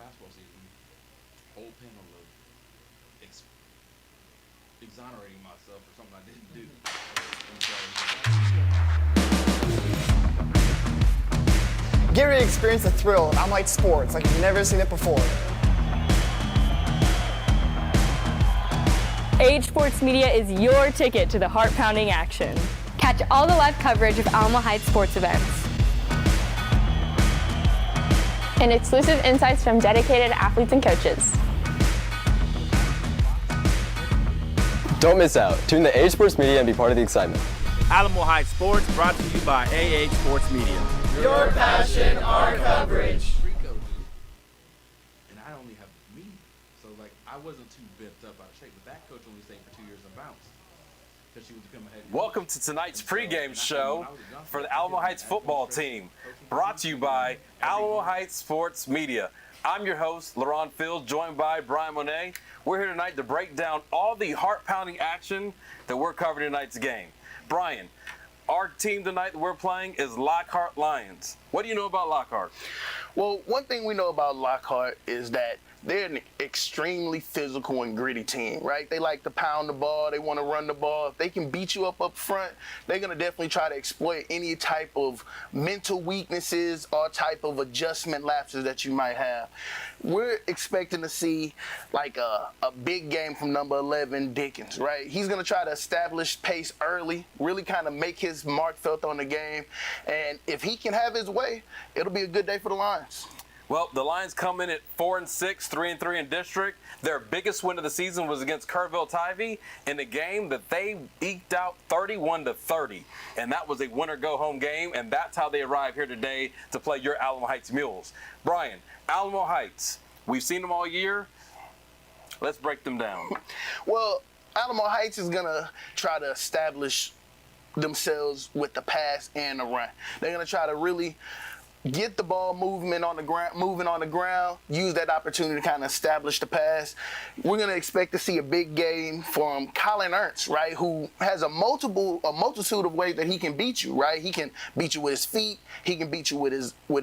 basketball season, whole panel of exonerating myself for something I didn't do. Get ready to experience the thrill of ALAMO sports like you've never seen it before. AH Sports Media is your ticket to the heart-pounding action. Catch all the live coverage of Alamo Heights sports events. And exclusive insights from dedicated athletes and coaches. Don't miss out. Tune to AH Sports Media and be part of the excitement. Alamo Heights Sports, brought to you by AH Sports Media. Your passion, our coverage. And I only have me, so like I wasn't too bent up out of shape. But that coach only stayed for 2 years and bounced because she was becoming head. Welcome to tonight's pregame show for the Alamo Heights football team, brought to you by Alamo Heights Sports Media. I'm your host, LARHON Field, joined by Brian Monet. We're here tonight to break down all the heart-pounding action that we're covering in tonight's game. Brian, our team tonight that we're playing is LOCKHART Lions. What do you know about LOCKHART? Well, one thing we know about LOCKHART is that they're an extremely physical and gritty team, right? They like to pound the ball. They want to run the ball. If they can beat you up front, they're going to definitely try to exploit any type of mental weaknesses or type of adjustment lapses that you might have. We're expecting to see like a big game from number 11, Dickens, right? He's going to try to establish pace early, really kind of make his mark felt on the game. And if he can have his way, it'll be a good day for the Lions. Well, the Lions come in at 4-6, 3-3 in district. Their biggest win of the season was against Kerrville-Tivy in a game that they eked out 31-30. And that was a winner-go-home game, and that's how they arrived here today to play your Alamo Heights Mules. Brian, Alamo Heights, we've seen them all year. Let's break them down. Well, Alamo Heights is going to try to establish themselves with the pass and the run. They're going to try to really get the ball moving on the ground, use that opportunity to kind of establish the pass. We're going to expect to see a big game from Colin Ernst, right, who has a multitude of ways that he can beat you, right? He can beat you with his feet. He can beat you with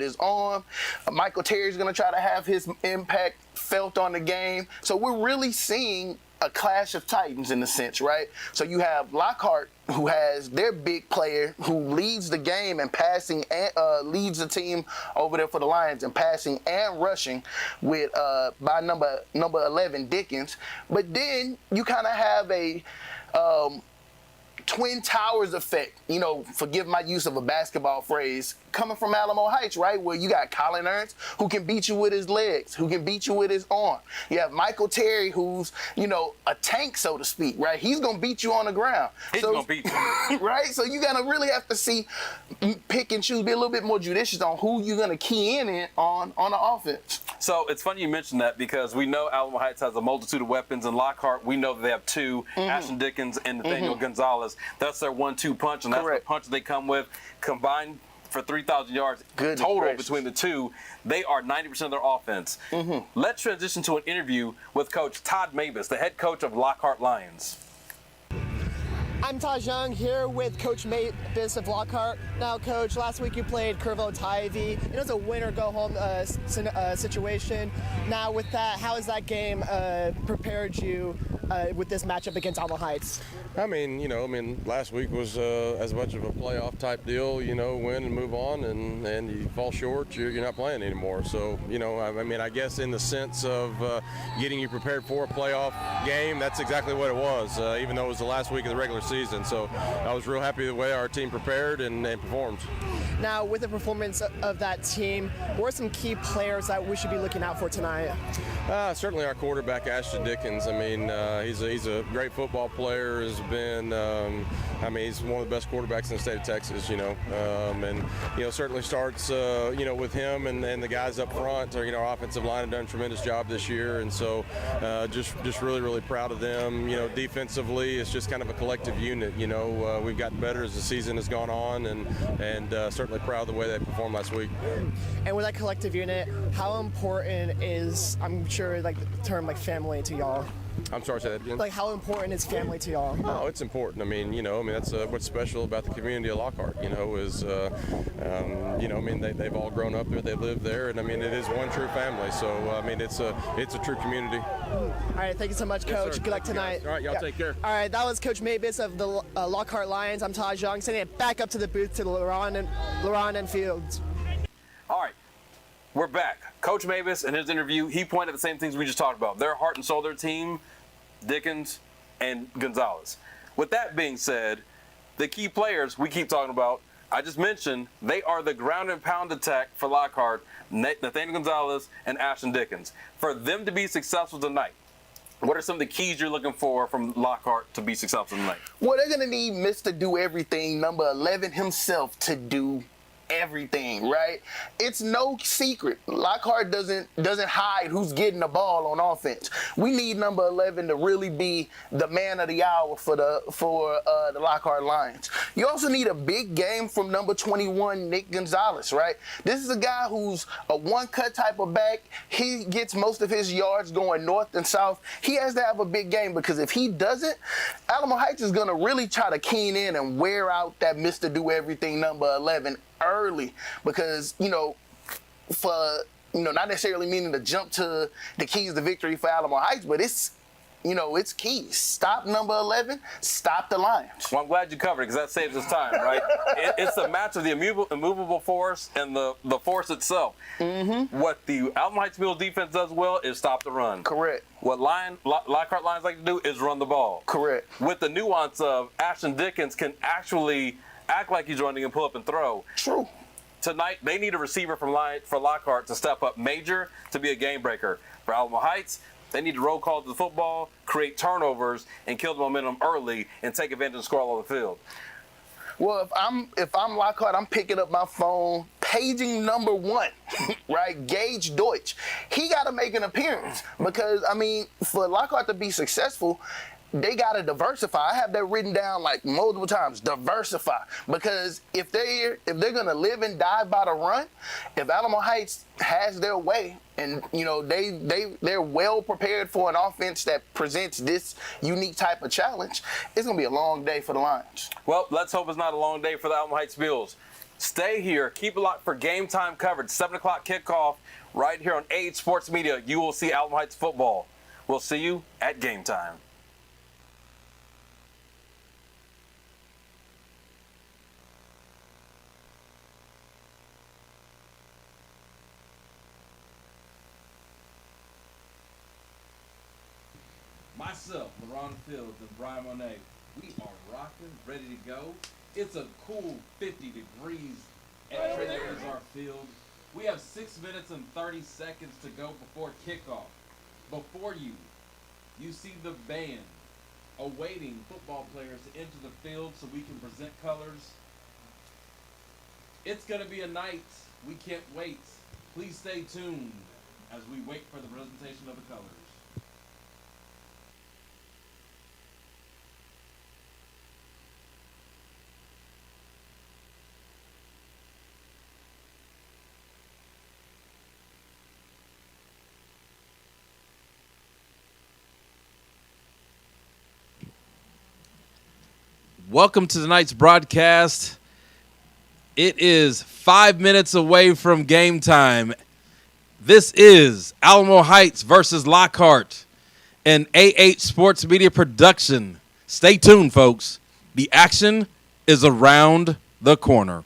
his arm. Michael Terry's going to try to have his impact felt on the game. So we're really seeing a clash of titans in a sense, right? So you have LOCKHART, who has their big player who leads the game and passing and leads the team over there for the Lions and passing and rushing with by number 11, Dickens. But then you kind of have a Twin Towers effect, you know, forgive my use of a basketball phrase, coming from Alamo Heights, right? Where you got Colin Ernst, who can beat you with his legs, who can beat you with his arm. You have Michael Terry, who's, you know, a tank, so to speak, right? He's going to beat you on the ground. He's going to beat you. Right? So you got to really have to see, pick and choose, be a little bit more judicious on who you're going to key in on the offense. So it's funny you mentioned that because we know Alamo Heights has a multitude of weapons, and LOCKHART, we know that they have two, Ashton Dickens and Nathaniel Gonzalez. That's their 1-2 punch, and that's the punch they come with, combined for 3,000 yards total between the two. They are 90% of their offense. Let's transition to an interview with Coach Todd Mavis, the head coach of LOCKHART Lions. I'm Todd Young here with Coach Mavis of LOCKHART. Now, Coach, last week you played Kerrville-Tivy. You know, it's a win-or-go-home situation. Now, with that, how has that game prepared you with this matchup against Alamo Heights? I mean, last week was as much of a playoff type deal, you know, win and move on, and you fall short, you're not playing anymore. So, you know, I mean, I guess in the sense of getting you prepared for a playoff game, that's exactly what it was, even though it was the last week of the regular season. So I was real happy the way our team prepared and performed. Now, with the performance of that team, what are some key players that we should be looking out for tonight? Certainly our quarterback, Ashton Dickens. I mean, he's a great football player, has been, I mean, he's one of the best quarterbacks in the state of Texas, you know, and, you know, certainly starts, you know, with him and the guys up front. You know, our offensive line have done a tremendous job this year, and so just really, really proud of them. You know, defensively, it's just kind of a collective unit. You know, we've gotten better as the season has gone on, and certainly proud of the way they performed last week. And with that collective unit, how important is, I'm sure, like the term like family to y'all? I'm sorry, say that again. Like, how important is family to y'all? Oh, it's important. I mean, that's what's special about the community of Lockhart. Is they've all grown up there, they live there, and I mean, it is one true family. So I mean, it's a true community. All right, thank you so much, Coach. Yes, Good luck tonight. All right, y'all take care. All right, that was Coach Mabus of the Lockhart Lions. I'm Todd Young, sending it back up to the booth to LARHON and Fields. All right, we're back. Coach Mabus, in his interview, he pointed at the same things we just talked about. Their heart and soul, their team, Dickens and Gonzalez. With that being said, the key players we keep talking about, I just mentioned, they are the ground and pound attack for Lockhart, Nathaniel Gonzalez and Ashton Dickens. For them to be successful tonight, what are some of the keys you're looking for from Lockhart to be successful tonight? Well, they're going to need Mr. Do Everything, number 11 himself, to do everything, right? It's no secret. Lockhart doesn't hide who's getting the ball on offense. We need number 11 to really be the man of the hour for the Lockhart Lions. You also need a big game from number 21, Nick Gonzalez, right? This is a guy who's a one-cut type of back. He gets most of his yards going north and south. He has to have a big game, because if he doesn't, Alamo Heights is going to really try to keen in and wear out that Mr. Do Everything number 11 early, because not necessarily meaning to jump to the keys to victory for Alamo Heights, but it's key. Stop number 11, stop the Lions. Well, I'm glad you covered it, because that saves us time, right? It's a match of the immovable force and the force itself. What the Alamo Heights Mules defense does well is stop the run. Correct. What Lockhart Lions like to do is run the ball. Correct. With the nuance of Ashton Dickens can actually act like he's running and pull up and throw. True. Tonight, they need a receiver for Lockhart to step up major to be a game breaker. For Alamo Heights, they need to roll call to the football, create turnovers, and kill the momentum early and take advantage and score all over the field. Well, if I'm Lockhart, I'm picking up my phone, paging number 1, right? Gage Deutsch. He got to make an appearance, because, I mean, for Lockhart to be successful, they got to diversify. I have that written down like multiple times. Diversify. Because if they're going to live and die by the run, if Alamo Heights has their way, and they're well prepared for an offense that presents this unique type of challenge, it's going to be a long day for the Lions. Well, let's hope it's not a long day for the Alamo Heights Mules. Stay here. Keep it locked for game time coverage. 7 o'clock kickoff right here on AH Sports Media. You will see Alamo Heights football. We'll see you at game time. Myself, LaRhon Fields, and Brian Monet, we are rocking, ready to go. It's a cool 50 degrees at TRAYLOR AZAR Field. We have 6 minutes and 30 seconds to go before kickoff. Before you see the band awaiting football players to enter the field so we can present colors. It's going to be a night we can't wait. Please stay tuned as we wait for the presentation of the colors. Welcome to tonight's broadcast. It is 5 minutes away from game time. This is Alamo Heights versus Lockhart, an AH Sports Media production. Stay tuned, folks. The action is around the corner.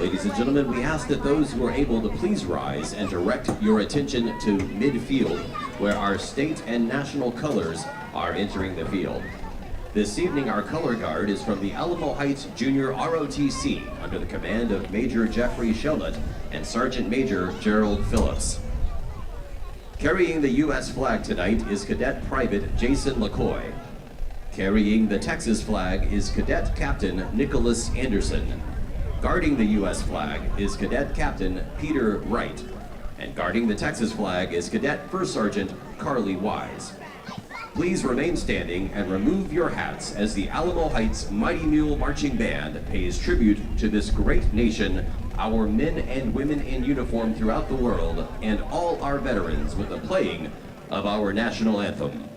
Ladies and gentlemen, we ask that those who are able to please rise and direct your attention to midfield, where our state and national colors are entering the field. This evening, our color guard is from the Alamo Heights Junior ROTC under the command of Major Jeffrey Shelnut and Sergeant Major Gerald Phillips. Carrying the U.S. flag tonight is Cadet Private Jason LaCoy. Carrying the Texas flag is Cadet Captain Nicholas Anderson. Guarding the U.S. flag is Cadet Captain Peter Wright. And guarding the Texas flag is Cadet First Sergeant Carly Wise. Please remain standing and remove your hats as the Alamo Heights Mighty Mule Marching Band pays tribute to this great nation, our men and women in uniform throughout the world, and all our veterans with the playing of our national anthem.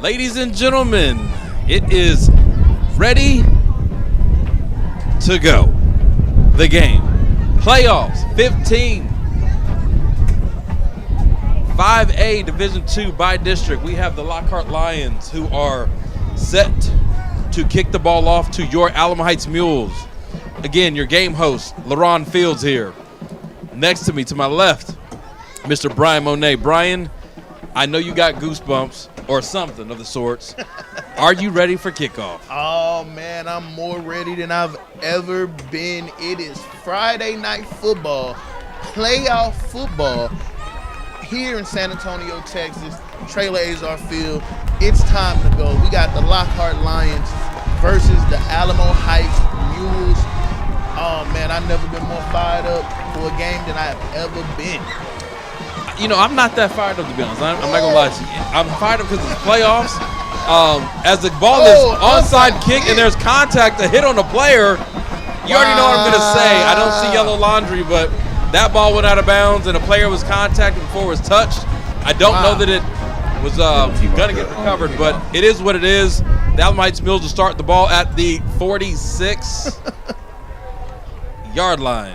Ladies and gentlemen, it is ready to go. The game. Playoffs 15. 5A Division II by district. We have the Lockhart Lions who are set to kick the ball off to your Alamo Heights Mules. Again, your game host, LaRhon Fields here. Next to me, to my left, Mr. Brian Monet. Brian, I know you got goosebumps or something of the sorts. Are you ready for kickoff? Oh, man, I'm more ready than I've ever been. It is Friday night football, playoff football here in San Antonio, Texas, TRAYLOR AZAR Field. It's time to go. We got the Lockhart Lions versus the Alamo Heights Mules. Oh, man, I've never been more fired up for a game than I have ever been. You know, I'm not that fired up, to be honest. I'm not going to lie to you. I'm fired up because it's playoffs. As the ball is onside kick and there's contact, a hit on the player, you already know what I'm going to say. I don't see yellow laundry, but that ball went out of bounds and a player was contacted before it was touched. I don't know that it was going to get recovered, but it is what it is. The Alamo Heights Mules will start the ball at the 46-yard line.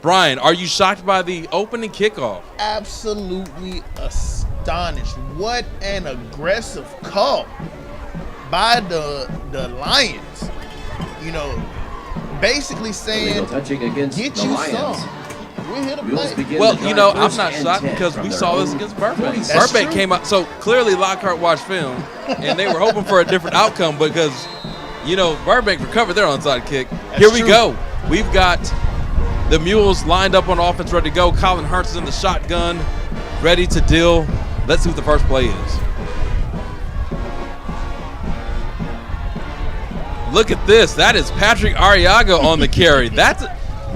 Brian, are you shocked by the opening kickoff? Absolutely astonished. What an aggressive call by the Lions. You know, basically saying, touching against get the you Lions. some. We're here to Mules play. begin Well, the you know, drive I'm first not and shocked 10 because from we their saw this own against Burbank. 46. That's Burbank true. came out, so clearly Lockhart watched film, and they were hoping for a different outcome because, you know, Burbank recovered their onside kick. Here we true. go. We've got the Mules lined up on offense, ready to go. Colin Hurts is in the shotgun, ready to deal. Let's see what the first play is. Look at this. That is Patrick Arriaga on the carry. That's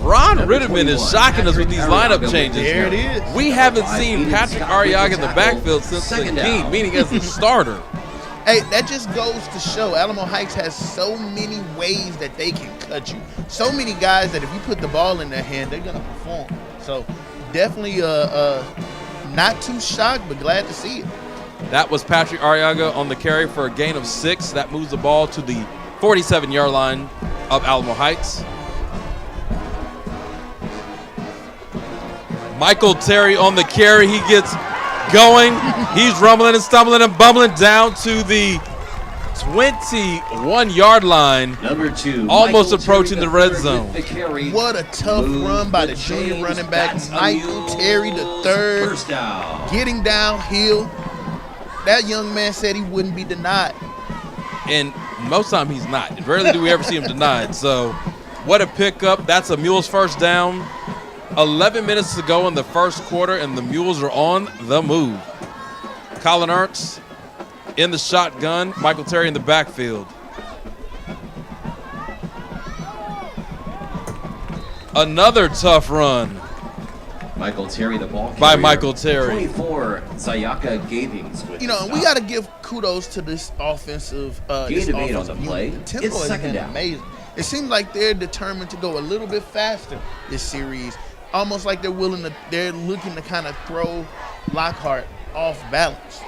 Ron Rittimann is shocking us with these lineup changes. There it is. We haven't seen Patrick Arriaga in the backfield since the game, meaning as a starter. Hey, that just goes to show Alamo Heights has so many ways that they can cut you. So many guys that if you put the ball in their hand, they're gonna perform. So definitely not too shocked, but glad to see it. That was Patrick Arriaga on the carry for a gain of 6. That moves the ball to the 47-yard line of Alamo Heights. Michael Terry on the carry. He gets going. He's rumbling and stumbling and bumbling down to the 21-yard line. Number 2, almost Michael approaching Terry the red third zone. with the carry. What a tough run by the junior running back, Michael Terry the third. First down. Getting downhill. That young man said he wouldn't be denied. And most time he's not. Rarely do we ever see him denied. So what a pickup. That's a Mules first down. 11 minutes to go in the first quarter, and the Mules are on the move. Colin Ernst in the shotgun. Michael Terry in the backfield. Another tough run. Michael Terry, the ball by carrier. Michael Terry. 24, Zayaka Gavings with You know, and we got to give kudos to this offensive. Gain made on the play. The tempo It's has second been down. amazing. It seems like they're determined to go a little bit faster this series. Almost like they're looking to kind of throw Lockhart off balance.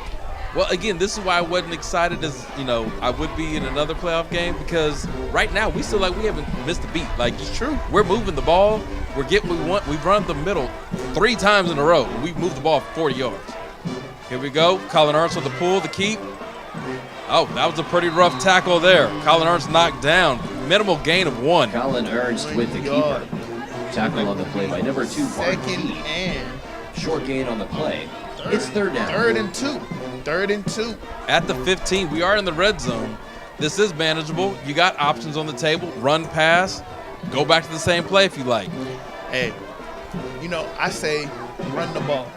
Well, again, this is why I wasn't excited as, you know, I would be in another playoff game, because right now we still like we haven't missed a beat. Like, It's true. We're moving the ball. We're getting what we want. We've run the middle 3 times in a row. We've moved the ball 40 yards. Here we go. Colin Ernst with the pull, the keep. Oh, that was a pretty rough tackle there. Colin Ernst knocked down. Minimal gain of 1. Colin Ernst with the keeper. Tackle on the play by number 2, Second Marquis. and Short gain on the play. It's third down. Third and two. At the 15, we are in the red zone. This is manageable. You got options on the table. Run, pass. Go back to the same play if you like. Hey, you know, I say run the ball.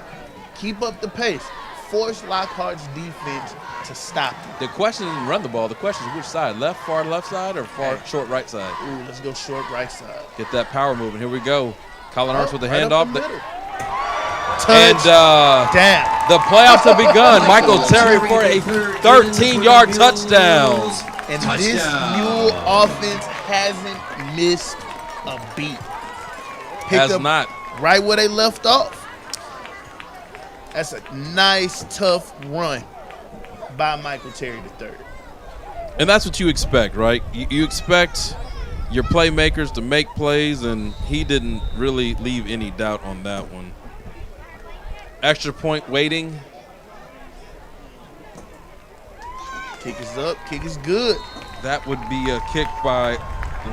Keep up the pace. Force Lockhart's defense to stop you. The question isn't run the ball. The question is which side, far left side, or far short right side? Ooh, let's go short right side. Get that power moving. Here we go. Colin Ernst with the Right up handoff. the middle. And Down. the playoffs have begun. Michael Terry for a 13-yard touchdown. And this Mule offense hasn't missed a beat. Picked Has up not. right where they left off. That's a nice, tough run by Michael Terry III. And that's what you expect, right? You expect your playmakers to make plays, and he didn't really leave any doubt on that one. Extra point waiting. Kick is up. Kick is good. That would be a kick by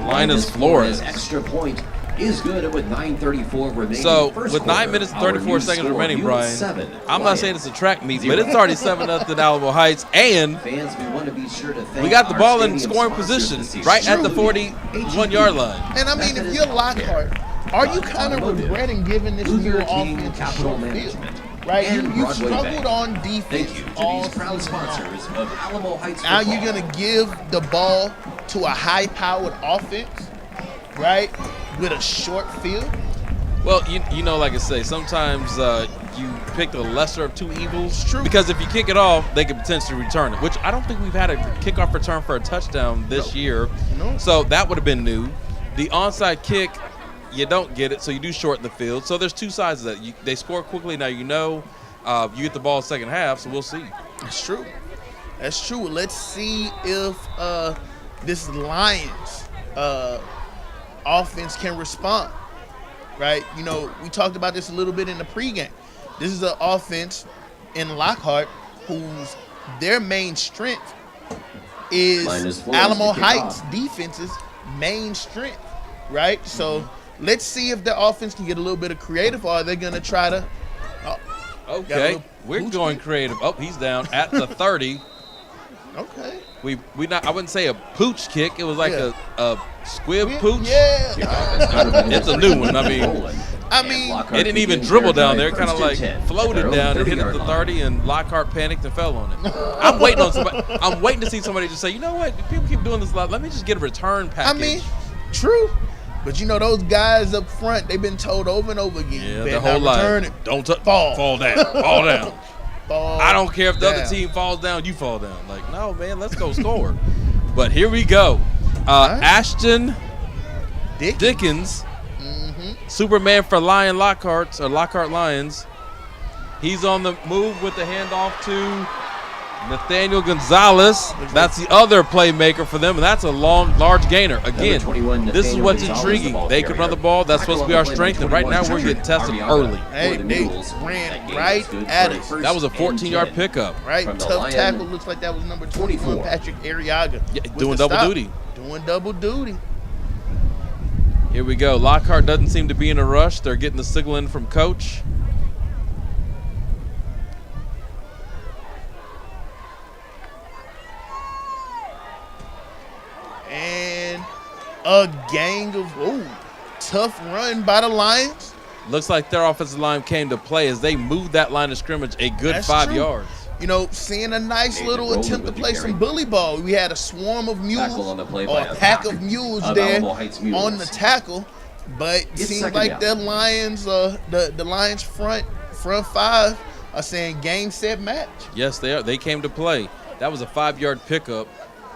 Linus Flores. Extra point is good with 9:34 remaining. So First with 9 quarter, minutes and our 34 new seconds score, remaining, Mules Brian, 7, I'm not Quiet saying it's a track meet, 0. but it's already 7-0 Alamo Heights, and Fans, we want to be sure to thank we got the our ball in stadium scoring sponsors position this season. right at the True. 41-yard line. And I mean, if you're Lockhart, are you kind of regretting giving this Mule offense a short field? Right? You struggled on defense. Thank you to all these proud season long. sponsors of Alamo Heights Now football. you're going to give the ball to a high-powered offense, right, with a short field? Well, you know, like I say, sometimes you pick the lesser of two evils. True. Because if you kick it off, they could potentially return it, which I don't think we've had a kickoff return for a touchdown this year. No. So that would have been new. The onside kick, you don't get it, so you do shorten the field. So there's two sides of that. They score quickly. Now you know you get the ball second half, so we'll see. That's true. That's true. Let's see if this Lions offense can respond. Right? You know, we talked about this a little bit in the pregame. This is an offense in Lockhart whose their main strength is Linus Flores Alamo to kick Heights off. defense's main strength. Right? So let's see if the offense can get a little bit of creative, or are they going to try to okay, we're going creative. Oh, he's down at the 30. Okay. We not. I wouldn't say a pooch kick. It was like a squib pooch. Yeah. It's a new one. I mean, Lockhart it didn't even begins dribble their down drive there. Kind of first like and 10 floated at their down own and hit at 30-yard the line. 30, and Lockhart panicked and fell on it. I'm waiting on somebody. I'm waiting to see somebody just say, you know what? People keep doing this a lot. Let me just get a return package. I mean, true. But you know, those guys up front, they've been told over and over again. yeah, better the whole not return line. it. Don't Fall down, fall down. Fall I don't care if the other down. team falls down, you fall down. Like, no, man, let's go score. But here we go. Ashton Dickens, Superman for Lockhart Lions. He's on the move with the handoff to Nathaniel Gonzalez. That's the other playmaker for them, and that's a large gainer. Again, this is what's intriguing. They can run the ball. That's supposed to be our strength, and right now we're getting tested early. Hey, they ran right at us. That was a 14-yard pickup. Right, tough tackle. Looks like that was number 24, Patrick Arriaga. Yeah, doing double duty. Doing double duty. Here we go. Lockhart doesn't seem to be in a rush. They're getting the signal in from coach. And a gang of tough run by the Lions. Looks like their offensive line came to play as they moved that line of scrimmage a good That's 5 true. yards. You know, seeing a nice little attempt to play some bully ball. We had a swarm of mules, Tackle on the play or by a a pack pack of mules of there Alamo Heights Mules. on the tackle, but it It's seems second like down. the Lions, the Lions front five are saying game, set, match. Yes, they are. They came to play. That was a 5-yard pickup,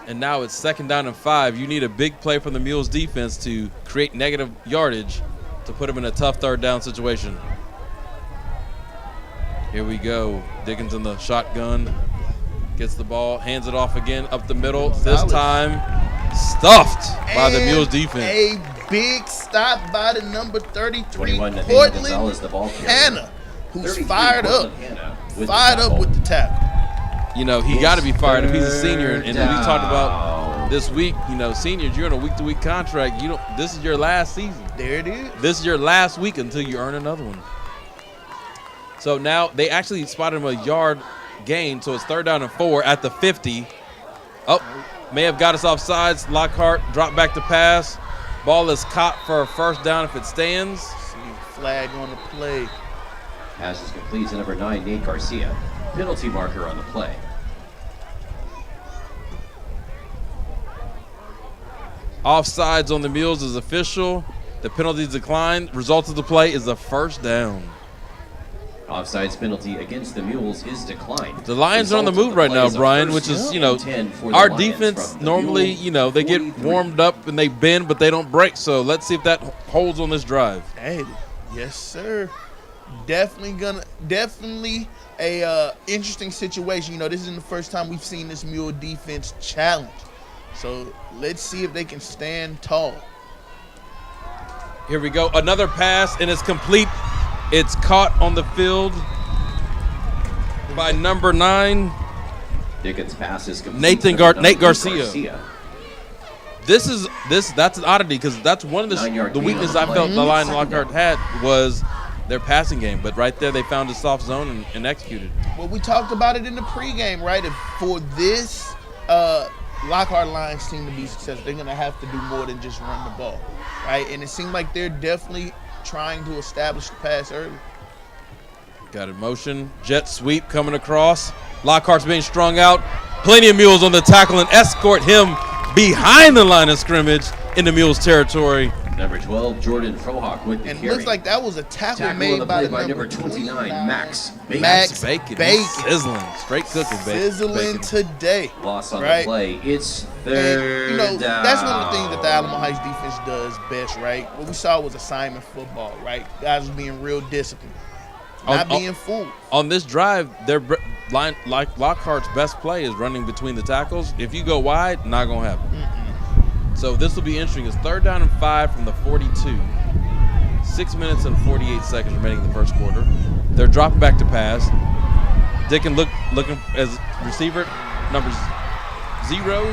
and now it's 2nd down and 5. You need a big play from the Mules defense to create negative yardage to put them in a tough 3rd down situation. Here we go. Dickens in the shotgun. Gets the ball, hands it off again up the middle. This time stuffed by the Mules defense. A big stop by the number 33, 21, Nathaniel Portland Gonzalez, the ball carrier. Hannah, who's 33, fired up. Portland Hannah with Fired the up with the tackle. You know, he got to be fired up. He's a senior, and we talked about down. this week. You know, seniors, you're on a week-to-week contract. You don't. This is your last season. There it is. This is your last week until you earn another one. So now they actually spotted him a yard gain, so it's 3rd down and 4 at the 50. Oh, may have got us off sides. Lockhart dropped back to pass. Ball is caught for a 1st down if it stands. See, flag on the play. Pass is complete to number 9, Nate Garcia. Penalty marker on the play. Offsides on the Mules is official. The penalty is declined. Result of the play is a 1st down. Offsides penalty against the Mules is declined. The Lions are on the Result of move right play now, is a Brian, 1st which is, and you know, 10 for the our Lions defense from the normally, Mule you know, they get 43. warmed up and they bend, but they don't break. So let's see if that holds on this drive. Hey, yes, sir. Definitely a interesting situation. You know, this isn't the first time we've seen this Mule defense challenge. So let's see if they can stand tall. Here we go. Another pass, and it's complete. It's caught on the field by number 9. Dickens pass is complete. Nate to number Garcia. That's an oddity because that's one of 9-yard the gain weakness on I the felt play. the line Second Lockhart down. had was their passing game. But right there, they found a soft zone and executed. Well, we talked about it in the pregame, right? If for this Lockhart Lions team to be successful, they're going to have to do more than just run the ball, right? And it seemed like they're definitely trying to establish the pass early. Got it motion. Jet sweep coming across. Lockhart's being strung out. Plenty of Mules on the tackle and escort him behind the line of scrimmage in the Mules territory. Number 12, Jordan Frohock with the And carry. looks like that was a tackle on made the by play the by number 29, Max Bacon. Max Bacon. Bacon. Sizzling. Straight cooking bacon. Sizzling Bacon. today. Loss on right? the play. It's And, third you know, down. that's one of the things that the Alamo Heights defense does best, right? What we saw was assignment football, right? Guys was being real disciplined, not being fooled. On this drive, their line, like Lockhart's best play is running between the tackles. If you go wide, not going to happen. So this will be interesting. It's 3rd down and 5 from the 42. 6 minutes and 48 seconds remaining in the 1st quarter. They're dropping back to pass. Dickens looking as receiver, number 0.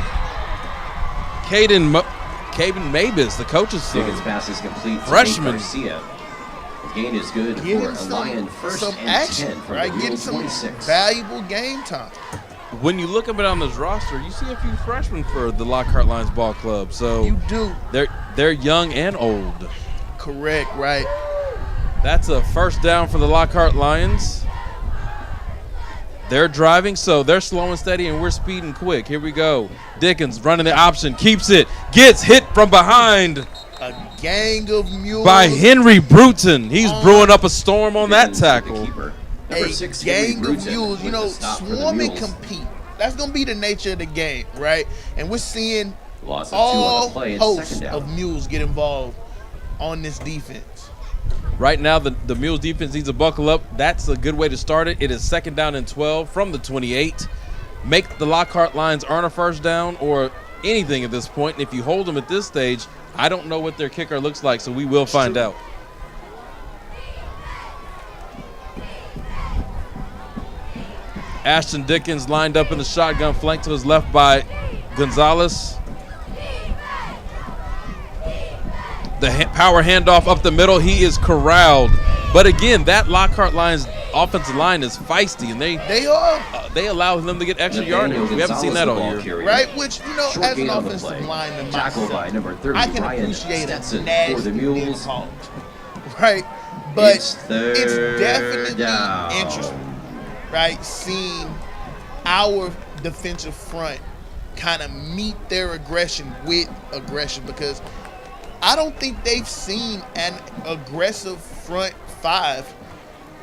Caden Caden Mabus, the coach's son. Dickens pass is complete to Freshman. Garcia. The gain is good Getting for a Lion first some and action, 10 from right? the Getting Rule some 26. valuable game time. When you look up and down this roster, you see a few freshmen for the Lockhart Lions ball club. So You do. they're young and old. Correct, right? That's a first down for the Lockhart Lions. They're driving, so they're slow and steady, and we're speeding quick. Here we go. Dickens running the option, keeps it, gets hit from behind A gang of mules. by Henry Bruton. He's brewing up a storm on that tackle. Number A 6, Henry gang of Bruton mules. You with know, the stop for the swarm and Mules. compete. That's going to be the nature of the game, right? And we're seeing Loss of 2 on all the play and hosts second down. of mules get involved on this defense. Right now, the Mules defense needs to buckle up. That's a good way to start it. It is second down and 12 from the 28. Make the Lockhart Lions earn a first down or anything at this point. And if you hold them at this stage, I don't know what their kicker looks like, so we will find out. Ashton Dickens lined up in the shotgun flank to his left by Gonzalez. The power handoff up the middle. He is corralled. But again, that Lockhart Lions offensive line is feisty, and they allow them to get extra yardage. We haven't seen that all year. Right, which, you know, Short as an gain on the offensive play. lineman Tackled by myself, number 30, I can Ryan appreciate Stetson a nasty for the Mules. call, right? But It's it's third definitely down. interesting, right? Seeing our defensive front kind of meet their aggression with aggression, because I don't think they've seen an aggressive front five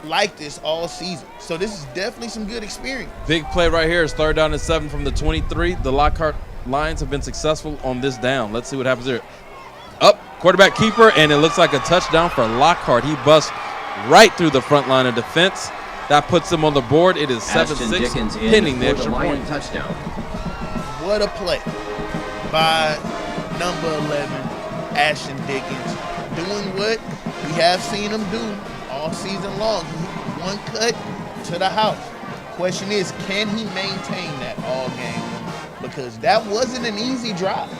like this all season. So this is definitely some good experience. Big play right here is third down and 7 from the 23. The Lockhart Lions have been successful on this down. Let's see what happens here. Up, quarterback keeper, and it looks like a touchdown for Lockhart. He busts right through the front line of defense. That puts him on the board. It is 7-6, pending the extra point. Touchdown. What a play by number 11, Ashton Dickens, doing what we have seen him do all season long. One cut to the house. Question is, can he maintain that all game? Because that wasn't an easy drive.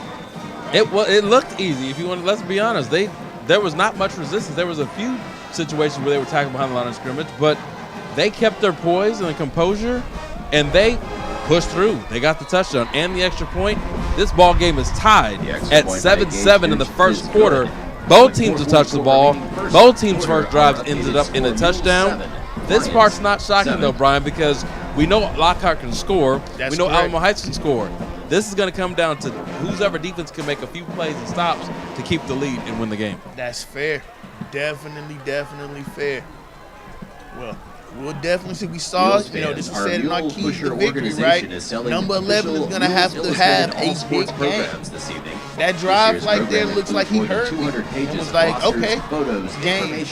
It looked easy. If you want, let's be honest. There was not much resistance. There was a few situations where they were tackling behind the line of scrimmage, but they kept their poise and composure, and they pushed through. They got the touchdown and the extra point. This ball game is tied at 7-7 in the first quarter. Both teams have touched the ball. Both teams' first drives ended up in a touchdown. This part's not shocking, though, Brian, because we know Lockhart can score. We know Alamo Heights can score. This is going to come down to whose ever defense can make a few plays and stops to keep the lead and win the game. That's fair. Definitely fair. Well, we'll definitely see. We saw, you know, this was said in our key to victory, right? Number 11 is going to have a big game. That drive right there looks like he heard me. It was like, okay, game. We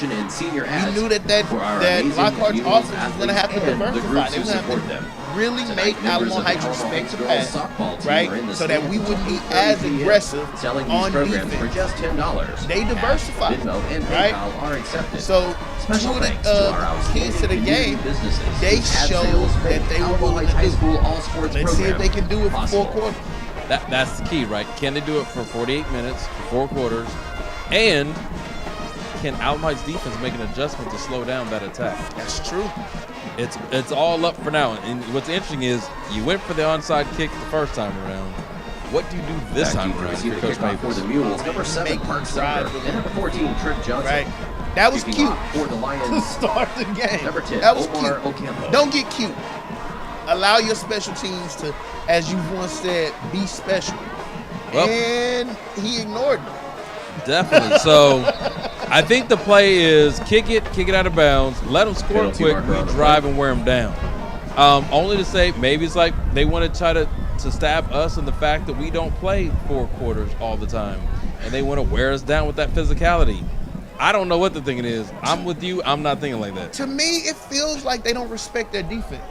knew that Lockhart's offense was going to have to diversify. They were going to have to really make Alamo Heights respect the pass, right? So that we wouldn't be as aggressive on defense. They diversified, right? So two of the keys to the game, they showed that they were willing to do. Let's see if they can do it for 4 quarters. That's the key, right? Can they do it for 48 minutes, for 4 quarters? And can Alamo Heights defense make an adjustment to slow down that attack? That's true. It's all up for now. And what's interesting is you went for the onside kick the first time around. What do you do this time around? The kickoff for the Mules. Number 7, Mark Sumner, and number 14, Trip Johnson. Right. That was Kicking cute off for the Lions. to start the game. Number 10, that was Omar cute. Ocampo. Don't get cute. Allow your special teams to, as you once said, be special. Well, and he ignored them. Definitely. So I think the play is kick it out of bounds, let them score quick, we drive and wear them down. Only to say maybe it's like they want to try to stab us in the fact that we don't play 4 quarters all the time, and they want to wear us down with that physicality. I don't know what the thinking is. I'm with you. I'm not thinking like that. To me, it feels like they don't respect their defense,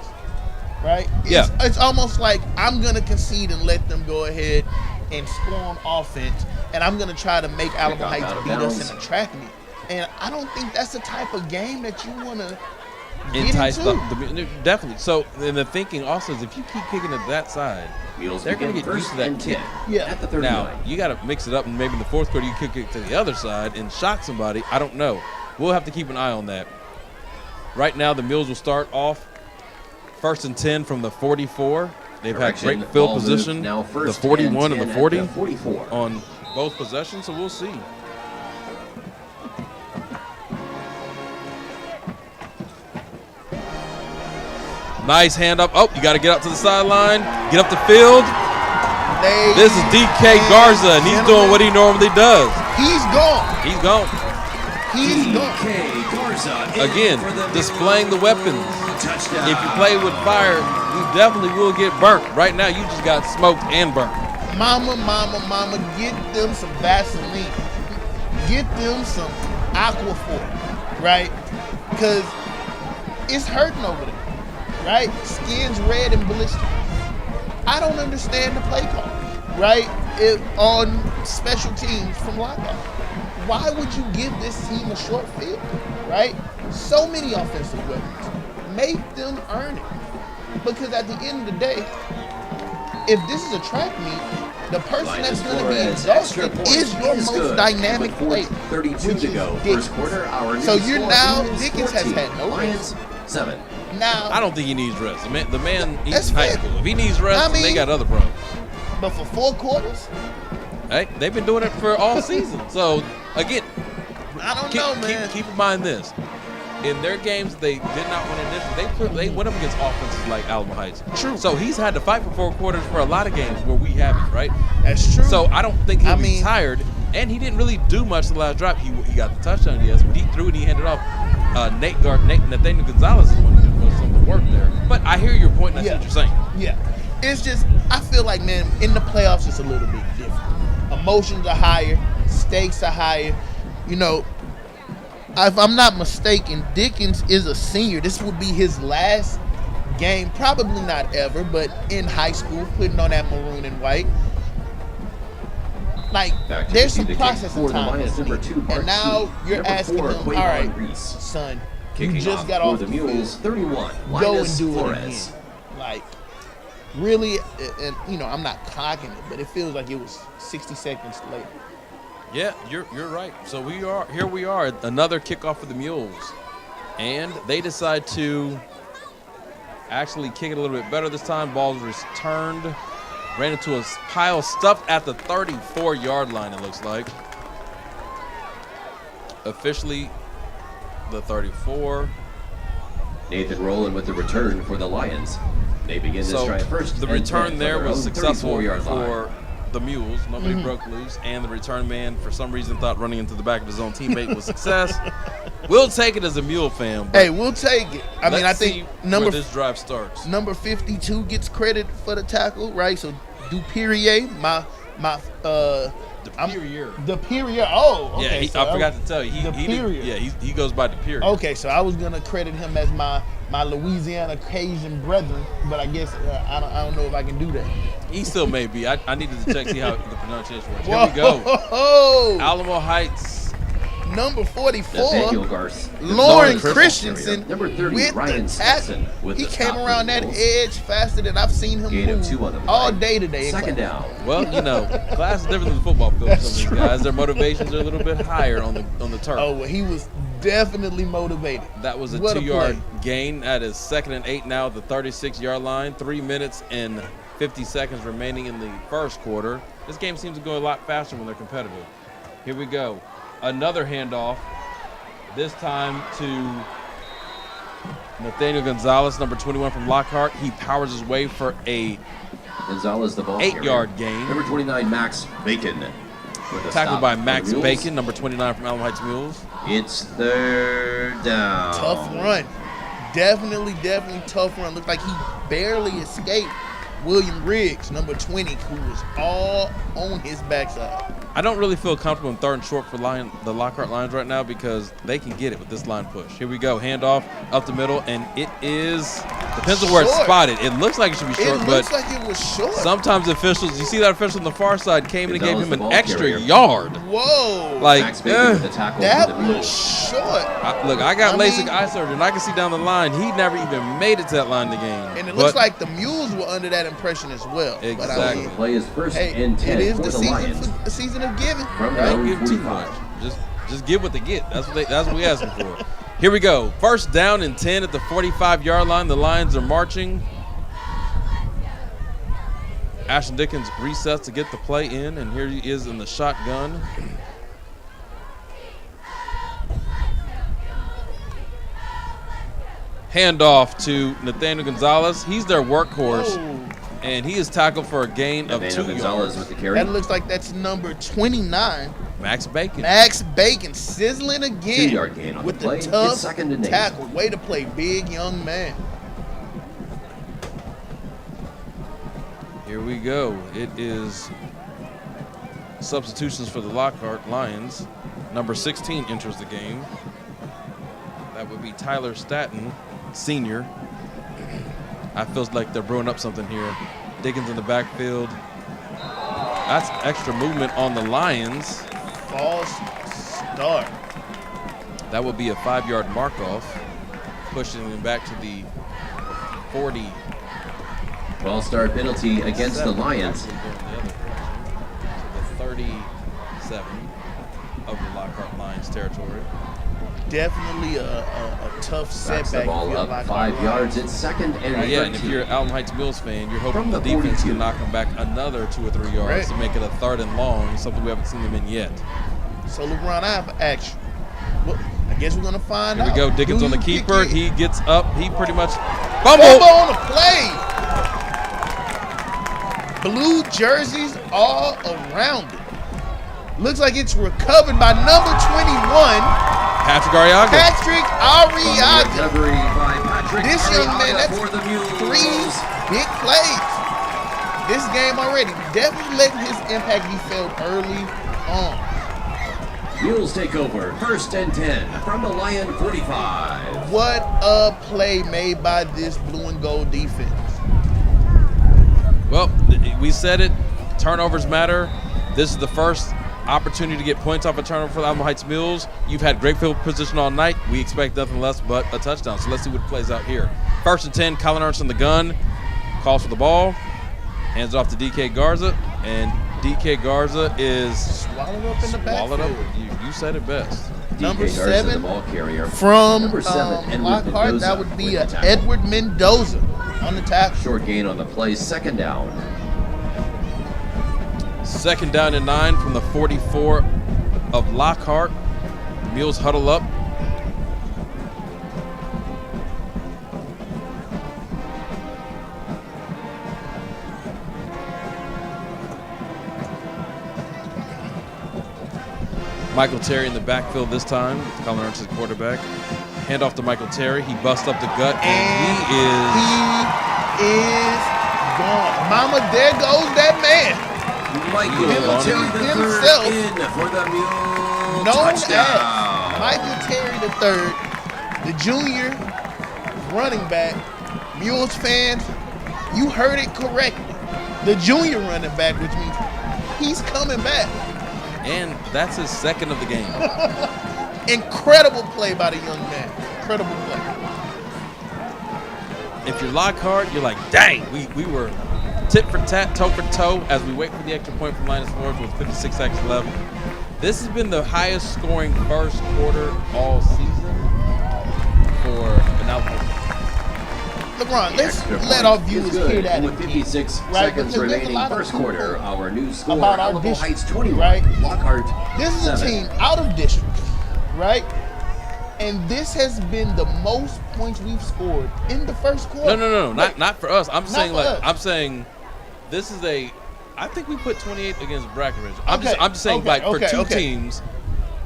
right? Yeah. It's almost like I'm going to concede and let them go ahead and score on offense, and I'm going to try to make Alamo Heights beat us in a track meet. And I don't think that's the type of game that you want to entice the definitely. So, and the thinking also is if you keep kicking it that side, they're going to get used to that kick. At the 39. Now, you got to mix it up, and maybe in the fourth quarter you kick it to the other side and shock somebody. I don't know. We'll have to keep an eye on that. Right now, the Mules will start off 1st and 10 from the 44. They've had great field position, now the 41 and the 40 on both possessions, so we'll see. Nice hand up. Oh, you got to get up to the sideline, get up the field. This is DK Garza, and he's doing what he normally does. He's gone. He's gone. He's gone. DK Garza again, displaying the weapons. If you play with fire, you definitely will get burnt. Right now, you just got smoked and burnt. Mama, get them some Vaseline. Get them some Aquaphor, right? Because it's hurting over there, right? Skin's red and blistered. I don't understand the play call, right? On special teams from Lockhart. Why would you give this team a short field, right? So many offensive weapons. Make them earn it. Because at the end of the day, if this is a track meet, the person that's going to be exhausted is your most dynamic player. 32 to go. First quarter, so you're now, Dickens has had no rest. 7. Now, I don't think he needs rest. The man he's in high school. If he needs rest, they got other problems. But for 4 quarters? Hey, they've been doing it for all season. So, again, I don't know, man. Keep in mind this. In their games, they did not win initially. They went up against offenses like Alamo Heights. True. So he's had to fight for 4 quarters for a lot of games where we haven't, right? That's true. So I don't think he'll be tired. And he didn't really do much the last drive. He got the touchdown, yes, but he threw it. He handed off. Nathaniel Gonzalez is one who did some of the work there. But I hear your point, and I see what you're saying. Yeah. It's just, I feel like, man, in the playoffs, it's a little bit different. Emotions are higher. Stakes are higher. You know, if I'm not mistaken, Dickens is a senior. This would be his last game, probably not ever, but in high school, putting on that maroon and white. Like, there's some processing time. And now you're asking him, all right, son, you just got off the Mules, 31. Go and do it again. Like, really, and you know, I'm not clocking it, but it feels like it was 60 seconds later. Yeah, you're right. So here we are, another kickoff for the Mules. And they decide to actually kick it a little bit better this time. Ball's returned, ran into a pile stuffed at the 34-yard line, it looks like. Officially, the 34. Nathan Rowland with the return for the Lions. They begin this drive first. The return there was successful for the Mules. Nobody broke loose, and the return man, for some reason, thought running into the back of his own teammate was success. We'll take it as a Mule fan. Hey, we'll take it. I mean, I think where this drive starts. Number 52 gets credit for the tackle, right? So Dupierre, Dupierre. Oh, okay. Yeah, I forgot to tell you. He goes by Dupierre. Okay, so I was gonna credit him as my Louisiana Cajun brethren, but I guess I don't know if I can do that. He still may be. I needed to check see how the pronunciation works. Here we go. Alamo Heights. Number 44, Lauren Lauren Christensen Number 30, with Ryan the tackle. He came around that edge faster than I've seen him move all day today. Second down. Well, you know, class is different than the football field. For some of these guys, their motivations are a little bit higher on the turf. Oh, well, he was definitely motivated. That was a 2-yard gain at his 2nd and 8 now at the 36-yard line. 3 minutes and 50 seconds remaining in the first quarter. This game seems to go a lot faster when they're competitive. Here we go. Another handoff, this time to Nathaniel Gonzalez, number 21 from Lockhart. He powers his way for a Gonzalez, the ball 8-yard gain. Number 29, Max Bacon. Tackled by Max Bacon, number 29 from Alamo Heights Mules. It's 3rd down. Tough run. Definitely tough run. Looked like he barely escaped William Riggs, number 20, who was all on his backside. I don't really feel comfortable in 3rd and short for the Lockhart Lions right now because they can get it with this line push. Here we go, handoff up the middle, and it is Depends on where it's spotted. It looks like it should be short, It looks like it was short. sometimes officials, you see that official on the far side came in and gave him an extra yard. Whoa. Like, that was short. Look, I got LASIK eye surgery, and I can see down the line. He never even made it to that line of the game. And it looks like the Mules were under that impression as well. Exactly. But I mean, Play is first hey, and 10 it is for the the season, Lions. the season of giving. From Right? Don't give too much. Just give what they get. That's what we asking for. Here we go. First down and 10 at the 45-yard line. The Lions are marching. Ashton Dickens resets to get the play in, and here he is in the shotgun. Handoff to Nathaniel Gonzalez. He's their workhorse, and he is tackled for a gain of 2 yards. With the carry. That looks like that's number 29. Max Bacon. Max Bacon sizzling again 2-yard gain on with the play. the tough It's second and 8. tackle. Way to play, big young man. Here we go. It is substitutions for the Lockhart Lions. Number 16 enters the game. That would be Tyler Staton, senior. I feels like they're brewing up something here. Dickens in the backfield. That's extra movement on the Lions. False start. That would be a 5-yard mark off, pushing them back to the 40. 12-star penalty against the Lions. To the 37 of the Lockhart Lions territory. Definitely a tough Backs setback. the ball up 5 yards. It's second and 13. Yeah, and if you're an Allen Heights Mills fan, you're hoping From the the defense 42. can knock them back another 2 or 3 yards to make it a 3rd and long, something we haven't seen them in yet. So LeBron, I have action. Well, I guess we're gonna find Here out. we go. Dickens Do on the you keeper. kick it? He gets up. He pretty much Fumble fumbled. on the play. Blue jerseys all around it. Looks like it's recovered by number 21. Patrick Arriaga. Patrick Arriaga. Recovery by Patrick This young man, Arriaga that's for the Mules. 3 big plays. This game already. Definitely letting his impact be felt early on. Mules take over. First and 10 from the Lion 45. What a play made by this blue and gold defense. Well, we said it. Turnovers matter. This is the first opportunity to get points off a turnover for the Alamo Heights Mules. You've had great field position all night. We expect nothing less but a touchdown. So let's see what plays out here. First and 10, Colin Ernst in the gun. Calls for the ball. Hands it off to DK Garza. And DK Garza is swallowed up in the swallowed backfield. up. You said it best. Number DK Garza, 7 the ball carrier. from Number 7, Edward Lockhart, Mendoza that would be with the tackle. Edward Mendoza on the tackle. Short gain on the play. Second down. Second down and 9 from the 44 of Lockhart. The Mules huddle up. Michael Terry in the backfield this time. Colin Ernst is quarterback. Hand off to Michael Terry. He busts up the gut, and he is gone. Mama, there goes that man. Michael Terry himself, in for the Mule known touchdown. as Michael Terry III, the junior running back. Mules fans, you heard it correctly. The junior running back, which means he's coming back. And that's his second of the game. Incredible play by the young man. Incredible play. If you're Lockhart, you're like, dang, we were tit for tat, toe for toe as we wait for the extra point from Linus Forge with 56 seconds left. This has been the highest scoring first quarter all season for an output. LeBron, let's let our viewers hear that with 56 right? seconds Because there's a remaining. lot of First people quarter, our new score, about our Alamo district, Heights 21, right? Lockhart This is 7. a team out of district, right? And this has been the most points we've scored in the first quarter. No, not for us. I'm Not saying for like us. I'm saying this is a. I think we put 28 against Brackenridge. I'm Okay, just saying okay, like for okay, two okay. teams.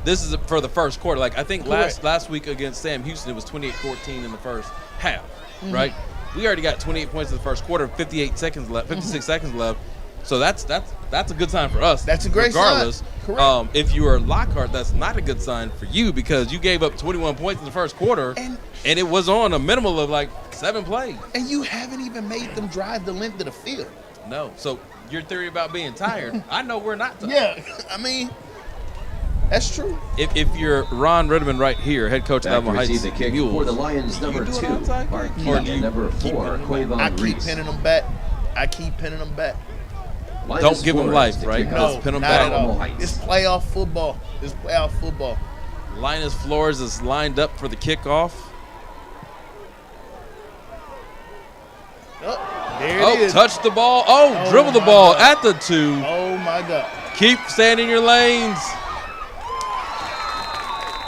This is for the first quarter. Like I think Correct. last week against Sam Houston it was 28-14 in the first half, Mhm. right? We already got 28 points in the first quarter, 58 seconds left, 56 seconds left. So that's a good sign for us. That's a great sign. regardless. Correct. If you are Lockhart, that's not a good sign for you because you gave up 21 points in the first quarter, and it was on a minimal of like 7 plays. And you haven't even made them drive the length of the field. No. So your theory about being tired, I know we're not tired. Yeah, I mean, that's true. If you're Ron Rittimann right here, head coach of Alamo Heights the kick Mules, for the Lions, number 2, Marquis, and number 4, I keep pinning them back. I keep pinning them back. Don't give them life, right? No, Pin them not back. at all. It's playoff football. It's playoff football. Linus Flores is lined up for the kickoff. Oh, there it is. Touch the ball. Oh, dribble the ball at the 2. Oh, my God. Keep staying in your lanes.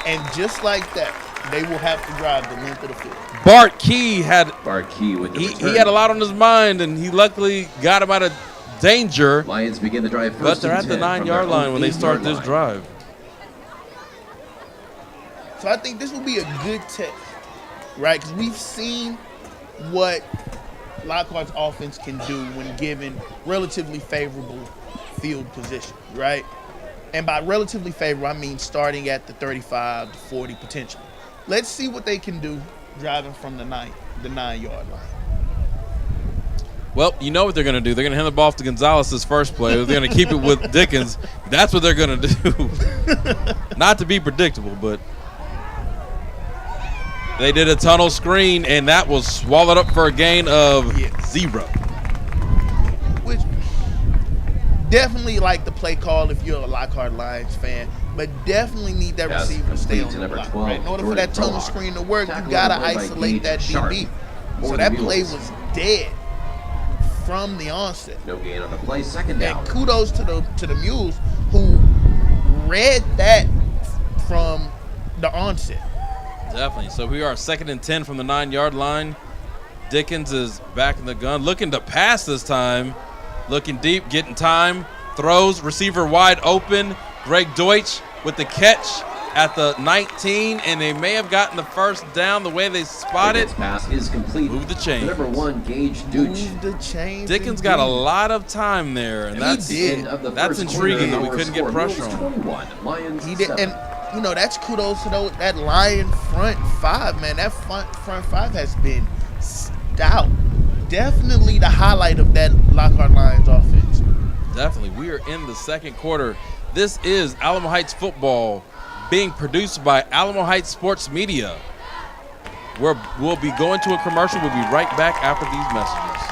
And just like that, they will have to drive the length of the field. Bart Key had with the he had a lot on his mind, and he luckily got him out of danger. Lions begin the drive first, but they're at the 9-yard line when they start this drive. So I think this will be a good test, right? Because we've seen what Lockhart's offense can do when given relatively favorable field position, right? And by relatively favorable, I mean starting at the 35 to 40 potentially. Let's see what they can do driving from the 9-yard line. Well, you know what they're going to do. They're going to hand the ball off to Gonzalez this first play. They're going to keep it with Dickens. That's what they're going to do. Not to be predictable, but they did a tunnel screen, and that was swallowed up for a gain of 0. Which definitely like the play call if you're a Lockhart Lions fan, but definitely need that receiver to stay on the block. Right? In order for that tunnel screen to work, you got to isolate that DB. So that play was dead from the onset. No gain on the play, second down. And kudos to the Mules who read that from the onset. Definitely. So we are 2nd and 10 from the 9-yard line. Dickens is back in the gun, looking to pass this time. Looking deep, getting time. Throws, receiver wide open. Greg Deutsch with the catch at the 19, and they may have gotten the first down the way they spotted. Pass is complete. Move the chains. Number 1, Gage Deutsch. Move the chains. Dickens got a lot of time there, and that's intriguing that we couldn't get pressure on him. He did, and you know that's kudos to that Lion front 5, man. That front 5 has been stout. Definitely the highlight of that Lockhart Lions offense. Definitely. We are in the second quarter. This is Alamo Heights football, being produced by Alamo Heights Sports Media. We'll be going to a commercial. We'll be right back after these messages.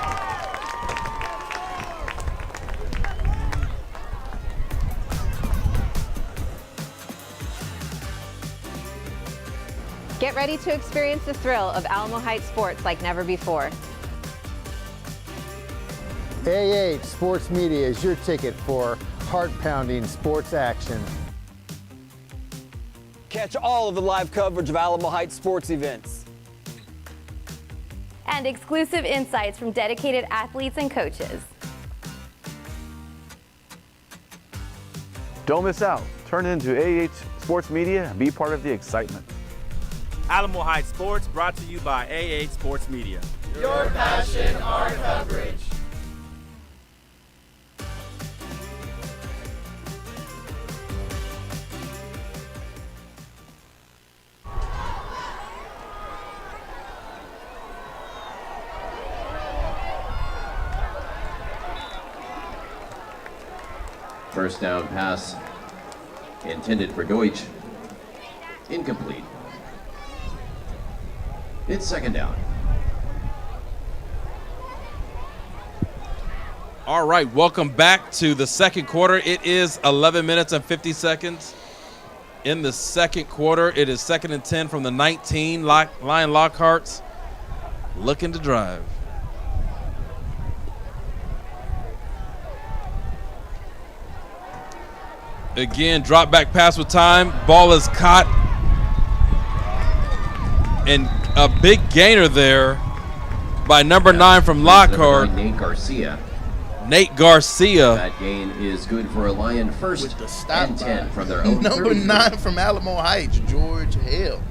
Get ready to experience the thrill of Alamo Heights sports like never before. AH Sports Media is your ticket for heart-pounding sports action. Catch all of the live coverage of Alamo Heights sports events. And exclusive insights from dedicated athletes and coaches. Don't miss out. Turn into AH Sports Media and be part of the excitement. Alamo Heights Sports brought to you by AH Sports Media. Your passion, our coverage. First down pass intended for Deutsch. Incomplete. It's second down. All right, welcome back to the second quarter. It is 11 minutes and 50 seconds. In the second quarter, it is 2nd and 10 from the 19. Lion Lockhart's looking to drive. Again, drop back pass with time. Ball is caught. And a big gainer there by number 9 from Lockhart. Nate Garcia. That gain is good for a Lion first with the stop and 10 from their own number 9 from Alamo Heights, George Hale,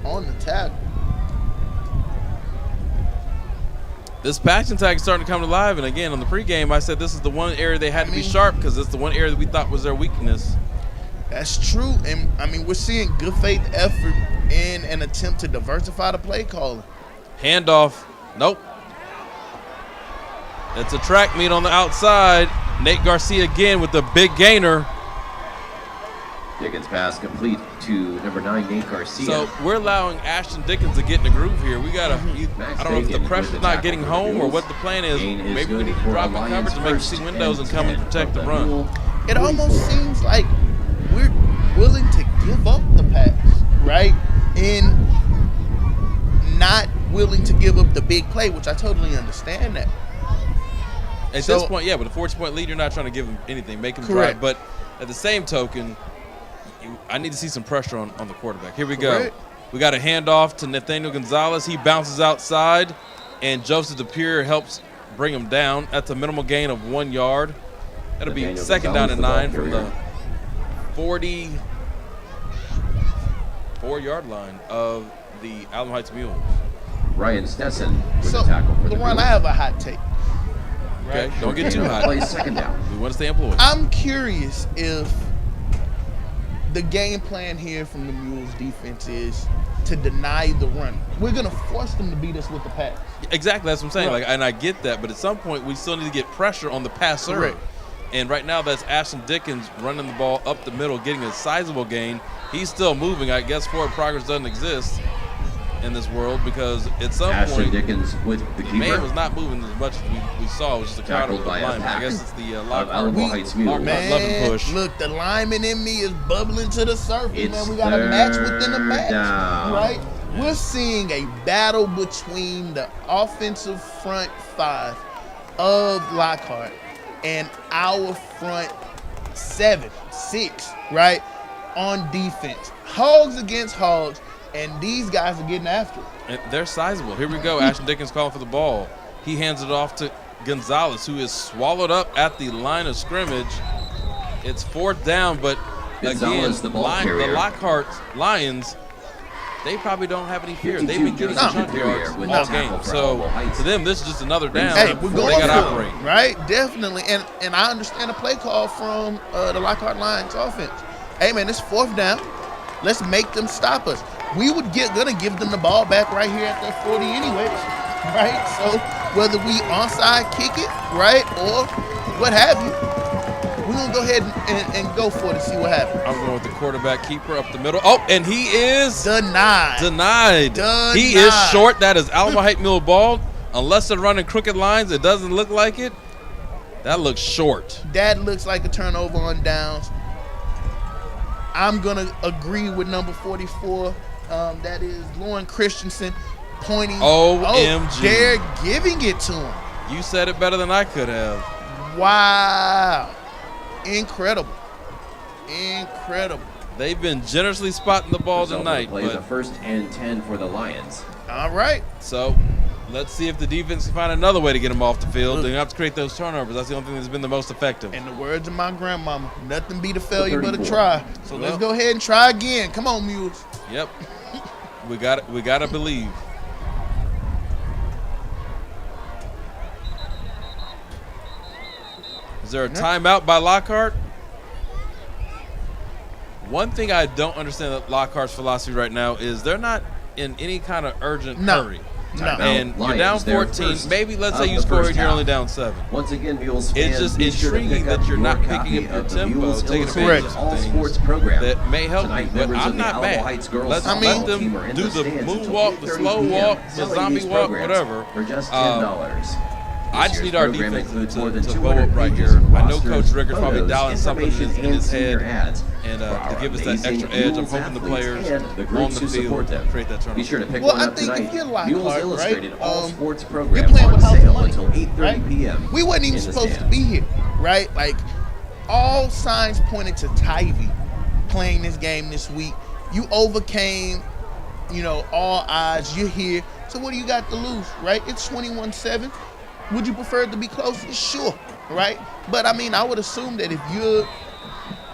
on the tackle. This passing tag is starting to come to life, and again, on the pregame, I said this is the one area they had to be sharp because it's the one area that we thought was their weakness. That's true, and I mean, we're seeing good faith effort in an attempt to diversify the play calling. Handoff Nope. It's a track meet on the outside. Nate Garcia again with the big gainer. Dickens pass complete to number 9, Nate Garcia. So we're allowing Ashton Dickens to get in the groove here. We gotta. I don't know if the pressure's not getting home or what the plan is. Maybe we need to drop in coverage and make you see windows and come and protect the run. It almost seems like we're willing to give up the pass, right? And not willing to give up the big play, which I totally understand that. At this point, yeah, with a 14-point lead, you're not trying to give them anything, make them drive. But at the same token, I need to see some pressure on the quarterback. Here we go. We got a handoff to Nathaniel Gonzalez. He bounces outside, and Joseph DePere helps bring him down. That's a minimal gain of 1 yard. That'll be second down and 9 from the 44-yard line of the Alamo Heights Mules. Ryan Stetson with the tackle for the Mules. I have a hot take. Okay, don't get too hot. Play second down. We want to stay employed. I'm curious if the game plan here from the Mules defense is to deny the run. We're going to force them to beat us with the pass. Exactly, that's what I'm saying. Like, and I get that, but at some point we still need to get pressure on the passer. Correct. And right now that's Ashton Dickens running the ball up the middle, getting a sizable gain. He's still moving. I guess forward progress doesn't exist in this world because at some point Dickens with the keeper. Man was not moving as much as we saw. It was just a crowd of linemen. I guess it's the LOCKHART push. Look, the lineman in me is bubbling to the surface, man. We got a match within a match, right? We're seeing a battle between the offensive front 5 of Lockhart and our front 7, 6, right, on defense. Hogs against hogs. And these guys are getting after it. And they're sizable. Here we go. Ashton Dickens calling for the ball. He hands it off to Gonzalez, who is swallowed up at the line of scrimmage. It's 4th down, but Gonzalez, again, the Lockhart Lions, they probably don't have any fear. They've been getting chunk yards all game. So to them, this is just another down. Hey, we're going they got to operate. Right? Definitely. And I understand the play call from the Lockhart Lions offense. Hey, man, it's 4th down. Let's make them stop us. We would gonna give them the ball back right here at that 40 anyways, right? So whether we onside kick it, right, or what have you, we're gonna go ahead and go for it and see what happens. I'm going with the quarterback keeper up the middle. Oh, and he is denied. He is short. That is Alamo Heights Mule ball. Unless they're running crooked lines, it doesn't look like it. That looks short. That looks like a turnover on downs. I'm gonna agree with number 44. That is Lauren Christensen pointing. OMG. Oh, they're giving it to him. You said it better than I could have. Wow. Incredible. Incredible. They've been generously spotting the ball tonight. Play the 1st and 10 for the Lions. All right. So let's see if the defense can find another way to get them off the field. They have to create those turnovers. That's the only thing that's been the most effective. In the words of my grandmama, nothing beat a failure but a try. So let's go ahead and try again. Come on, Mules. Yep. We got to believe. Is there a timeout by Lockhart? One thing I don't understand that Lockhart's philosophy right now is they're not in any kind of urgent hurry. No. And you're down 14. Maybe let's say you score and you're only down 7. Once again, Mules it's just intriguing that you're not picking up your tempo, taking advantage of some things that may help you. But I'm not mad. Let's let them do the moonwalk, the slow walk, the zombie walk, whatever. For just $10. I just need our defense to go up right here. I know Coach Ricker's probably dialing something in his head and to give us that extra edge. I'm hoping the players on the field create that turnover. Be sure to pick well, one up tonight. If you're Lockhart, Mules Illustrated right? all sports You're programs playing on with sale money, until 8:30 right? p.m. We wasn't even supposed to be here, right? Like, all signs pointed to Tyvee playing this game this week. You overcame, all odds. You're here. So what do you got to lose, right? It's 21-7. Would you prefer it to be closer? Sure, right? But, I mean, I would assume that if you're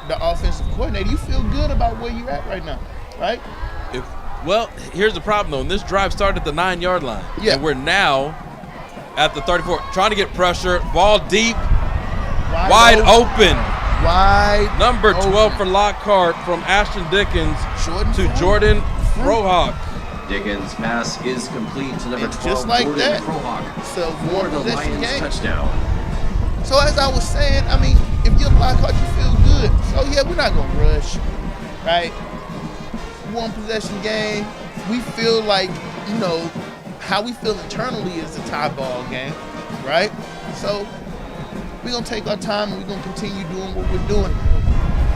the offensive coordinator, you feel good about where you're at right now, right? Well, here's the problem, though. This drive started at the 9-yard line. Yeah. And we're now at the 34. Trying to get pressure. Ball deep. Wide open. Number 12 for Lockhart from Ashton Dickens to Jordan Frohock. Dickens' pass is complete to number 12, just like Jordan that. Krohawk So for the possession Lions game. touchdown. So as I was saying, I mean, if you're Lockhart, you feel good. So yeah, we're not gonna rush, right? One possession game. We feel like, you know, how we feel internally is a tie ball game, right? So we're gonna take our time and we're gonna continue doing what we're doing.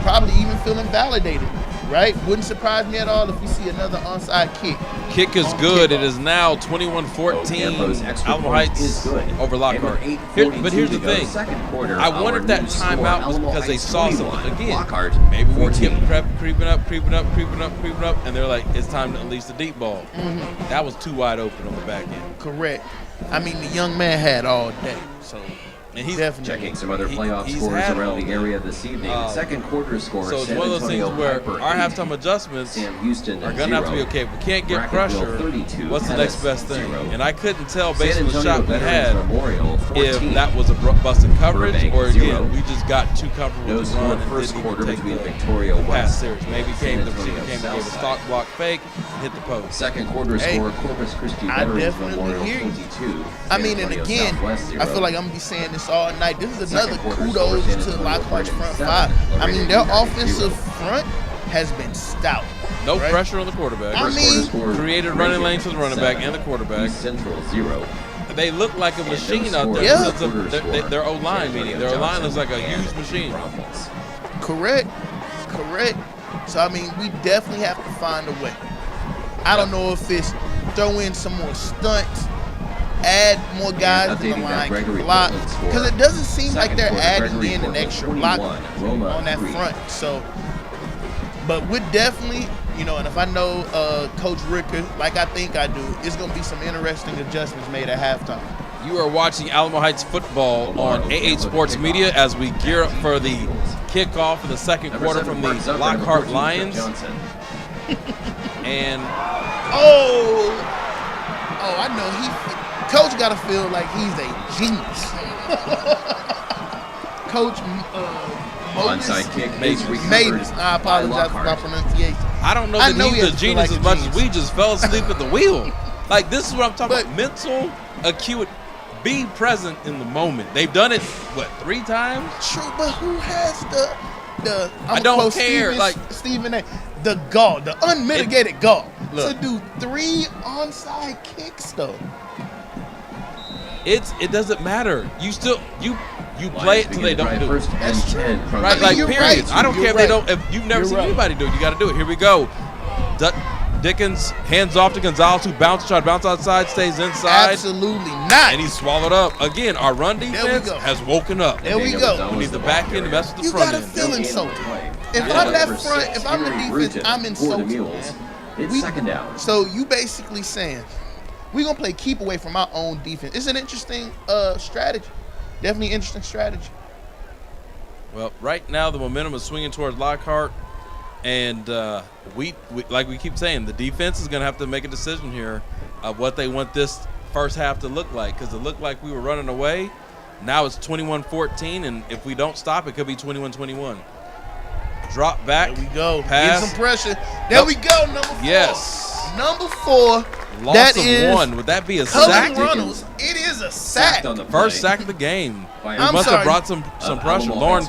Probably even feeling validated, right? Wouldn't surprise me at all if we see another onside kick. Kick is good. It is now 21-14. Alamo Heights over Lockhart. But here's the thing. I wonder if that timeout was because they saw something. Again, maybe we kept creeping up, and they're like, it's time to unleash the deep ball. That was too wide open on the back end. Correct. I mean, the young man had all day, so. And he's definitely checking some other playoff scores around the area this evening. Second quarter score. So it's one of those things where our halftime adjustments are going to have to be okay. If we can't get pressure, what's the next best thing? And I couldn't tell based on the shot we had if that was a busted coverage or again we just got too comfortable with the run and first didn't quarter even take between the Victoria pass West. serious. Maybe the receiver came and gave a stock block fake, hit the post. Second quarter score, Corpus Christi Veterans Memorial 22. I mean, and again, I feel like I'm gonna be saying this all night. This is another kudos to Lockhart's front five. I mean, their offensive front has been stout. No pressure on the quarterback. I mean, created running lanes for the running back and the quarterback. Central 0. They look like a machine out there. Yeah. Their O-line, meaning their O-line looks like a huge machine. Correct. So, I mean, we definitely have to find a way. I don't know if it's throw in some more stunts, add more guys to the line, block, because it doesn't seem like they're adding in an extra block on that front. So, but we're definitely, you know, and if I know Coach Ricker, like I think I do, it's going to be some interesting adjustments made at halftime. You are watching Alamo Heights football on AH Sports Media as we gear up for the kickoff in the second quarter from the Lockhart Lions. And I know Coach got to feel like he's a genius. Coach onside kick Mavis. I apologize for my pronunciation. I don't know that he's a genius as much as we just fell asleep at the wheel. Like, this is what I'm talking about. Mental acuity. Be present in the moment. They've done it, what, 3 times? True, but who has the I don't care. Stephen A. The gall, the unmitigated gall to do 3 onside kicks though. It doesn't matter. You still you play it till they don't do it. That's true. Right, like period. Right. I don't care if they don't. If you've never seen anybody do it, you got to do it. Here we go. Dickens hands off to Gonzalez, who tries to bounce outside, stays inside. Absolutely not. And he's swallowed up. Again, our run defense has woken up. There we go. We need the back end to mess with the front end. You got a feeling so. If I'm that front, if I'm the defense, I'm insulted. It's second down. So you basically saying we're gonna play keep away from our own defense. It's an interesting strategy. Definitely interesting strategy. Well, right now the momentum is swinging towards Lockhart. And we like we keep saying, the defense is going to have to make a decision here of what they want this first half to look like, because it looked like we were running away. Now it's 21-14, and if we don't stop, it could be 21-21. Drop back. There we go. Pass. Get some pressure. There we go, number 4. Yes. Number 4. Loss that of is 1. Would that be a sack? Reynolds. It is a sack. First sack of the game. We must have brought some pressure. Lauren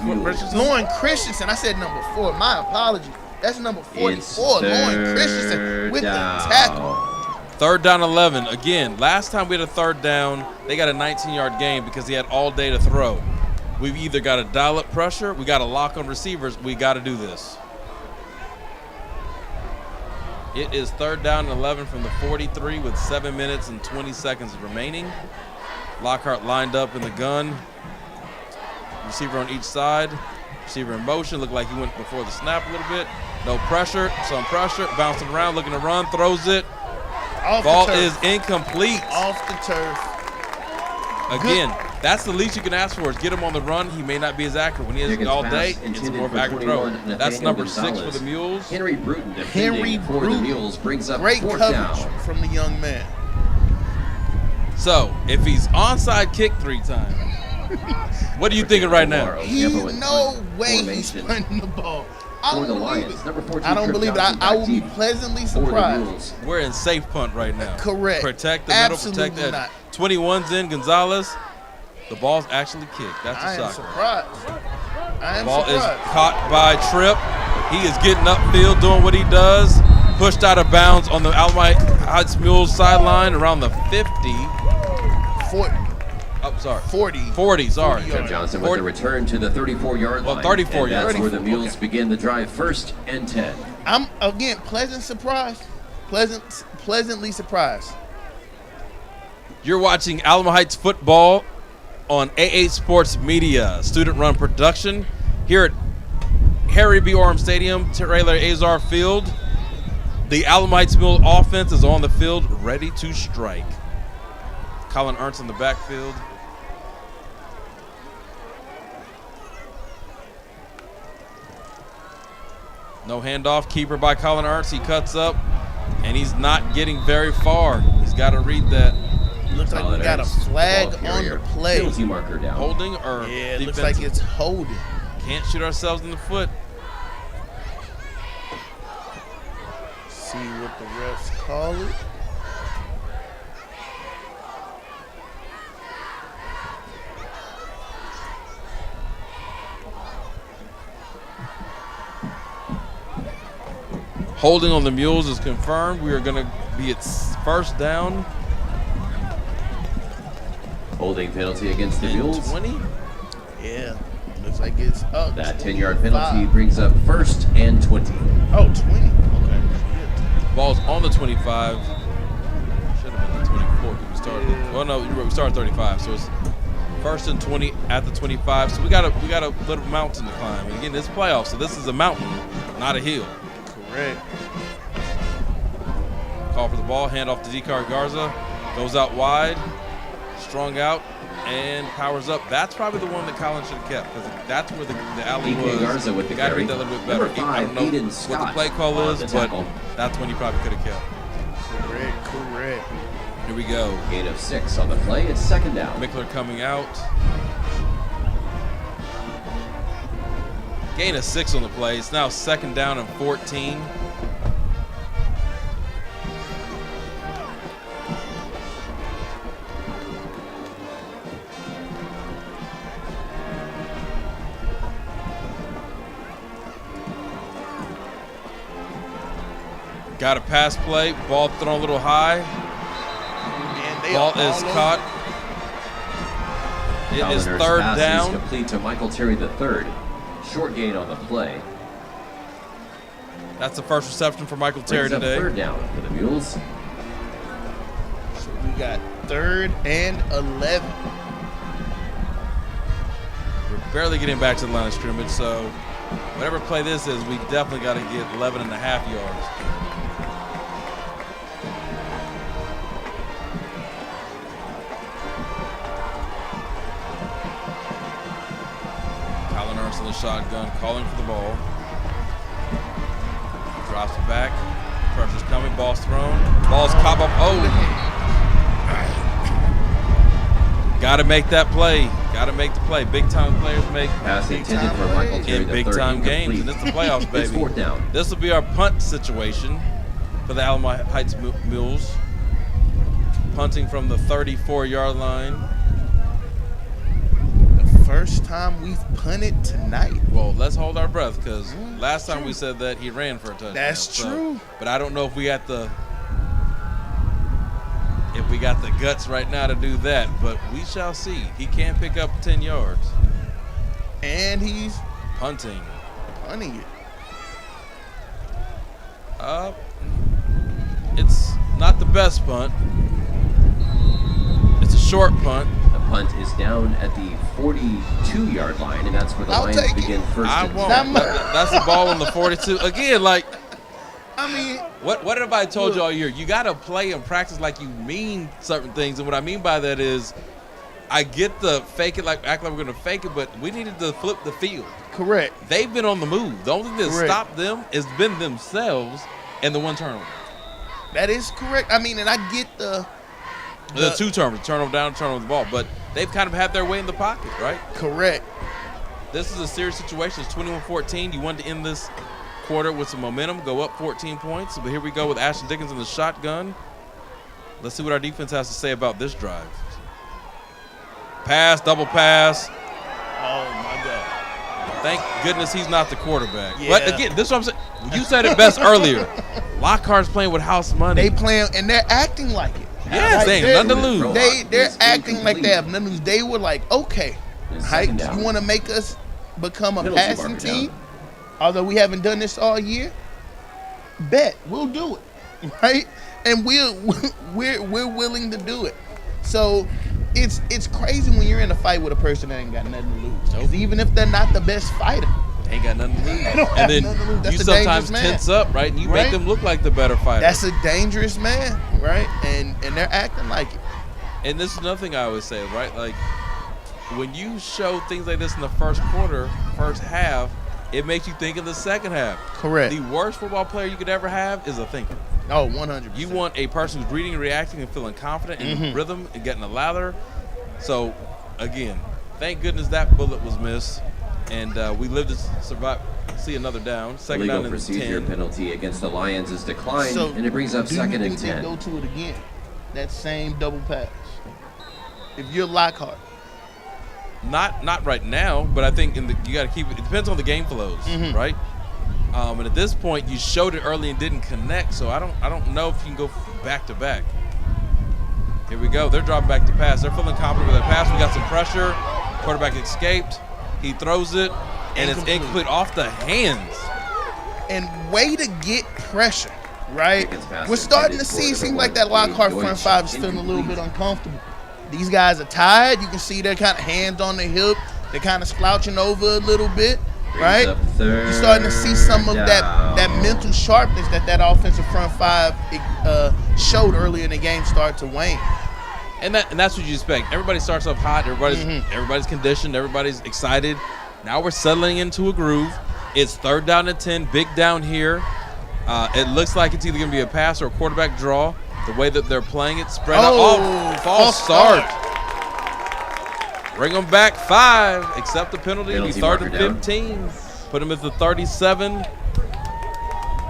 Christensen. I said number 4. My apology. That's number 44. Lauren Christensen with the tackle. 3rd down 11. Again, last time we had a 3rd down, they got a 19-yard gain because he had all day to throw. We've either got to dial up pressure, we got to lock on receivers, we got to do this. It is 3rd down and 11 from the 43 with 7 minutes and 20 seconds remaining. Lockhart lined up in the gun. Receiver on each side. Receiver in motion. Looked like he went before the snap a little bit. No pressure. Some pressure. Bouncing around, looking to run. Throws it. Ball is incomplete. Off the turf. Again, that's the least you can ask for is get him on the run. He may not be as accurate. When he has all day, it's more of accurate throw. That's number 6 for the Mules. Henry Bruton defending for the Mules brings up great 4th coverage down. from the young man. So, if he's onside kick 3 times, what are you thinking right now? No way he's punting the ball. For the Lions, number 14. I don't Trip believe it. Johnson I back will be deep pleasantly for the surprised. Mules. We're in safe punt right now. Correct. Protect the Absolutely middle, protect that. not. 21's in, Gonzalez. The ball's actually kicked. That's a I am shocker. surprised. I am Ball surprised. is caught by Tripp. He is getting upfield, doing what he does. Pushed out of bounds on the Alamo Heights Mules sideline around the 50. 40. Oh, sorry. 40. 40, sorry. Trip Johnson with the return to the 34-yard line. 34 and yards. That's where the Mules begin the drive, 1st and 10. I'm, again, pleasantly surprised. Pleasantly surprised. You're watching Alamo Heights football on AA Sports Media, student-run production here at Harry B. Orem Stadium, TRAYLOR AZAR Field. The Alamo Heights Mule offense is on the field, ready to strike. Colin Ernst in the backfield. No handoff, keeper by Colin Ernst. He cuts up, and he's not getting very far. He's got to read that. Looks like we got a flag on the play. Penalty marker down. Holding or Yeah, it looks defensive? like it's holding. Can't shoot ourselves in the foot. See what the refs call it. Holding on the Mules is confirmed. We are going to be at 1st down. Holding penalty against the Mules. 20? Yeah, looks like it's up. That 10-yard penalty brings up 1st and 20. Oh, 20. Okay. Ball's on the 25. Should have been the 24 because we started. Well, no, we started 35, so it's 1st and 20 at the 25. So we got a little mountain to climb. And again, it's playoffs, so this is a mountain, not a hill. Correct. Call for the ball, hand off to Decar Garza. Goes out wide, strung out, and powers up. That's probably the one that Collins should have kept because that's where the alley DK was. Garza with the Got to carry. read that a little bit better. Number 5, I don't know Aiden what Scott the play call on is, the but tackle. that's one you probably could have kept. Correct. Here we go. Gain of 6 on the play. It's 2nd down. Mickler coming out. Gain of 6 on the play. It's now 2nd down and 14. Got a pass play. Ball thrown a little high. Ball is caught. It is Colliner's 3rd pass down. is complete to Michael Terry III. Short gain on the play. That's the first reception for Michael Terry Brings up today. 3rd down for the Mules. So we got 3rd and 11. We're barely getting back to the line of scrimmage, so whatever play this is, we definitely got to get 11 and a half yards. Colin Ernst in the shotgun, calling for the ball. Drops it back. Pressure's coming. Ball's thrown. Ball's caught up. Oh. Got to make that play. Got to make the play. Big time players make pass intended for Michael Terry in big time games, and it's the playoffs, baby. It's 4th down. This will be our punt situation for the Alamo Heights Mules. Punting from the 34-yard line. First time we've punted tonight. Well, let's hold our breath because last time we said that he ran for a touchdown. That's true. But I don't know if we got the guts right now to do that. But we shall see. He can pick up 10 yards. And he's punting it. It's not the best punt. It's a short punt. The punt is down at the 42-yard line, and that's where the Lions begin 1st and 10. That's the ball on the 42. Again, like, I mean, what have I told you all year? You got to play and practice like you mean certain things, and what I mean by that is, I get the fake it, like act like we're going to fake it, but we needed to flip the field. Correct. They've been on the move. The only thing that stopped them has been themselves and the one turnover. That is correct. I mean, and I get the 2 turnovers, turnover down, turnover the ball, but they've kind of had their way in the pocket, right? Correct. This is a serious situation. It's 21-14. You wanted to end this quarter with some momentum, go up 14 points. But here we go with Ashton Dickens in the shotgun. Let's see what our defense has to say about this drive. Pass, double pass. Oh, my God. Thank goodness he's not the quarterback. Yeah. But again, this is what I'm saying. You said it best earlier. Lockhart's playing with house money. They playing, and they're acting like it. Yes, Like, they ain't nothing to lose. They're acting like they have nothing to lose. They were like, okay, Heights, you want to make us become a passing team? Although we haven't done this all year, bet we'll do it, right? And we're willing to do it. So it's crazy when you're in a fight with a person that ain't got nothing to lose. Because even if they're not the best fighter, ain't got nothing to lose. And then you sometimes tense up, right? And you make them look like the better fighter. That's a dangerous man, right? And they're acting like it. And this is another thing I always say, right? Like when you show things like this in the first quarter, first half, it makes you think in the second half. Correct. The worst football player you could ever have is a thinker. Oh, 100%. You want a person who's reading, reacting, and feeling confident in rhythm and getting a lather. So, again, thank goodness that bullet was missed, and we lived to survive. See another down. Second down and 10. Procedure penalty against the Lions is declined, and it brings up second and 10. Go to it again. That same double pass. If you're Lockhart. Not right now, but I think you got to keep it. It depends on the game flows, right? And at this point, you showed it early and didn't connect, so I don't know if you can go back to back. Here we go. They're dropping back to pass. They're feeling confident with that pass. We got some pressure. Quarterback escaped. He throws it, and it's incomplete off the hands. And way to get pressure, right? We're starting to see, it seems like that Lockhart front five is feeling a little bit uncomfortable. These guys are tired. You can see they're kind of hands on the hip. They're kind of slouching over a little bit, right? You're starting to see some of that mental sharpness that offensive front five showed early in the game start to wane. And that's what you expect. Everybody starts off hot. Everybody's conditioned. Everybody's excited. Now we're settling into a groove. It's third down and 10. Big down here. It looks like it's either going to be a pass or a quarterback draw. The way that they're playing it, spread out. Oh, false start. Bring them back 5. Accept the penalty. It'll be third and 15. Put them at the 37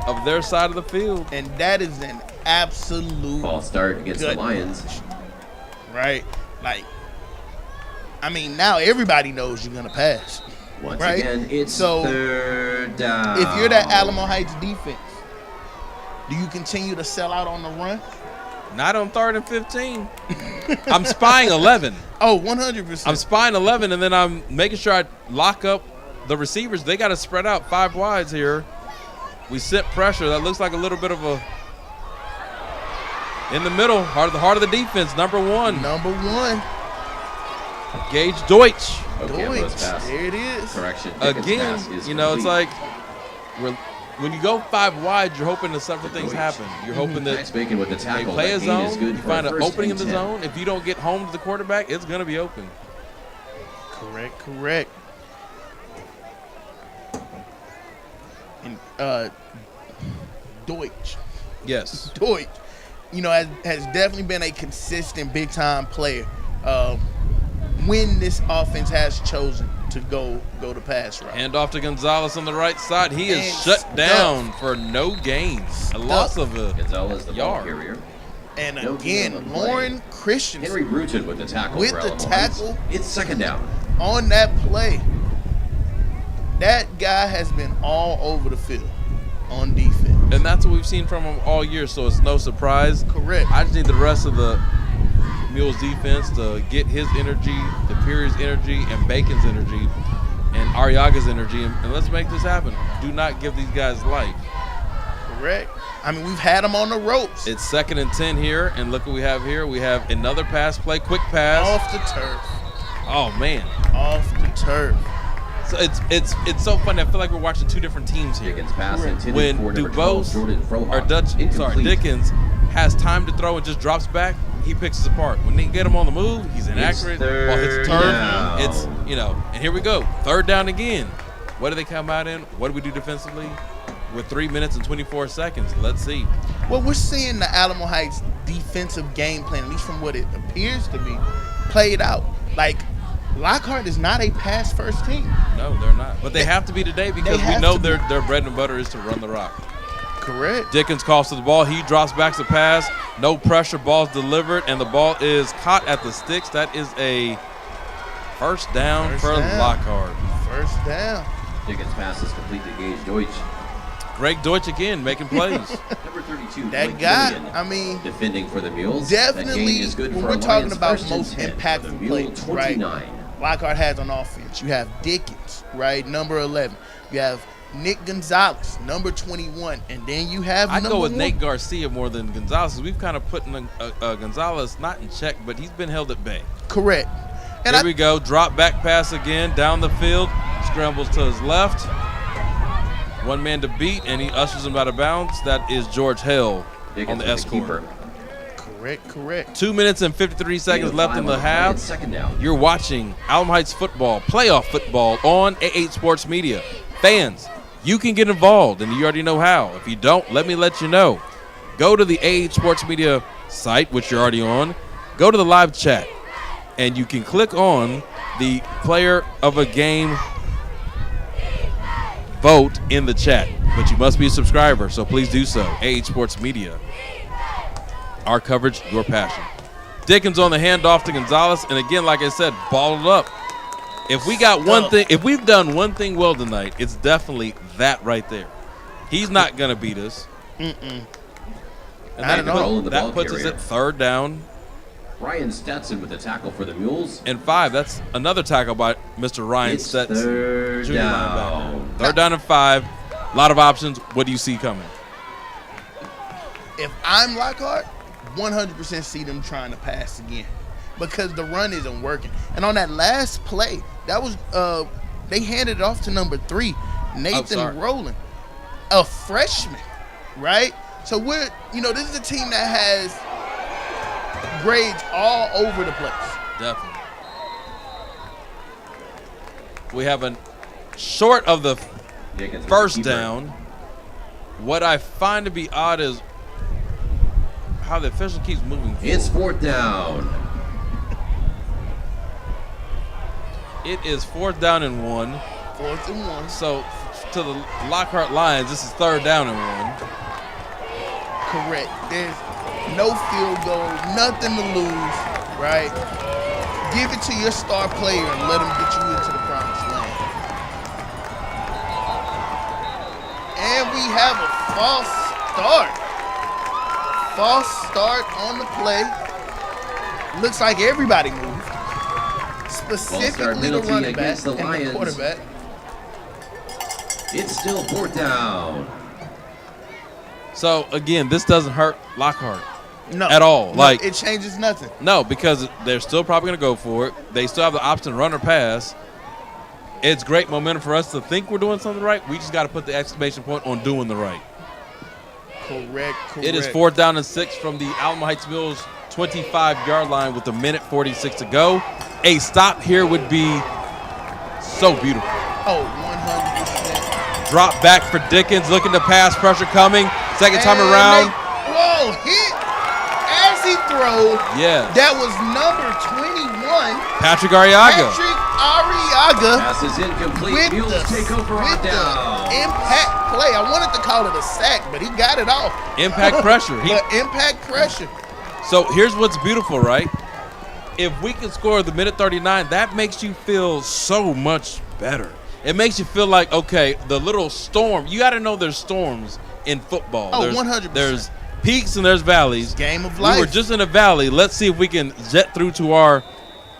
of their side of the field. And that is an absolute false start against the Lions. Right? Like, I mean, now everybody knows you're going to pass. Once right? again, it's third down. If you're that Alamo Heights defense, do you continue to sell out on the run? Not on third and 15. I'm spying 11. Oh, 100%. I'm spying 11, and then I'm making sure I lock up the receivers. They got to spread out 5 wides here. We sent pressure. That looks like a little bit of a in the middle, heart of the defense. Number 1. Gage Deutsch. There it is. Correction. Again, you know, it's like when you go 5 wide, you're hoping that several things happen. You're hoping that they play a zone, you find an opening in the zone. If you don't get home to the quarterback, it's going to be open. Correct. And Deutsch. Yes. Deutsch, you know, has definitely been a consistent big-time player when this offense has chosen to go to pass route. Hand off to Gonzalez on the right side. He is shut down for no gains. A loss of a Gonzalez, the ball yard. carrier. And again, Lauren Christensen. Henry rooted with the tackle. It's second down. On that play, that guy has been all over the field on defense. And that's what we've seen from him all year, so it's no surprise. Correct. I just need the rest of the Mules defense to get his energy, Superior's energy, and Bacon's energy, and Arriaga's energy, and let's make this happen. Do not give these guys life. Correct. I mean, we've had them on the ropes. It's second and 10 here, and look what we have here. We have another pass play, quick pass. Off the turf. Oh, man. Off the turf. So it's so funny. I feel like we're watching 2 different teams here. When Dickens has time to throw and just drops back, he picks us apart. When they get him on the move, he's inaccurate. Ball hits the turf. It's, you know, and here we go. Third down again. What do they come out in? What do we do defensively? With 3 minutes and 24 seconds. Let's see. Well, we're seeing the Alamo Heights defensive game plan, at least from what it appears to be, played out. Like, Lockhart is not a pass-first team. No, they're not. But they have to be today because we know their bread and butter is to run the rock. Correct. Dickens calls to the ball. He drops back to pass. No pressure. Ball's delivered, and the ball is caught at the sticks. That is a first down for Lockhart. First down. Dickens pass is complete to Gage Deutsch. Greg Deutsch again making plays. Number 32. That guy, I mean, defending for the Mules. Definitely, is good when for we're talking about Lions most impactful plays, right? Lockhart has on offense. You have Dickens, right, number 11. You have Nick Gonzalez, number 21, and then you have I'd go with 1. Nate Garcia more than Gonzalez. We've kind of put Gonzalez not in check, but he's been held at bay. Correct. And Here we go. Drop back pass again down the field. Scrambles to his left. One man to beat, and he ushers him out of bounds. That is George Hale on the escort. Correct. 2 minutes and 53 seconds left in the half. You're watching Alamo Heights football, playoff football on A8 Sports Media. Fans, you can get involved, and you already know how. If you don't, let me let you know. Go to the A8 Sports Media site, which you're already on. Go to the live chat, and you can click on the player of a game vote in the chat. But you must be a subscriber, so please do so. A8 Sports Media. Our coverage, your passion. Dickens on the handoff to Gonzalez, and again, like I said, balled up. If we got one thing, if we've done one thing well tonight, it's definitely that right there. He's not gonna beat us. And that puts us at third down. Ryan Stetson with a tackle for the Mules. And 5. That's another tackle by Mr. Ryan Stetson. Third down. Third down and 5. A lot of options. What do you see coming? If I'm Lockhart, 100% see them trying to pass again because the run isn't working. And on that last play, that was they handed it off to number 3, Nathan Rowland, a freshman, right? So this is a team that has grades all over the place. Definitely. We have a short of the first down. What I find to be odd is how the official keeps moving forward. It's 4th down. It is 4th down and 1. 4th and 1. So to the Lockhart Lions, this is 3rd down and 1. Correct. There's no field goal, nothing to lose, right? Give it to your star player and let him get you into the promised land. And we have a false start. False start on the play. Looks like everybody moved. Specifically the running back and the quarterback. It's still 4th down. So again, this doesn't hurt Lockhart no, at all. No, it changes nothing. No, because they're still probably going to go for it. They still have the option to run or pass. It's great momentum for us to think we're doing something right. We just got to put the exclamation point on doing the right. Correct. It is 4th down and 6 from the Alamo Heights Mules 25-yard line with 1:46 to go. A stop here would be so beautiful. Oh, 100%. Drop back for Dickens, looking to pass, pressure coming. Second time around. Hit as he throws. Yeah. That was number 21. Patrick Arriaga. Pass is incomplete. Mules take over on down. Impact play. I wanted to call it a sack, but he got it off. Impact pressure. Impact pressure. So here's what's beautiful, right? If we can score the 1:39, that makes you feel so much better. It makes you feel like, okay, the little storm. You got to know there's storms in football. Oh, there's, 100%. There's peaks and there's valleys. Game of life. We were just in a valley. Let's see if we can jet through to our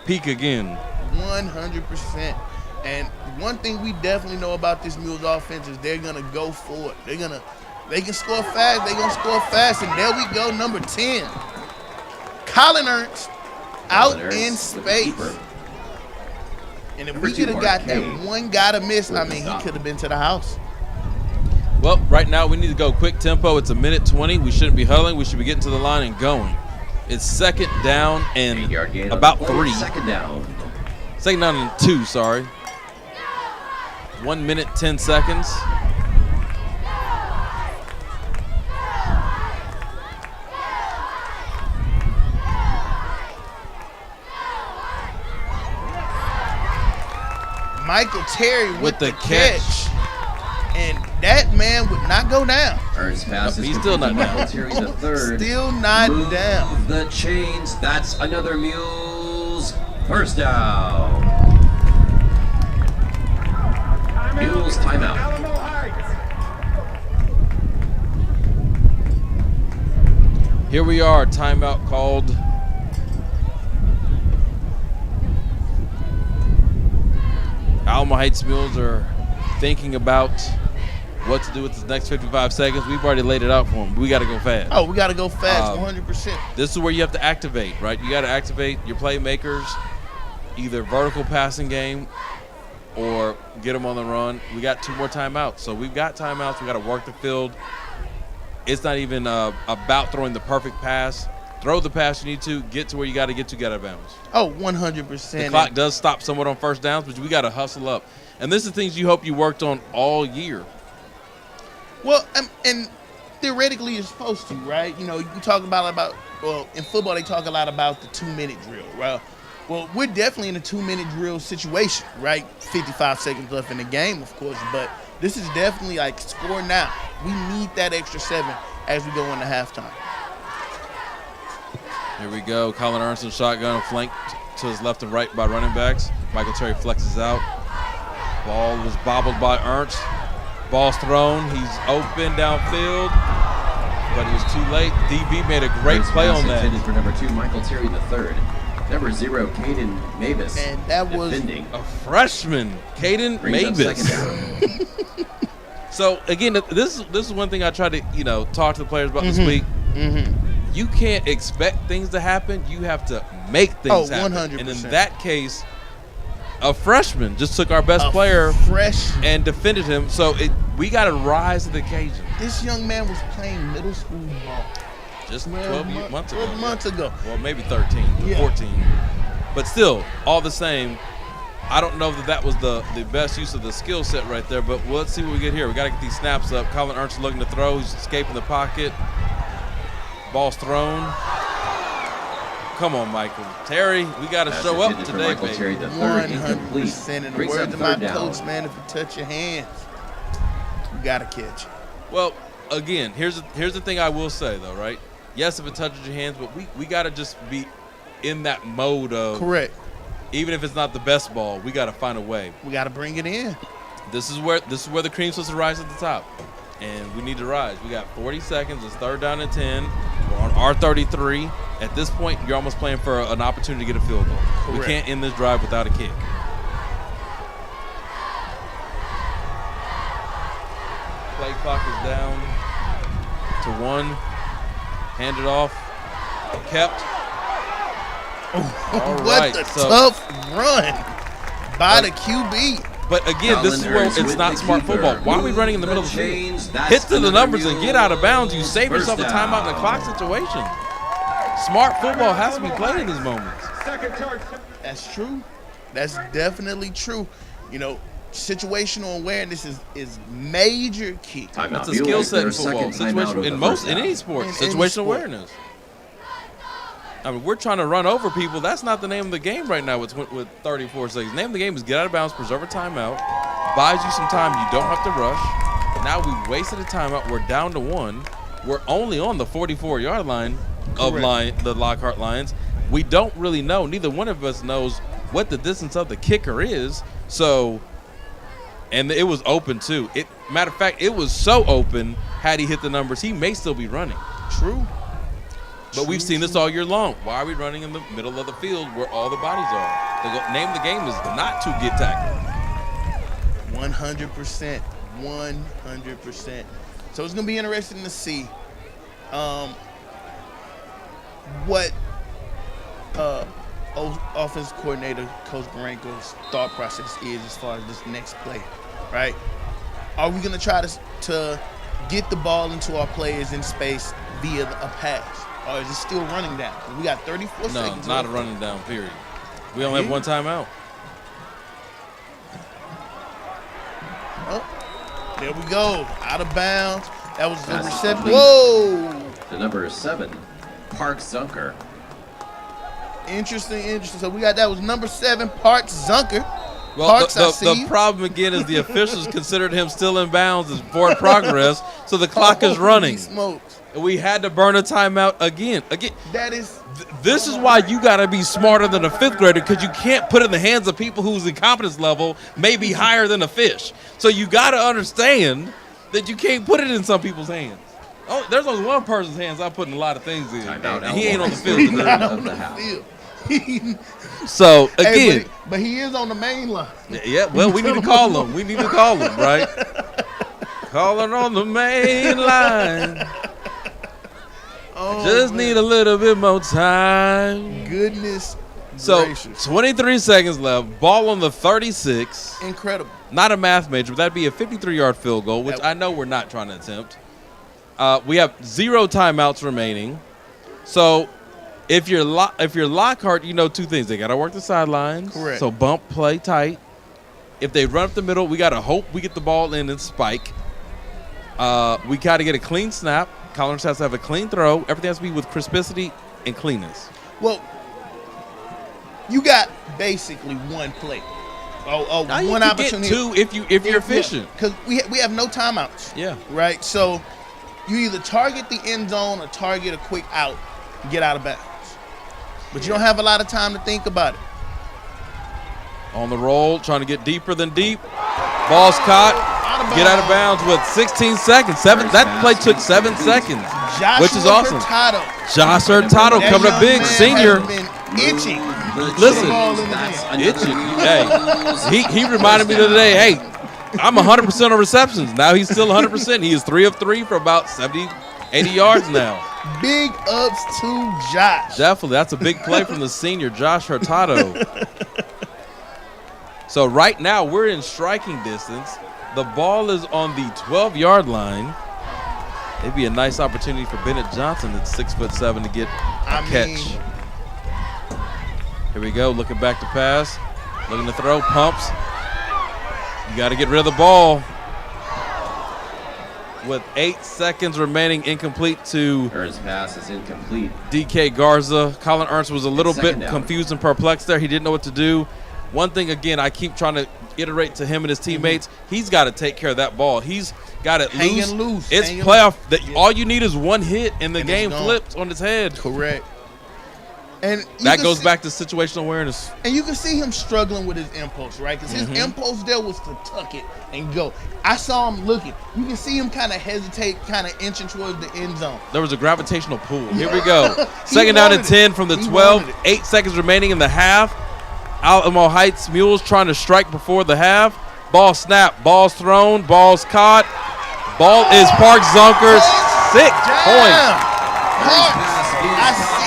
peak again. 100%. And one thing we definitely know about this Mules offense is they're going to go for it. They can score fast. They're going to score fast. And there we go, number 10. Colin Ernst out in space. And if we could have got that one guy to miss, I mean, he could have been to the house. Well, right now we need to go quick tempo. It's 1:20. We shouldn't be huddling. We should be getting to the line and going. It's 2nd down and about 3. 2nd down. 2nd down and 2, sorry. 1 minute, 10 seconds. Michael Terry with the catch. And that man would not go down. Ernst passes. He's still not down. Terry the third. Still not down. The chains. That's another Mules first down. Mules timeout. Here we are, timeout called. Alamo Heights Mules are thinking about what to do with the next 55 seconds. We've already laid it out for them. We got to go fast. Oh, we got to go fast, 100%. This is where you have to activate, right? You got to activate your playmakers, either vertical passing game or get them on the run. We got 2 more timeouts. So we've got timeouts. We got to work the field. It's not even about throwing the perfect pass. Throw the pass you need to, get to where you got to get out of bounds. Oh, 100%. The clock does stop somewhat on first downs, but we got to hustle up. And this is things you hope you worked on all year. Well, and theoretically you're supposed to, right? You know, you talk about, well, in football they talk a lot about the 2-minute drill, right? Well, we're definitely in a 2-minute drill situation, right? 55 seconds left in the game, of course, but this is definitely like score now. We need that extra 7 as we go into halftime. Here we go. Colin Ernst in shotgun, flanked to his left and right by running backs. Michael Terry flexes out. Ball was bobbled by Ernst. Ball's thrown. He's open downfield, but it was too late. DB made a great play on that. Intended for number 2, Michael Terry the third. Number 0, Caden Mavis. And that was defending. A freshman, Caden Mavis. So again, this is one thing I try to talk to the players about this week. You can't expect things to happen. You have to make things happen. 100%. And in that case, a freshman just took our best player and defended him. So we got to rise to the occasion. This young man was playing middle school ball. Just 12 months ago. 12 months ago. Well, maybe 13, 14. But still, all the same, I don't know that was the best use of the skill set right there. But let's see what we get here. We got to get these snaps up. Colin Ernst looking to throw. He's escaping the pocket. Ball's thrown. Come on, Michael Terry. We got to show up today, Michael baby. Terry the third, 100%. In the Brings words up of my third down. coach, man, if you touch your hands, you got to catch it. Well, again, here's the thing I will say, though, right? Yes, if it touches your hands, but we got to just be in that mode of. Correct. Even if it's not the best ball, we got to find a way. We got to bring it in. This is where the cream's supposed to rise at the top. And we need to rise. We got 40 seconds. It's 3rd down and 10. We're on our 33. At this point, you're almost playing for an opportunity to get a field goal. Correct. We can't end this drive without a kick. Play clock is down to 1. Hand it off. Kept. All What right, a tough run by the QB. But again, this is where it's not smart football. Why are we running in the middle of the field? Hit to the numbers and get out of bounds. You save yourself a timeout in a clock situation. Smart football has to be played in these moments. That's true. That's definitely true. You know, situational awareness is major key. That's a skill set in football. In any sport, situational awareness. I mean, we're trying to run over people. That's not the name of the game right now with 34 seconds. The name of the game is get out of bounds, preserve a timeout, buys you some time. You don't have to rush. Now we wasted a timeout. We're down to 1. We're only on the 44-yard line of the Lockhart Lions. We don't really know. Neither one of us knows what the distance of the kicker is. So, and it was open too. Matter of fact, it was so open. Had he hit the numbers, he may still be running. True. But we've seen this all year long. Why are we running in the middle of the field where all the bodies are? The name of the game is not to get tackled. 100%. 100%. So it's going to be interesting to see what offensive coordinator Coach Barranco's thought process is as far as this next play, right? Are we going to try to get the ball into our players in space via a pass? Or is it still running down? We got 34 seconds. No, not a running down, period. We only have 1 timeout. Oh, there we go. Out of bounds. That was the reception. Whoa! The number 7, Park Zunker. Interesting. So we got that was number 7, Park Zunker. Well, Parks, the problem again is the officials considered him still in bounds as forward progress, so the clock is running. Smokes. And we had to burn a timeout again. That is. This is why you got to be smarter than a fifth grader, because you can't put it in the hands of people whose incompetence level may be higher than a fish. So you got to understand that you can't put it in some people's hands. Oh, there's only one person's hands I put in a lot of things in, and he ain't on the field. He's not on the field. So again, but he is on the main line. Yeah, well, we need to call him. We need to call him, right? Calling on the main line. Oh, just need a little bit more time. Goodness So gracious. 23 seconds left. Ball on the 36. Incredible. Not a math major, but that'd be a 53-yard field goal, which I know we're not trying to attempt. We have 0 timeouts remaining. So if you're Lockhart, you know 2 things. They got to work the sidelines. Correct. So bump, play tight. If they run up the middle, we got to hope we get the ball in and spike. We got to get a clean snap. Collins has to have a clean throw. Everything has to be with crispicity and cleanness. Well, you got basically one play. One opportunity. Get 2 if you're efficient. Because we have no timeouts. Yeah. Right? So you either target the end zone or target a quick out and get out of bounds. But you don't have a lot of time to think about it. On the roll, trying to get deeper than deep. Ball's caught. Get out of bounds with 16 seconds. That play took 7 seconds, which is awesome. Josh Hurtado coming up big, senior. Itching. Listen, itching. Hey, he reminded me the other day, hey, I'm 100% on receptions. Now he's still 100%. He is 3 of 3 for about 70, 80 yards now. Big ups to Josh. Definitely. That's a big play from the senior, Josh Hurtado. So right now we're in striking distance. The ball is on the 12-yard line. It'd be a nice opportunity for Bennett Johnson at 6'7" to get a catch. Here we go, looking back to pass. Looking to throw, pumps. You got to get rid of the ball. With 8 seconds remaining, incomplete to Ernst's pass is incomplete. DK Garza. Colin Ernst was a little bit down. confused and perplexed there. He didn't know what to do. One thing, again, I keep trying to iterate to him and his teammates. He's got to take care of that ball. He's got it loose. It's playoff. All you need is one hit, and the game flips on its head. Correct. And that goes back to situational awareness. And you can see him struggling with his impulse, right? Because his impulse there was to tuck it and go. I saw him looking. You can see him kind of hesitate, kind of inching towards the end zone. There was a gravitational pull. Here we go. Second down and 10 from the 12. 8 seconds remaining in the half. Alamo Heights Mules trying to strike before the half. Ball snap. Ball's thrown. Ball's caught. Ball is Park Zunkers. 6 points. I see.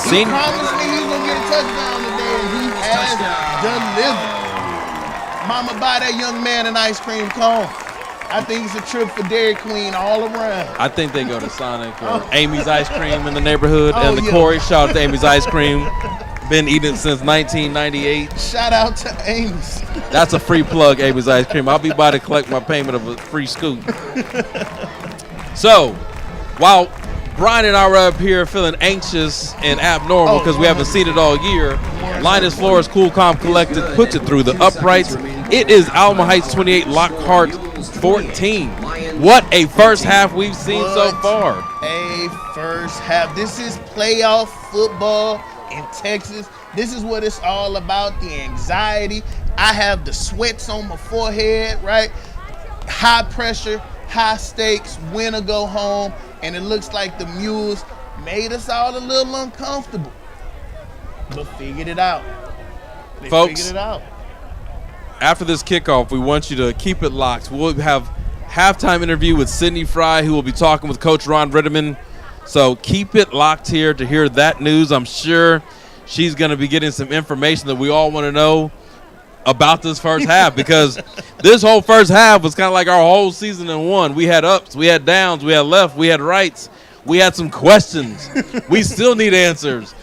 He promised me he was going to get a touchdown today, and he has delivered. Mama, buy that young man an ice cream cone. I think it's a trip for Dairy Queen all around. I think they go to Sonic or Amy's Ice Cream in the neighborhood. And the Corey, shout out to Amy's Ice Cream. Been eating it since 1998. Shout out to Amy's. That's a free plug, Amy's Ice Cream. I'll be by to collect my payment of a free scoop. So, while Brian and I are up here feeling anxious and abnormal because we haven't seen it all year, Linus Flores, cool, calm, collected, puts it through the uprights. It is Alamo Heights 28, Lockhart 14. What a first half we've seen so far. A first half. This is playoff football in Texas. This is what it's all about, the anxiety. I have the sweats on my forehead, right? High pressure, high stakes, win or go home. And it looks like the Mules made us all a little uncomfortable, but figured it out. They Folks, figured it out. After this kickoff, we want you to keep it locked. We'll have halftime interview with Sydney Fry, who will be talking with Coach Ron Rittimann. So keep it locked here to hear that news. I'm sure she's going to be getting some information that we all want to know about this first half, because this whole first half was kind of like our whole season in one. We had ups, we had downs, we had left, we had rights, we had some questions. We still need answers.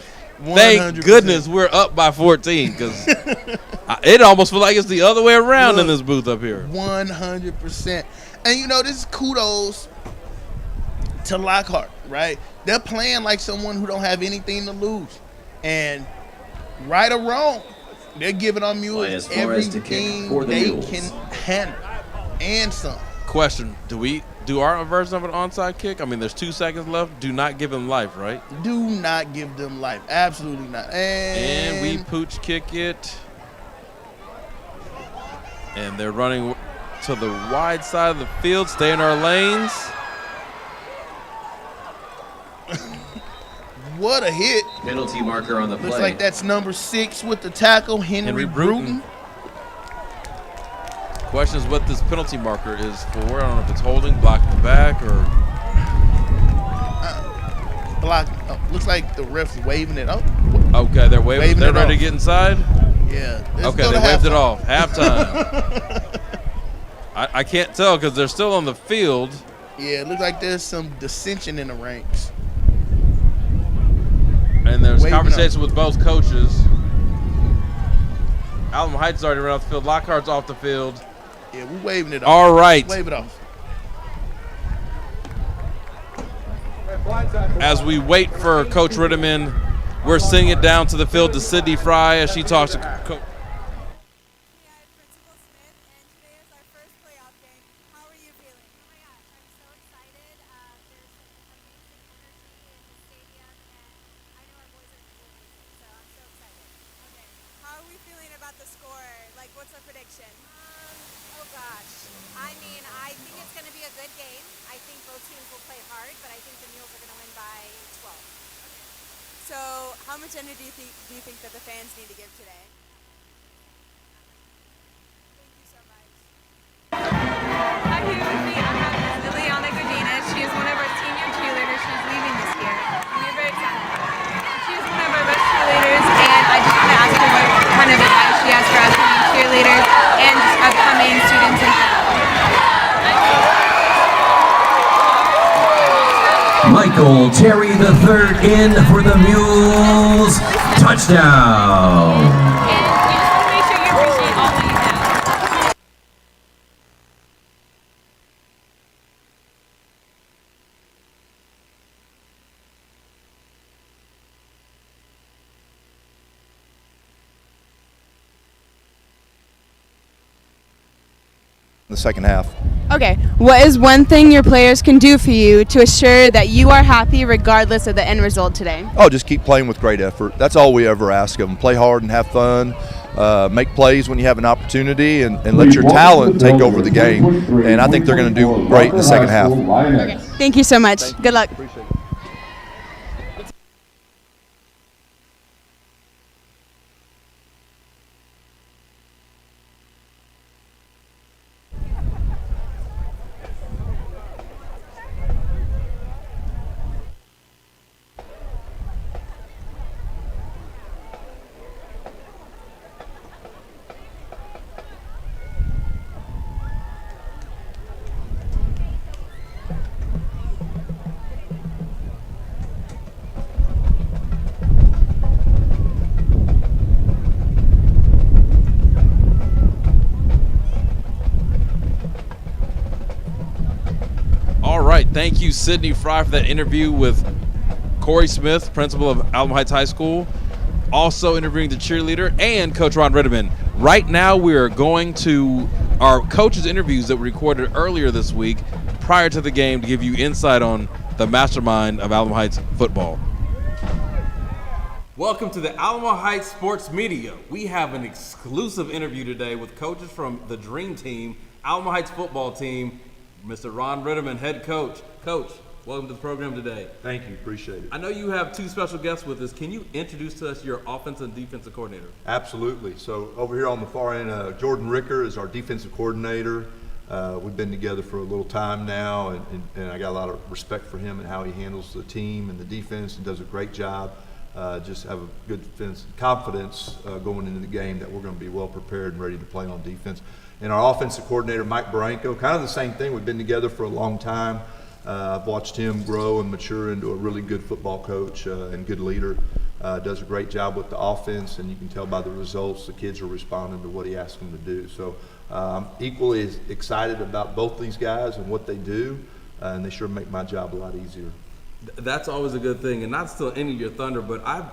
100%. Thank goodness we're up by 14, because it almost feels like it's the other way around in this booth up here. 100%. And, you know, this is kudos to Lockhart, right? They're playing like someone who don't have anything to lose. And right or wrong, They're giving our Mules everything they can handle and some. Question, do our version of an onside kick? I mean, there's 2 seconds left. Do not give him life, right? Do not give them life. Absolutely not. And we pooch kick it. And they're running to the wide side of the field. Stay in our lanes. What a hit. Penalty marker on the play. Looks like that's number 6 with the tackle, Henry Bruton. Question is what this penalty marker is for. I don't know if it's holding, blocking the back, or block. Oh, looks like the ref's waving it up. Okay, they're waving. They're ready to get inside. Yeah. Okay, they waved it off. Halftime. I can't tell because they're still on the field. Yeah, it looks like there's some dissension in the ranks. And there's conversation with both coaches. Alamo Heights already ran off the field. Lockhart's off the field. Yeah, we're waving it off. All right. Wave it off. As we wait for Coach Rittimann, we're sending it down to the field to Sydney Fry as she talks to Coach. How much energy do you think that the fans need to give today? Thank you so much. I'm here with me. I'm having Liliana Godinez. She is one of our senior cheerleaders. She's leaving this year. We're very excited about her. She is one of our best cheerleaders, and I just want to ask her what kind of advice she has for upcoming cheerleaders and just upcoming students in general. Michael Terry III in for the Mules. Touchdown. And you just want to make sure you appreciate all that you have. The second half. Okay, what is one thing your players can do for you to assure that you are happy regardless of the end result today? Oh, just keep playing with great effort. That's all we ever ask of them. Play hard and have fun. Make plays when you have an opportunity, and let your talent take over the game. And I think they're going to do great in the second half. Okay, thank you so much. Good luck. Thank you, Sydney Fry, for that interview with Corey Smith, principal of Alamo Heights High School, also interviewing the cheerleader, and Coach Ron Rittimann. Right now, we are going to our coaches' interviews that were recorded earlier this week prior to the game to give you insight on the mastermind of Alamo Heights football. Welcome to the Alamo Heights Sports Media. We have an exclusive interview today with coaches from the Dream Team, Alamo Heights football team, Mr. Ron Rittimann, head coach. Coach, welcome to the program today. Thank you, appreciate it. I know you have two special guests with us. Can you introduce to us your offensive and defensive coordinator? Absolutely. So over here on the far end, Jordan Ricker is our defensive coordinator. We've been together for a little time now, and I got a lot of respect for him and how he handles the team and the defense and does a great job. Just have a good confidence going into the game that we're going to be well prepared and ready to play on defense. And our offensive coordinator, Mike Baranko, kind of the same thing. We've been together for a long time. I've watched him grow and mature into a really good football coach and good leader. Does a great job with the offense, and you can tell by the results the kids are responding to what he asks them to do. So I'm equally as excited about both these guys and what they do, and they sure make my job a lot easier. That's always a good thing, and not still any of your thunder, but I've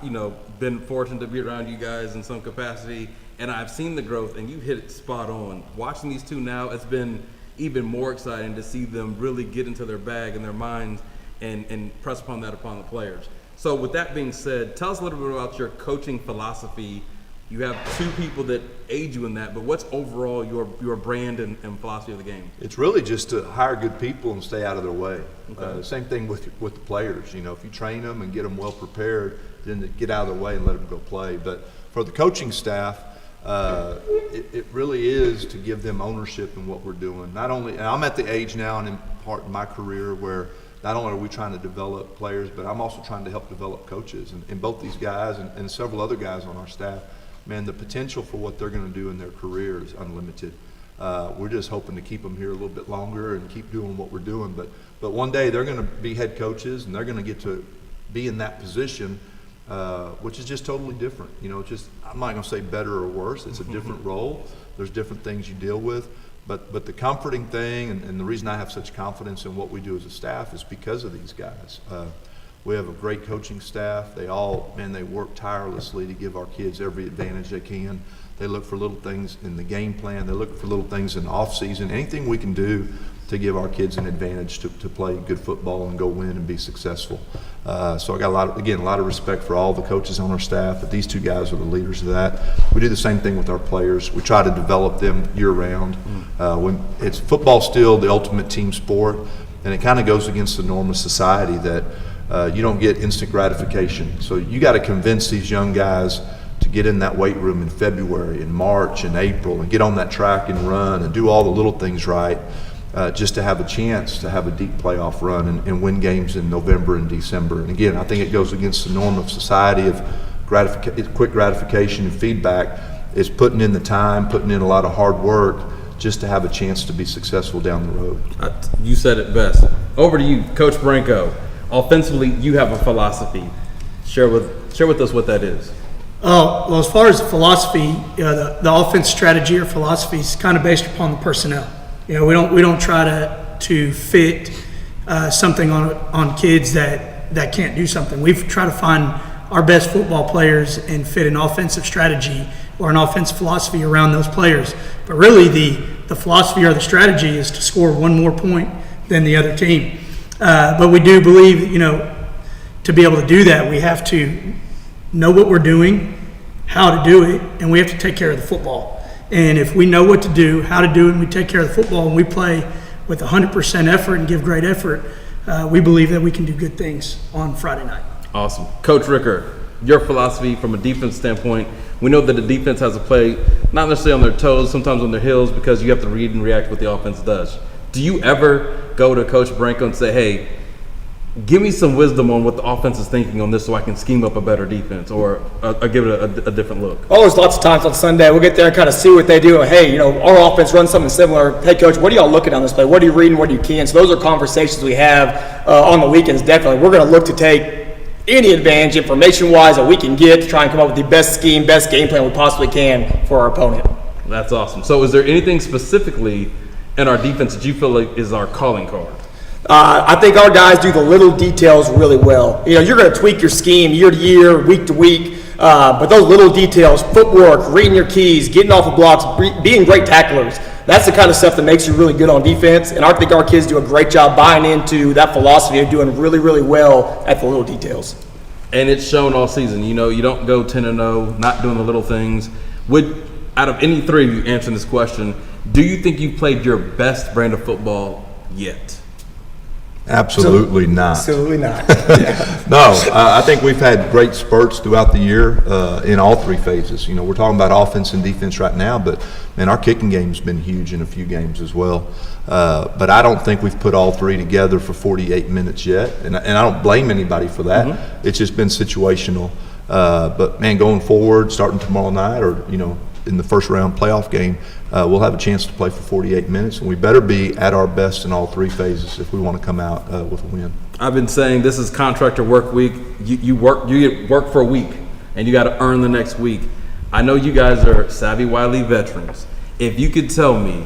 been fortunate to be around you guys in some capacity, and I've seen the growth, and you hit it spot on. Watching these two now, it's been even more exciting to see them really get into their bag and their minds and press upon that upon the players. So with that being said, tell us a little bit about your coaching philosophy. You have two people that aid you in that, but what's overall your brand and philosophy of the game? It's really just to hire good people and stay out of their way. Okay. Same thing with the players. If you train them and get them well prepared, then to get out of their way and let them go play. But for the coaching staff, it really is to give them ownership in what we're doing. Not only, and I'm at the age now and in part of my career where not only are we trying to develop players, but I'm also trying to help develop coaches. And both these guys and several other guys on our staff, man, the potential for what they're going to do in their career is unlimited. We're just hoping to keep them here a little bit longer and keep doing what we're doing. But one day they're going to be head coaches and they're going to get to be in that position, which is just totally different. I'm not going to say better or worse. It's a different role. There's different things you deal with. But the comforting thing and the reason I have such confidence in what we do as a staff is because of these guys. We have a great coaching staff. They work tirelessly to give our kids every advantage they can. They look for little things in the game plan. They look for little things in the off season. Anything we can do to give our kids an advantage to play good football and go win and be successful. So I got a lot of respect for all the coaches on our staff, but these two guys are the leaders of that. We do the same thing with our players. We try to develop them year round. It's football still the ultimate team sport, and it kind of goes against the norm of society that you don't get instant gratification. So you got to convince these young guys to get in that weight room in February and March and April and get on that track and run and do all the little things right. Just to have a chance to have a deep playoff run and win games in November and December. And again, I think it goes against the norm of society of quick gratification and feedback. It's putting in the time, putting in a lot of hard work just to have a chance to be successful down the road. You said it best. Over to you, Coach Branco. Offensively, you have a philosophy. Share with us what that is. Well, as far as philosophy, the offense strategy or philosophy is kind of based upon the personnel. We don't try to fit something on kids that can't do something. We try to find our best football players and fit an offensive strategy or an offensive philosophy around those players. But really, the philosophy or the strategy is to score one more point than the other team. But we do believe, to be able to do that, we have to know what we're doing, how to do it, and we have to take care of the football. And if we know what to do, how to do it, and we take care of the football, and we play with 100% effort and give great effort, we believe that we can do good things on Friday night. Awesome. Coach Ricker, your philosophy from a defense standpoint, we know that the defense has to play not necessarily on their toes, sometimes on their heels, because you have to read and react to what the offense does. Do you ever go to Coach Branco and say, hey, give me some wisdom on what the offense is thinking on this so I can scheme up a better defense or give it a different look? Oh, there's lots of times on Sunday we'll get there and kind of see what they do. And, hey, our offense runs something similar. Hey, Coach, what are y'all looking on this play? What are you reading? What are you keying? So those are conversations we have on the weekends, definitely. We're going to look to take any advantage information-wise that we can get to try and come up with the best scheme, best game plan we possibly can for our opponent. That's awesome. So is there anything specifically in our defense that you feel like is our calling card? I think our guys do the little details really well. You're going to tweak your scheme year to year, week to week, but those little details, footwork, reading your keys, getting off the blocks, being great tacklers, that's the kind of stuff that makes you really good on defense. And I think our kids do a great job buying into that philosophy of doing really, really well at the little details. And it's shown all season. You don't go 10-0, not doing the little things. Out of any three of you answering this question, do you think you've played your best brand of football yet? Absolutely not. Absolutely not. No, I think we've had great spurts throughout the year in all three phases. We're talking about offense and defense right now, but man, our kicking game's been huge in a few games as well. But I don't think we've put all three together for 48 minutes yet, and I don't blame anybody for that. Mm-hmm. It's just been situational. But man, going forward, starting tomorrow night, or in the first round playoff game, we'll have a chance to play for 48 minutes, and we better be at our best in all three phases if we want to come out with a win. I've been saying this is contractor work week. You get work for a week, and you got to earn the next week. I know you guys are savvy, wily veterans. If you could tell me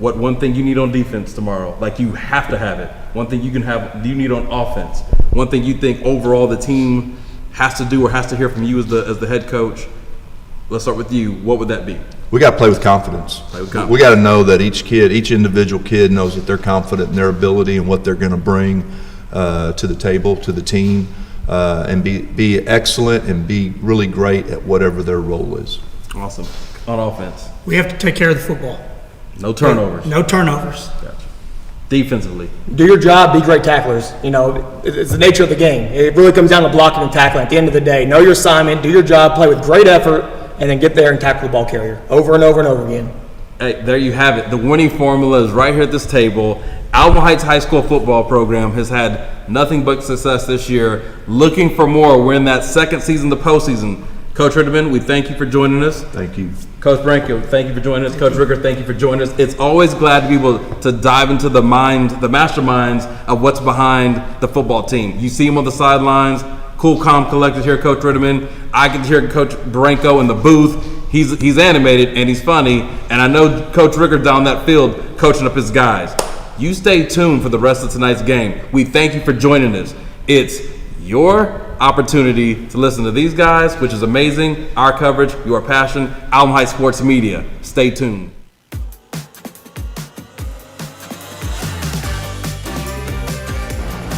what one thing you need on defense tomorrow, like you have to have it, one thing you need on offense, one thing you think overall the team has to do or has to hear from you as the head coach. Let's start with you. What would that be? We got to play with confidence. We got to know that each individual kid knows that they're confident in their ability and what they're going to bring to the table, to the team, and be excellent and be really great at whatever their role is. Awesome. On offense, we have to take care of the football. No turnovers. No turnovers. Gotcha. Defensively, do your job, be great tacklers. You know, it's the nature of the game. It really comes down to blocking and tackling. At the end of the day, know your assignment, do your job, play with great effort, and then get there and tackle the ball carrier over and over and over again. Hey, there you have it. The winning formula is right here at this table. Alamo Heights High School football program has had nothing but success this year. Looking for more. We're in that second season, the postseason. Coach Rittimann, we thank you for joining us. Thank you. Coach Branco, thank you for joining us. Coach Ricker, thank you for joining us. It's always glad to be able to dive into the masterminds of what's behind the football team. You see them on the sidelines, cool, calm, collected here, Coach Rittimann. I get to hear Coach Branco in the booth. He's animated and he's funny, and I know Coach Ricker down that field coaching up his guys. You stay tuned for the rest of tonight's game. We thank you for joining us. It's your opportunity to listen to these guys, which is amazing. Our coverage, your passion, Alamo Heights Sports Media. Stay tuned.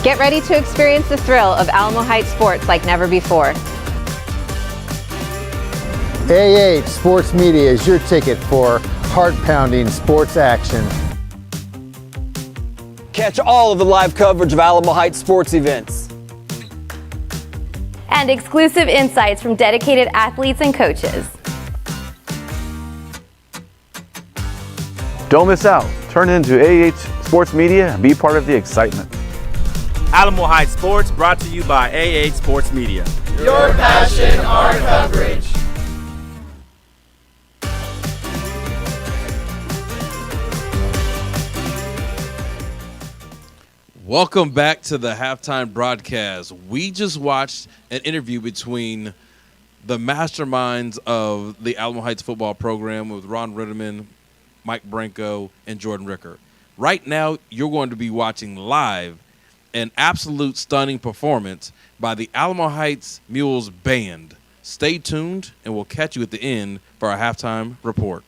Get ready to experience the thrill of Alamo Heights sports like never before. AH Sports Media is your ticket for heart-pounding sports action. Catch all of the live coverage of Alamo Heights sports events. And exclusive insights from dedicated athletes and coaches. Don't miss out. Turn into AH Sports Media and be part of the excitement. Alamo Heights Sports brought to you by AH Sports Media. Your passion, our coverage. Welcome back to the halftime broadcast. We just watched an interview between the masterminds of the Alamo Heights football program with Ron Rittimann, Mike Branco, and Jordan Ricker. Right now, you're going to be watching live an absolute stunning performance by the Alamo Heights Mules Band. Stay tuned, and we'll catch you at the end for our halftime report.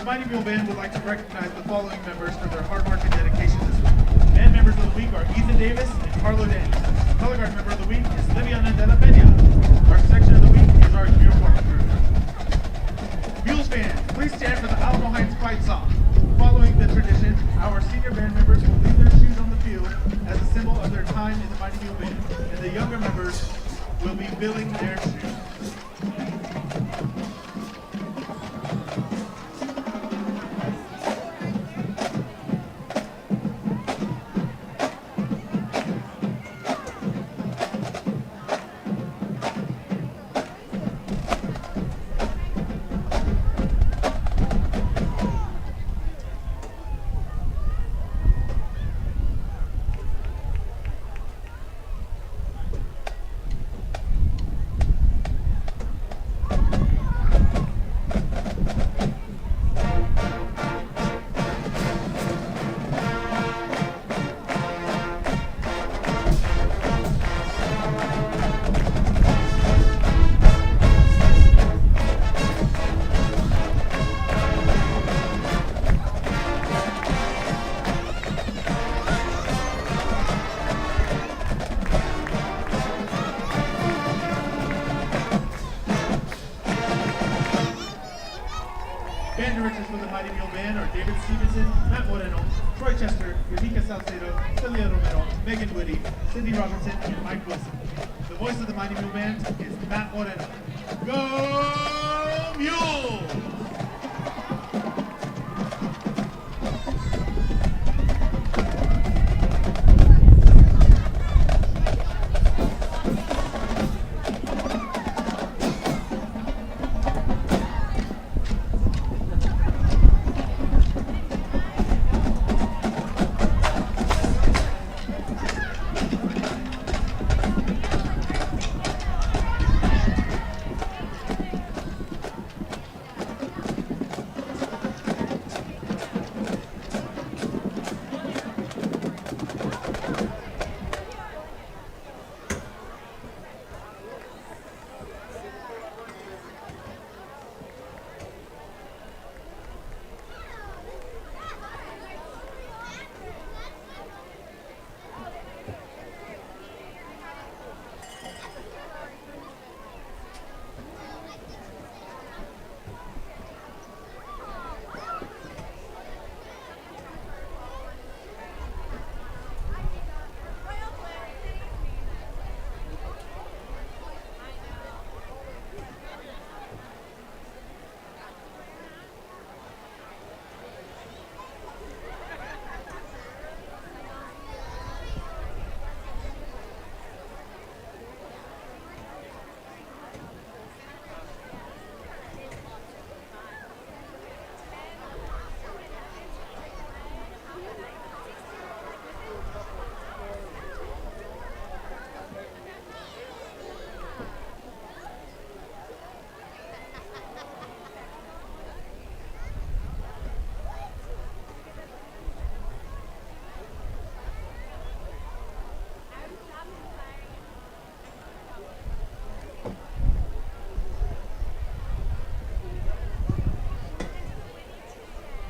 Mighty Mule Band would like to recognize the following members for their hard work and dedication this week. Band members of the week are Ethan Davis and Carlo Daniels. Color guard member of the week is Liviana de la Peña. Our section of the week is our uniform crew. Mules Band, please stand for the Alamo Heights fight song. Following the tradition, our senior band members will leave their shoes on the field as a symbol of their time in the Mighty Mule Band, and the younger members will be filling their shoes. Band directors for the Mighty Mule Band are David Stevenson, Matt Moreno, Troy Chester, Yurika Salcedo, Celia Romero, Megan Woody, Cindy Robinson, and Mike Wilson. The voice of the Mighty Mule Band is Matt Moreno. Go Mules!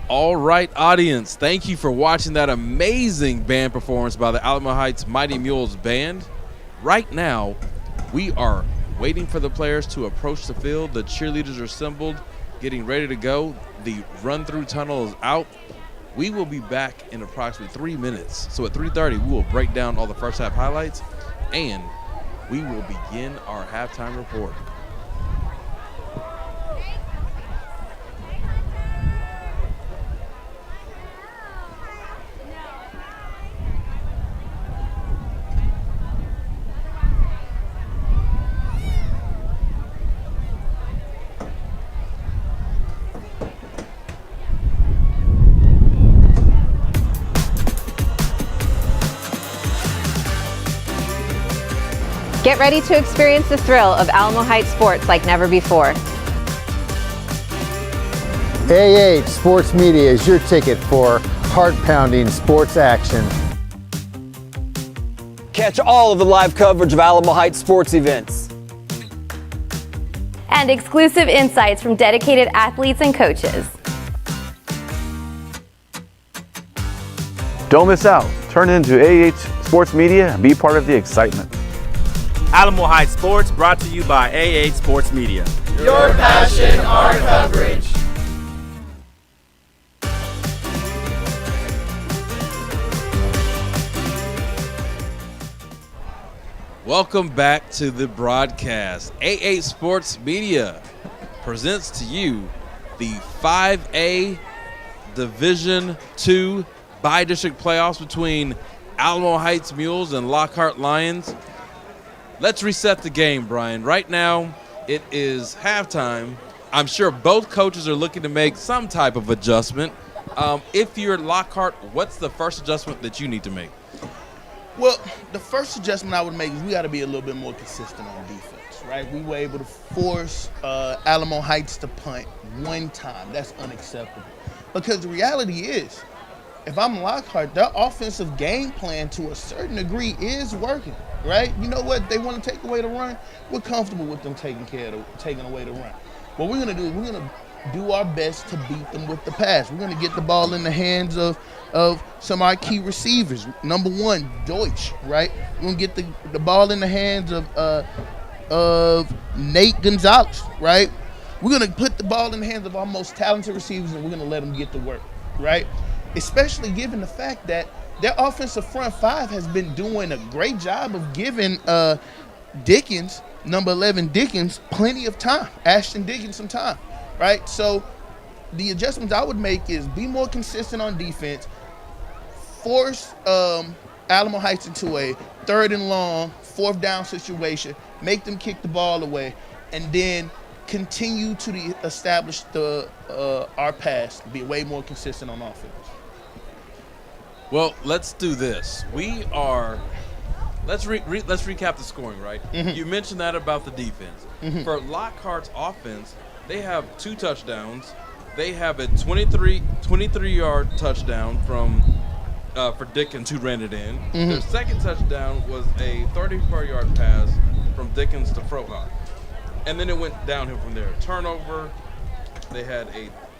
All right, audience, thank you for watching that amazing band performance by the Alamo Heights Mighty Mules Band. Right now, we are waiting for the players to approach the field. The cheerleaders are assembled, getting ready to go. The run-through tunnel is out. We will be back in approximately 3 minutes. So at 3:30, we will break down all the first half highlights, and we will begin our halftime report. Get ready to experience the thrill of Alamo Heights sports like never before. AH Sports Media is your ticket for heart-pounding sports action. Catch all of the live coverage of Alamo Heights sports events. And exclusive insights from dedicated athletes and coaches. Don't miss out. Turn into AH Sports Media and be part of the excitement. Alamo Heights Sports brought to you by AH Sports Media. Your passion, our coverage. Welcome back to the broadcast. AA Sports Media presents to you the 5A Division II bi-district playoffs between Alamo Heights Mules and Lockhart Lions. Let's reset the game, Brian. Right now, it is halftime. I'm sure both coaches are looking to make some type of adjustment. If you're Lockhart, what's the first adjustment that you need to make? Well, the first adjustment I would make is we got to be a little bit more consistent on defense, right? We were able to force Alamo Heights to punt one time. That's unacceptable. Because the reality is, if I'm Lockhart, their offensive game plan to a certain degree is working, right? You know what? They want to take away the run. We're comfortable with them taking away the run. What we're going to do is we're going to do our best to beat them with the pass. We're going to get the ball in the hands of some of our key receivers. Number one, Deutsch, right? We're going to get the ball in the hands of Nate Gonzalez, right? We're going to put the ball in the hands of our most talented receivers, and we're going to let them get to work, right? Especially given the fact that their offensive front five has been doing a great job of giving Dickens, number 11 Dickens, plenty of time, Ashton Dickens some time. Right, so the adjustments I would make is be more consistent on defense, force Alamo Heights into a 3rd and long, 4th down situation, make them kick the ball away, and then continue to establish our pass, be way more consistent on offense. Well, let's do this. Let's recap the scoring, right? Mm-hmm. You mentioned that about the defense. Mm-hmm. For Lockhart's offense, they have 2 touchdowns. They have a 23-yard touchdown for Dickens, who ran it in. Mm-hmm. Their second touchdown was a 34-yard pass from Dickens to Frohock. And then it went downhill from there. Turnover. They had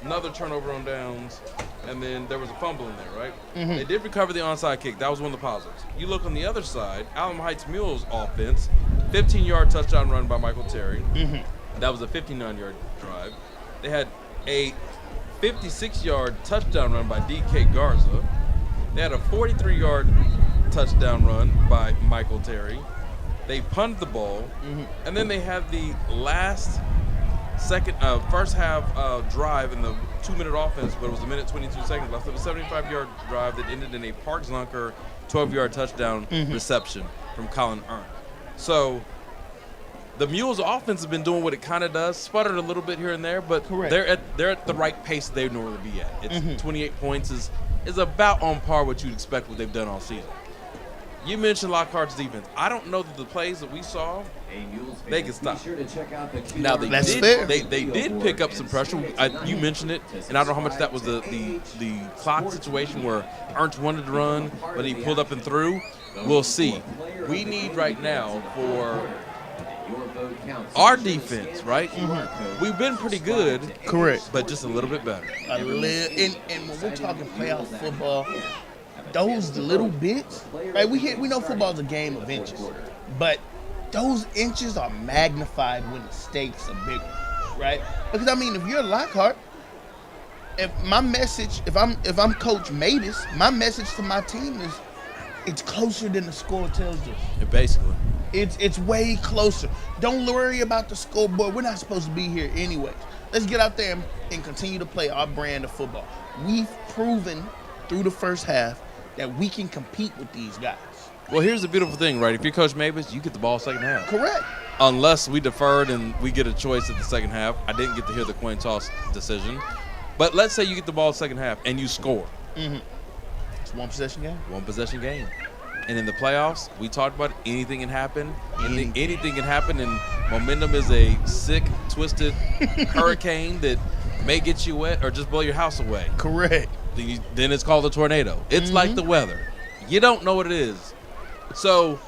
another turnover on downs. And then there was a fumble in there, right? Mm-hmm. They did recover the onside kick. That was one of the positives. You look on the other side, Alamo Heights Mules offense, 15-yard touchdown run by Michael Terry. Mm-hmm. That was a 59-yard drive. They had a 56-yard touchdown run by DK Garza. They had a 43-yard touchdown run by Michael Terry. They punted the ball, and then they had the first half drive in the 2-minute offense, but it was 1 minute 22 seconds left. It was a 75-yard drive that ended in a Park Zunker 12-yard touchdown reception from Colin Ernst. So the Mules' offense has been doing what it kind of does, sputtered a little bit here and there, but they're at the right pace they normally be at. It's 28 points is about on par what you'd expect what they've done all season. You mentioned Lockhart's defense. I don't know that the plays that we saw, they can stop. Now they did pick up some pressure. You mentioned it, and I don't know how much that was the clock situation where Ernst wanted to run, but he pulled up and threw. We'll see. We need right now for our defense, right? Mm-hmm. We've been pretty good, correct, but just a little bit better. And when we're talking playoff football, those little bits, right? We know football's a game of inches, but those inches are magnified when the stakes are bigger, right? Because I mean, if you're Lockhart, if I'm Coach Matus, my message to my team is it's closer than the score tells us. Basically. It's way closer. Don't worry about the scoreboard. We're not supposed to be here anyways. Let's get out there and continue to play our brand of football. We've proven through the first half that we can compete with these guys. Well, here's the beautiful thing, right? If you're Coach Mavis, you get the ball second half. Correct. Unless we deferred and we get a choice at the second half. I didn't get to hear the coin toss decision. But let's say you get the ball second half and you score. Mm-hmm. It's one possession game. One possession game. And in the playoffs, we talked about anything can happen. Anything can happen, and momentum is a sick, twisted hurricane that may get you wet or just blow your house away. Correct. Then it's called a tornado. It's like the weather. You don't know what it is. So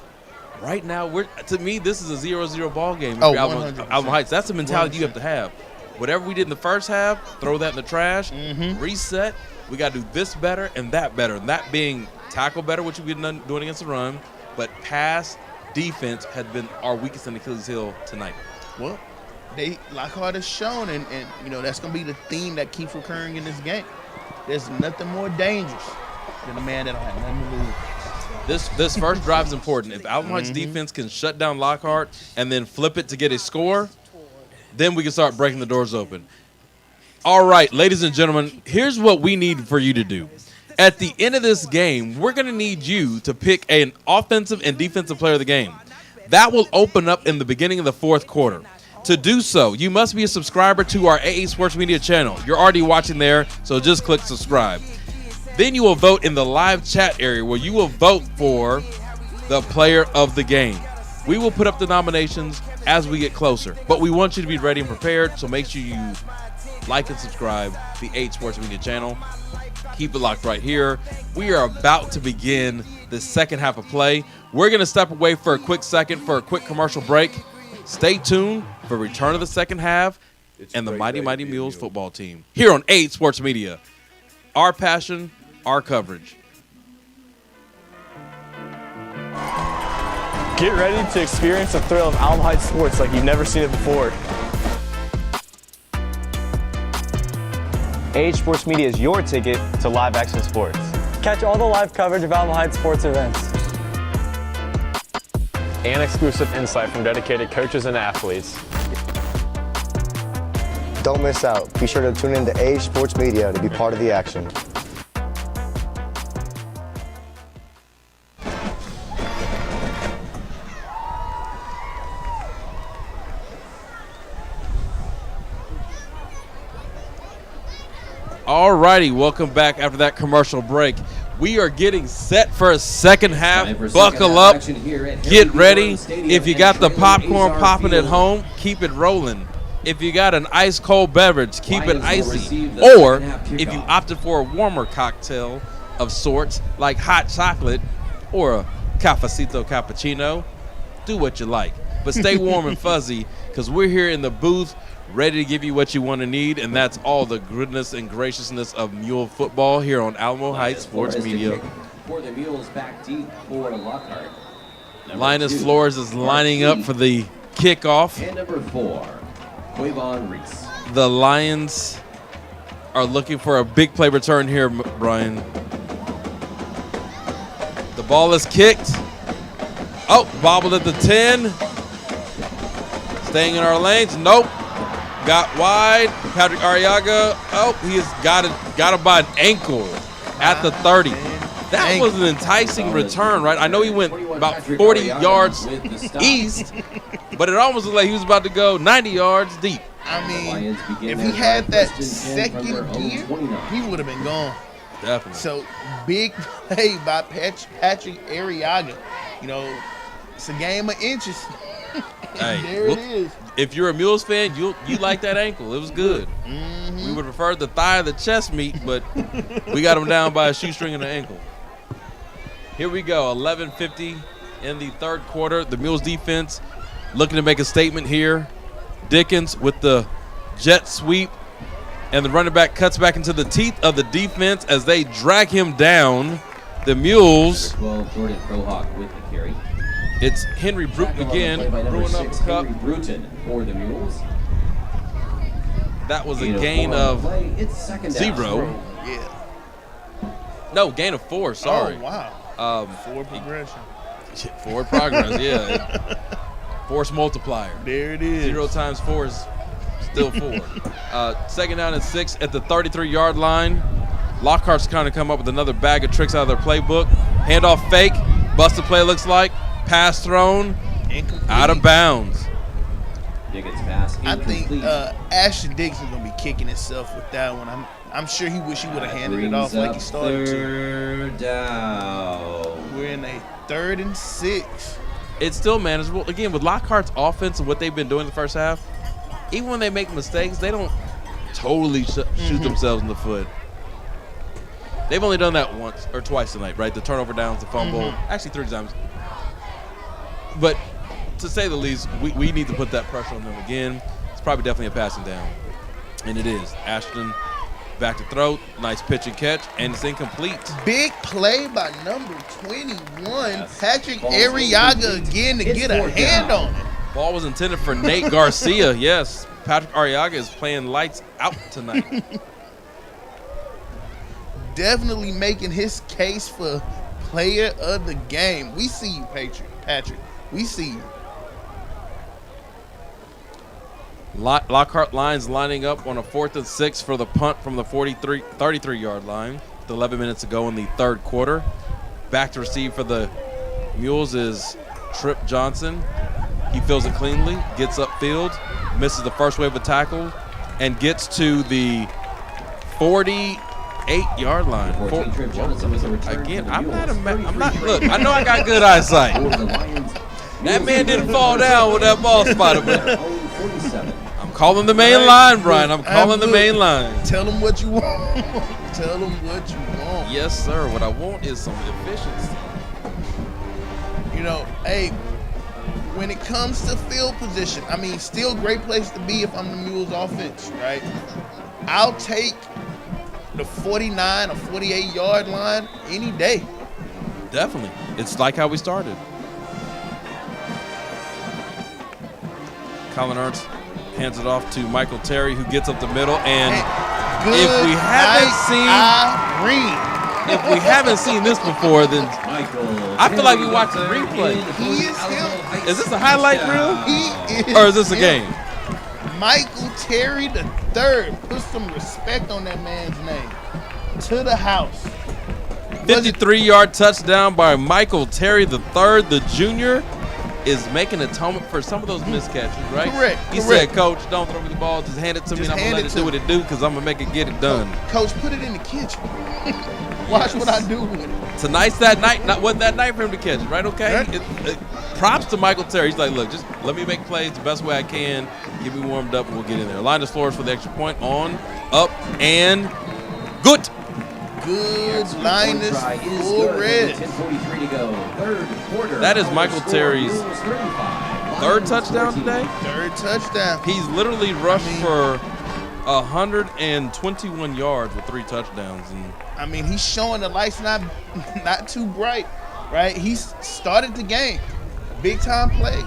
right now, to me, this is a 0-0 ball game. Oh, Alamo Heights. That's the mentality 100%. You have to have. whatever we did in the first half, throw that in the trash, reset. We got to do this better and that better. And that being tackle better, which we've been doing against the run, but pass defense has been our weakest in Achilles heel tonight. Well, Lockhart has shown, and you know, that's going to be the theme that keeps recurring in this game. There's nothing more dangerous than a man that don't have nothing to lose. This first drive is important. If Alamo Heights defense can shut down Lockhart and then flip it to get a score, then we can start breaking the doors open. All right, ladies and gentlemen, here's what we need for you to do. At the end of this game, we're going to need you to pick an offensive and defensive player of the game. That will open up in the beginning of the fourth quarter. To do so, you must be a subscriber to our AA Sports Media channel. You're already watching there, so just click subscribe. Then you will vote in the live chat area where you will vote for the player of the game. We will put up the nominations as we get closer, but we want you to be ready and prepared, so make sure you like and subscribe to the AA Sports Media channel. Keep it locked right here. We are about to begin the second half of play. We're going to step away for a quick second for a quick commercial break. Stay tuned for return of the second half and the Mighty Mighty Mules football team here on AA Sports Media. Our passion, our coverage. Get ready to experience the thrill of Alamo Heights sports like you've never seen it before. AA Sports Media is your ticket to live action sports. Catch all the live coverage of Alamo Heights sports events. And exclusive insight from dedicated coaches and athletes. Don't miss out. Be sure to tune in to AA Sports Media to be part of the action. All righty, welcome back after that commercial break. We are getting set for a second half. Buckle up, get ready. If you got the popcorn popping at home, keep it rolling. If you got an ice cold beverage, keep it icy. Or if you opted for a warmer cocktail of sorts like hot chocolate or a cafecito cappuccino, do what you like. But stay warm and fuzzy because we're here in the booth ready to give you what you want to need, and that's all the goodness and graciousness of Mule football here on Alamo Heights Sports Media. For the Mules, back deep for Lockhart. Linus Flores is lining up for the kickoff. And number 4, Quavon Reese. The Lions are looking for a big play return here, Brian. The ball is kicked. Oh, bobbled at the 10. Staying in our lanes. Nope. Got wide. Patrick Arriaga. Oh, he has got it by an ankle at the 30. That was an enticing return, right? I know he went about 40 yards east, but it almost looked like he was about to go 90 yards deep. I mean, if he had that second gear, he would have been gone. Definitely. So, big play by Patrick Arriaga. You know, it's a game of inches. Hey, there it is. If you're a Mules fan, you like that ankle. It was good. We would prefer the thigh or the chest meat, but we got him down by a shoestring and an ankle. Here we go, 11:50 in the third quarter. The Mules defense looking to make a statement here. Dickens with the jet sweep, and the running back cuts back into the teeth of the defense as they drag him down. The Mules. 12, Jordan Crowhawk with the carry. It's Henry Bruton again, brewing up the cup. Henry Bruton for the Mules. That was a gain of 0. Yeah. No, gain of 4, sorry. Oh, wow. Forward progression. Forward progress, yeah. Force multiplier. There it is. 0 times 4 is still 4. Second down and 6 at the 33-yard line. Lockhart's kind of come up with another bag of tricks out of their playbook. Handoff fake. Busted play looks like. Pass thrown. Incomplete. Out of bounds. Diggins pass incomplete. I think Ashton Diggs is going to be kicking himself with that one. I'm sure he wish he would have handed it off like he started to. Third down. We're in a 3rd and 6. It's still manageable. Again, with Lockhart's offense and what they've been doing in the first half, even when they make mistakes, they don't totally shoot themselves in the foot. They've only done that once or twice tonight, right? The turnover downs, the fumble. Actually, 3 times. But to say the least, we need to put that pressure on them again. It's probably definitely a passing down. And it is. Ashton back to throw. Nice pitch and catch, and it's incomplete. Big play by number 21, Patrick Arriaga again to get a hand on it. Ball was intended for Nate Garcia. Yes, Patrick Arriaga is playing lights out tonight. Definitely making his case for player of the game. We see you, Patrick. We see you. Lockhart Lions lining up on a 4th and 6 for the punt from the 33-yard line with 11 minutes to go in the third quarter. Back to receive for the Mules is Trip Johnson. He fields it cleanly, gets upfield, misses the first wave of tackle, and gets to the 48-yard line. Again, I'm not. Look, I know I got good eyesight. That man didn't fall down with that ball spotter, but I'm calling the main line, Brian. I'm calling the main line. Tell them what you want. Tell them what you want. Yes, sir. What I want is some efficiency. You know, hey, when it comes to field position, I mean, still great place to be if I'm the Mules offense, right? I'll take the 49 or 48-yard line any day. Definitely. It's like how we started. Colin Ernst hands it off to Michael Terry, who gets up the middle. And if we haven't seen this before, then I feel like we watched a replay. He is him. Is this a highlight reel? He is or is this a game? Michael Terry the third. Put some respect on that man's name. To the house. 53-yard touchdown by Michael Terry the third. The junior is making atonement for some of those miscatches, right? Correct. He said, Coach, don't throw me the ball. Just hand it to me, and I'm going to let it do what it do because I'm going to make it get it done. Coach, put it in the kitchen. Watch what I do with it. Tonight's that night. Wasn't that night for him to catch it, right? Okay. Props to Michael Terry. He's like, look, just let me make plays the best way I can. Get me warmed up, and we'll get in there. Linus Flores for the extra point. On, up, and good. Good Linus Flores. 10:43 to go. Third quarter. That is Michael Terry's third touchdown today. Third touchdown. He's literally rushed for 121 yards with 3 touchdowns. And I mean, he's showing the lights not too bright, right? He's started the game. Big time plays.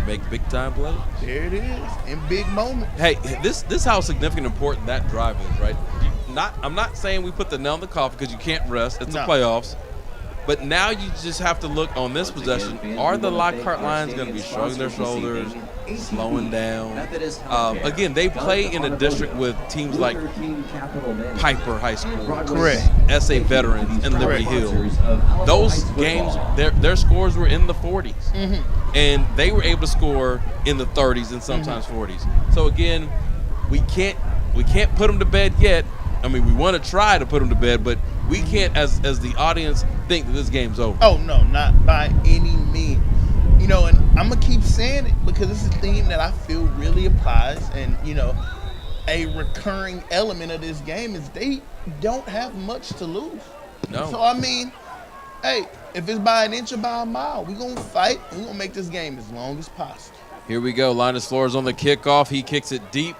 Make big time plays. There it is. In big moments. Hey, this how significant and important that drive is, right? I'm not saying we put the nail in the coffin because you can't rest. It's the playoffs. But now you just have to look on this possession. Are the Lockhart Lions going to be shrugging their shoulders, slowing down? Again, they play in a district with teams like Piper High School, correct, SA Veterans, and Liberty Hill. Those games, their scores were in the 40s. Mm-hmm. And they were able to score in the 30s and sometimes 40s. So, again, we can't put them to bed yet. I mean, we want to try to put them to bed, but we can't, as the audience, think that this game's over. Oh, no, not by any means. You know, and I'm going to keep saying it because it's a theme that I feel really applies. And, you know, a recurring element of this game is they don't have much to lose. No. So, I mean, hey, if it's by an inch or by a mile, we're going to fight and we're going to make this game as long as possible. Here we go. Linus Flores on the kickoff. He kicks it deep.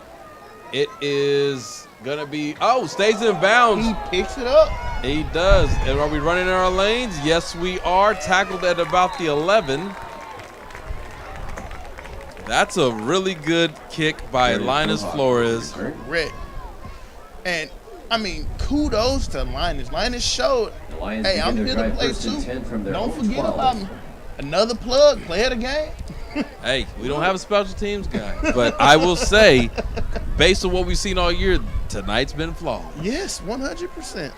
It is going to be, stays in bounds. He picks it up. He does. And are we running in our lanes? Yes, we are. Tackled at about the 11. That's a really good kick by Linus Flores. Correct. And, I mean, kudos to Linus. Linus showed, hey, I'm here to play too. Don't forget about me. Another plug, play of the game. Hey, we don't have a special teams guy. But I will say, based on what we've seen all year, tonight's been flawed. Yes, 100%.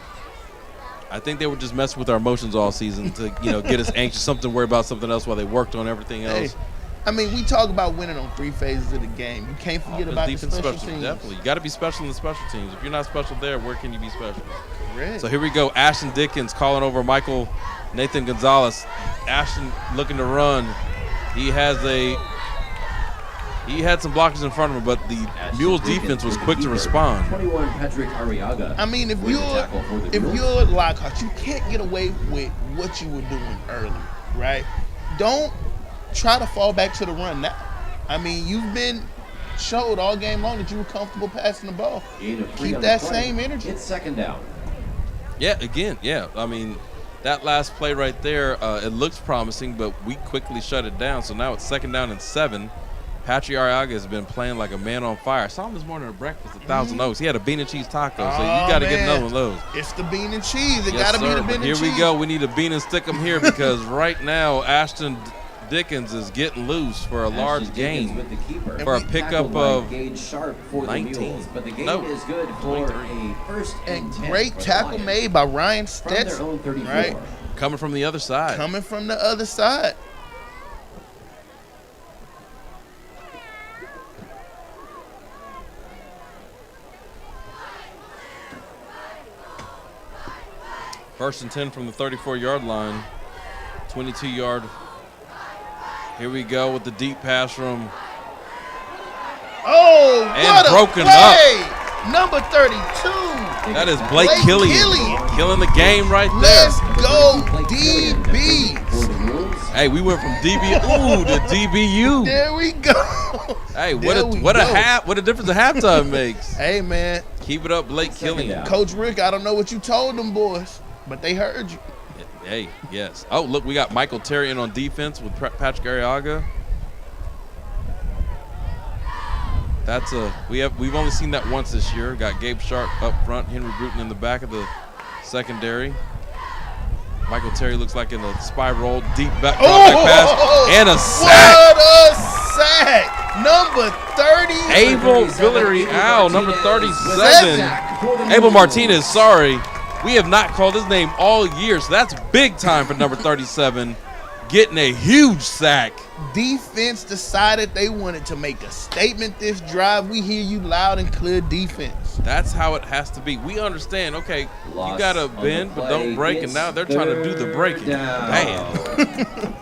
I think they were just messing with our emotions all season to, get us anxious, something to worry about something else while they worked on everything else. Hey, I mean, we talk about winning on 3 phases of the game. You can't forget about the special teams. Definitely. You got to be special in the special teams. If you're not special there, where can you be special? Correct. So here we go. Ashton Dickens calling over Nathan Gonzalez. Ashton looking to run. He had some blockers in front of him, but the Mules defense was quick to respond. 21 Patrick Arriaga. I mean, if you're Lockhart, you can't get away with what you were doing early, right? Don't try to fall back to the run now. I mean, you've been showed all game long that you were comfortable passing the ball. Keep on that the play. same energy. It's second down. Yeah, again, yeah. I mean, that last play right there, it looks promising, but we quickly shut it down. So now it's second down and 7. Patrick Arriaga has been playing like a man on fire. I saw him this morning at breakfast at Thousand Oaks. He had a bean and cheese taco, so you got to get another one of those. It's the bean and cheese. It Yes, got to be sir. the But bean and cheese. here we go. We need a bean and stick 'em here because right now Ashton Dickens is getting loose for a large gain with the keeper. for a pickup of Gage Sharp for 19. the Mules, but the gain No, is good for a first and 10 Great for the tackle Lions. made by Ryan From their Stetson. own 34. Right? coming from the other side. Coming from the other side. First and 10 from the 34-yard line. 22-yard. Here we go with the deep pass from. Oh, And what a broken play! Number 32. That is Blake Killian killing the game right there. Let's go, DB. Hey, we went from DB to DBU. There we go. Hey, what a difference a halftime makes. Hey, man. Keep it up, Blake Killian. Coach Rick, I don't know what you told them boys, but they heard you. Hey, yes. Oh, look, we got Michael Terry in on defense with Patrick Arriaga. We've only seen that once this year. Got Gabe Sharp up front, Henry Bruton in the back of the secondary. Michael Terry looks like in a spy roll, deep back pass, and a sack. What a sack! Number 30. Abel Villarreal, number 37. Abel Martinez, sorry. We have not called his name all year, so that's big time for number 37, getting a huge sack. Defense decided they wanted to make a statement this drive. We hear you loud and clear, defense. That's how it has to be. We understand, okay, you got to bend, but don't break, and now they're trying to do the breaking. Man.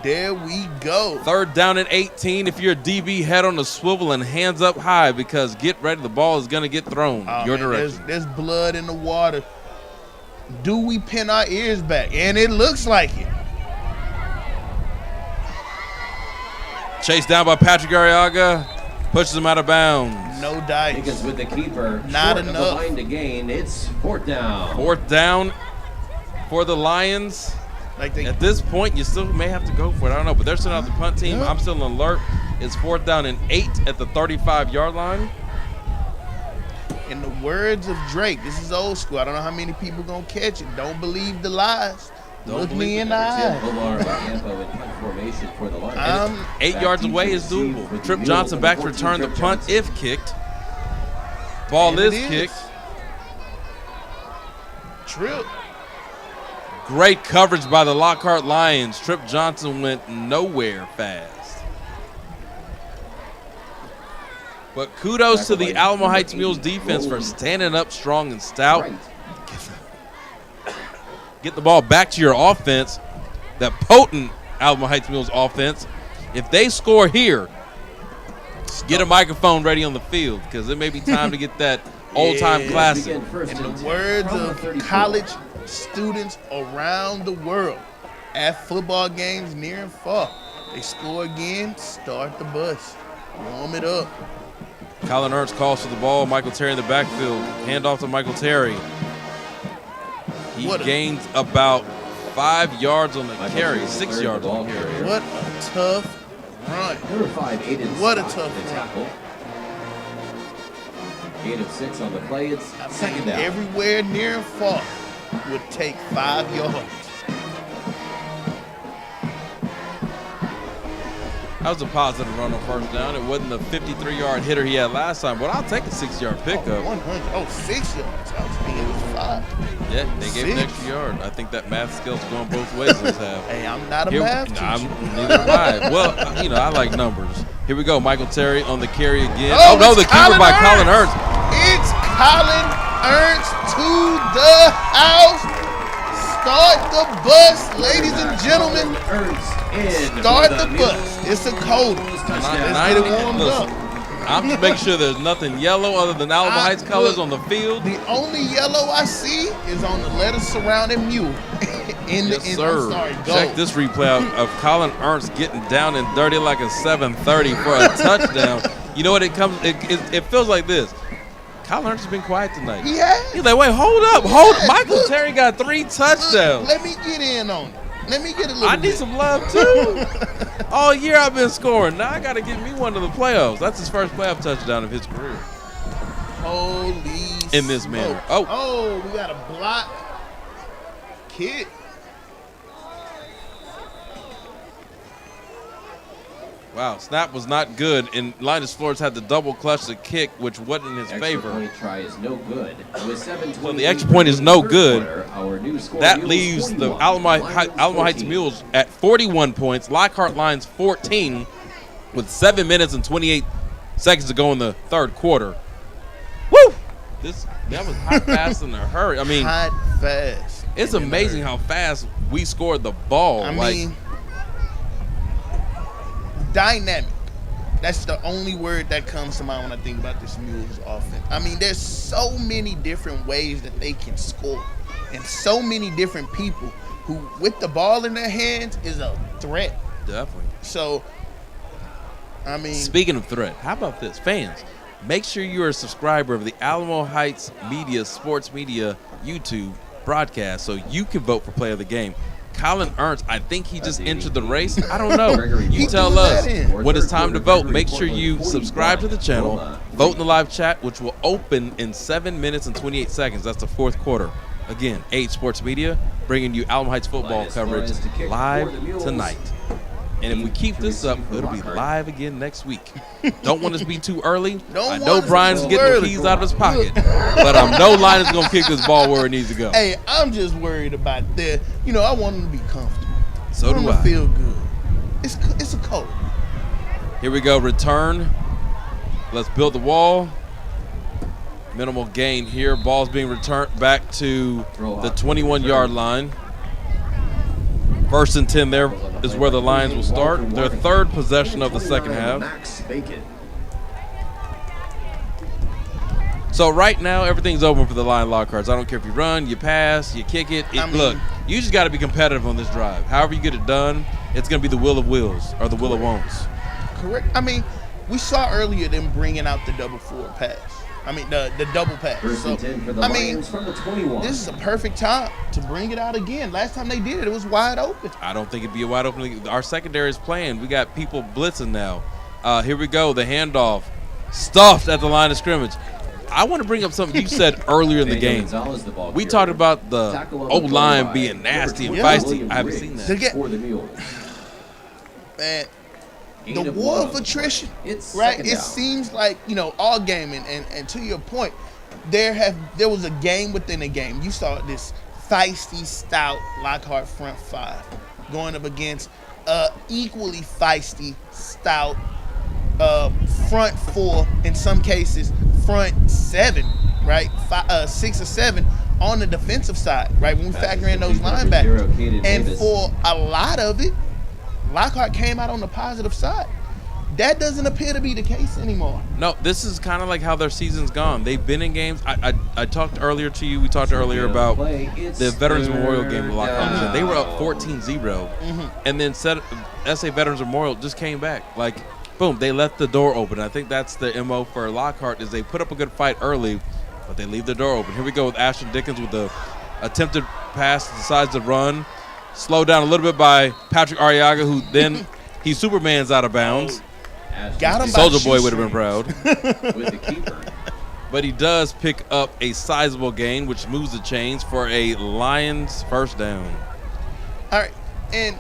There we go. Third down and 18. If you're a DB, head on the swivel and hands up high because get ready, the ball is going to get thrown your direction. There's blood in the water. Do we pin our ears back? And it looks like it. Chased down by Patrick Arriaga, pushes him out of bounds. No dice. Because with the keeper, not short enough. Of the line to gain, it's fourth down. Fourth down for the Lions. At this point, you still may have to go for it. I don't know, but they're sending out the punt team. I'm still alert. It's fourth down and 8 at the 35-yard line. In the words of Drake, this is old school. I don't know how many people gonna catch it. Don't believe the lies. Look me in the eye. Formation for the Lions. And 8 yards away is doable. Trip Johnson back to return the punt if kicked. Ball is kicked. Trip. Great coverage by the Lockhart Lions. Trip Johnson went nowhere fast. But kudos to the Alamo Heights Mules defense for standing up strong and stout. Get the ball back to your offense, that potent Alamo Heights Mules offense. If they score here, get a microphone ready on the field because it may be time to get that old-time classic. In the words of college students around the world, at football games near and far, they score again, start the bus, warm it up. Colin Ernst calls for the ball. Michael Terry in the backfield. Hand off to Michael Terry. He gains about 5 yards on the carry, 6 yards on the carry. What a tough run. Number 5, Aiden What a Scott, tough the run. tackle. 8 of 6 on the play. It's second down. Everywhere near and far would take 5 yards. That was a positive run on first down. It wasn't the 53-yard hitter he had last time, but I'll take a 6-yard pickup. 100. Oh, 6 yards. I was thinking it was 5. Yeah, they gave him an extra yard. I think that math skill's going both ways this half. Hey, I'm not a math teacher. Neither am I. Well, I like numbers. Here we go. Michael Terry on the carry again. Oh, no, the keeper by Colin Ernst. It's Colin Ernst to the house. Start the bus, ladies and gentlemen. Start the bus. It's a cold. Let's get it warmed up. I'm just making sure there's nothing yellow other than Alamo Heights colors on the field. The only yellow I see is on the letters surrounding Mule. Yes, sir. Check this replay out of Colin Ernst getting down and dirty like a 730 for a touchdown. You know what it comes? It feels like this. Kyle Ernst has been quiet tonight. He has. He's like, wait, hold up, Michael Terry got 3 touchdowns. Let me get in on it. Let me get a little I need some love too. All year I've been scoring. Now I got to get me one to the playoffs. That's his first playoff touchdown of his career. Holy in this manner. Oh, we got a block kick. Wow, snap was not good, and Linus Flores had the double clutch the kick, which wasn't in his favor. Point try is no good. So the extra point is no good. That leaves the Alamo Heights Mules at 41 points. Lockhart Lions 14 with 7 minutes and 28 seconds to go in the third quarter. Woo! That was hot, fast, in a hurry. I mean, hot, fast. It's amazing how fast we scored the ball. I mean, dynamic. That's the only word that comes to mind when I think about this Mules offense. I mean, there's so many different ways that they can score, and so many different people who, with the ball in their hands, is a threat. Definitely. So, I mean, speaking of threat, how about this, fans? Make sure you're a subscriber of the Alamo Heights Media Sports Media YouTube broadcast so you can vote for Player of the Game. Colin Ernst, I think he just entered the race. I don't know. You tell us when it's time to vote. Make sure you subscribe to the channel, vote in the live chat, which will open in 7 minutes and 28 seconds. That's the fourth quarter. Again, AH Sports Media bringing you Alamo Heights football coverage live tonight. And if we keep this up, it'll be live again next week. Don't want us to be too early. I know Brian's getting the keys out of his pocket, but I know Linus is going to kick this ball where it needs to go. Hey, I'm just worried about that. You know, I want him to be comfortable. So do I. I want him to feel good. It's a cold. Here we go, return. Let's build the wall. Minimal gain here. Ball's being returned back to the 21-yard line. 1st and 10 there is where the Lions will start. Their third possession of the second half. So right now, everything's open for the Lion Lockharts. I don't care if you run, you pass, you kick it. Look, you just got to be competitive on this drive. However you get it done, it's going to be the will of wills or the will of won'ts. Correct. I mean, we saw earlier them bringing out the double forward pass. I mean, the double pass. So, I mean, this is a perfect time to bring it out again. Last time they did it, it was wide open. I don't think it'd be a wide open. Our secondary is playing. We got people blitzing now. Here we go. The handoff. Stuffed at the line of scrimmage. I want to bring up something you said earlier in the game. We talked about the O-line being nasty and feisty. I haven't seen that. Man. The war of attrition, right? It seems like, you know, all game, and to your point, there was a game within a game. You saw this feisty, stout Lockhart front five going up against equally feisty, stout front four, in some cases front seven, right? 6 or 7 on the defensive side, right? When we factor in those linebackers, and for a lot of it, Lockhart came out on the positive side. That doesn't appear to be the case anymore. No, this is kind of like how their season's gone. They've been in games. I talked earlier to you. We talked earlier about the Veterans Memorial game with Lockhart. They were up 14-0, and then SA Veterans Memorial just came back. Like, boom, they left the door open. I think that's the MO for Lockhart, is they put up a good fight early, but they leave the door open. Here we go with Ashton Dickens with the attempted pass, decides to run. Slowed down a little bit by Patrick Arriaga, who then he Superman's out of bounds. Got him. Soldier Boy would have been proud. With the keeper. But he does pick up a sizable gain, which moves the chains for a Lions first down. All right, and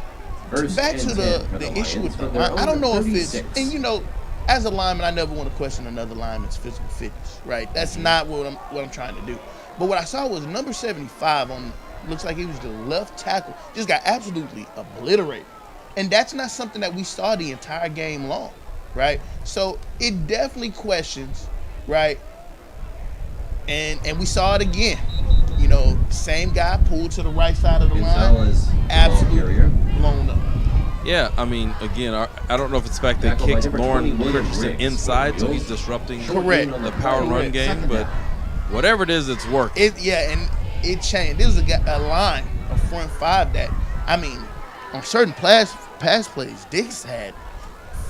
back to the issue with them. I don't know if it's, and you know, as a lineman, I never want to question another lineman's physical fitness, right? That's not what I'm trying to do. But what I saw was number 75 on. Looks like he was the left tackle. Just got absolutely obliterated. And that's not something that we saw the entire game long, right? So it definitely questions, right? And we saw it again. You know, same guy pulled to the right side of the line. Absolutely blown up. Yeah, I mean, again, I don't know if it's the fact they kicked Lauren Christensen inside, so he's disrupting the power run game, but whatever it is, it's working. And it changed. There was a line, a front five that, I mean, on certain pass plays, Diggs had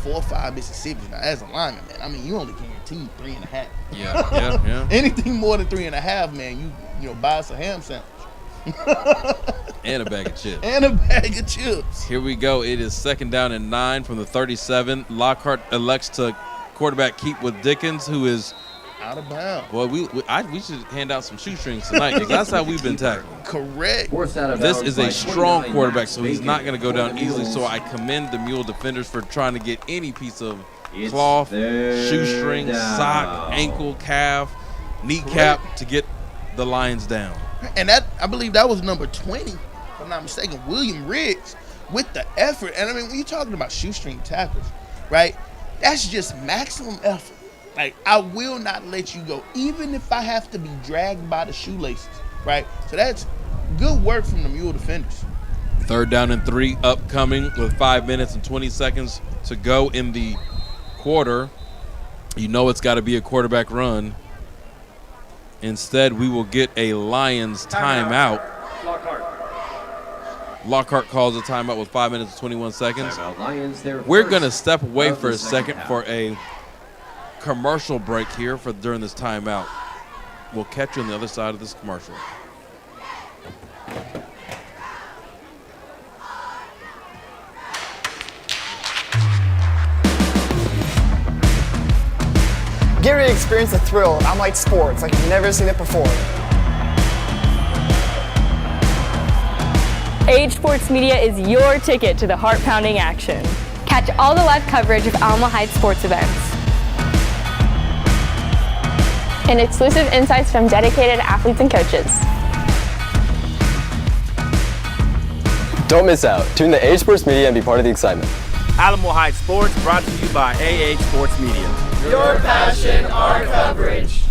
4 or 5 Mississippi. Now, as a lineman, man, I mean, you only guarantee 3.5. Yeah. Anything more than 3.5, man, you know, buy us a ham sandwich. And a bag of chips. And a bag of chips. Here we go. It is 2nd down and 9 from the 37. Lockhart elects to quarterback keep with Dickens, who is out of bounds. Boy, we should hand out some shoestrings tonight because that's how we've been tackling. Correct. This is a strong quarterback, so he's not going to go down easily. So I commend the Mule defenders for trying to get any piece of cloth, shoestring, sock, ankle, calf, kneecap to get the Lions down. And that, I believe that was number 20, if I'm not mistaken, William Riggs, with the effort. And I mean, when you're talking about shoestring tackles, right, that's just maximum effort. Like, I will not let you go, even if I have to be dragged by the shoelaces, right? So that's good work from the Mule defenders. 3rd down and 3 upcoming with 5 minutes and 20 seconds to go in the quarter. You know it's got to be a quarterback run. Instead, we will get a Lions timeout. Lockhart calls a timeout with 5 minutes and 21 seconds. We're going to step away for a second for a commercial break here during this timeout. We'll catch you on the other side of this commercial. Get ready to experience the thrill of Alamo sports like you've never seen it before. AH Sports Media is your ticket to the heart-pounding action. Catch all the live coverage of Alamo Heights sports events. And exclusive insights from dedicated athletes and coaches. Don't miss out. Tune to AH Sports Media and be part of the excitement. Alamo Heights Sports brought to you by AH Sports Media. Your passion, our coverage.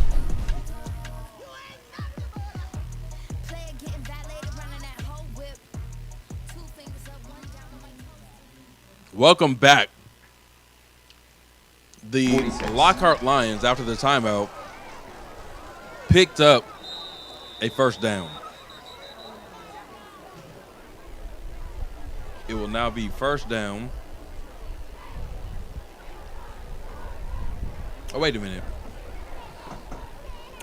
Welcome back. The Lockhart Lions, after the timeout, picked up a 1st down. It will now be 1st down. Oh, wait a minute.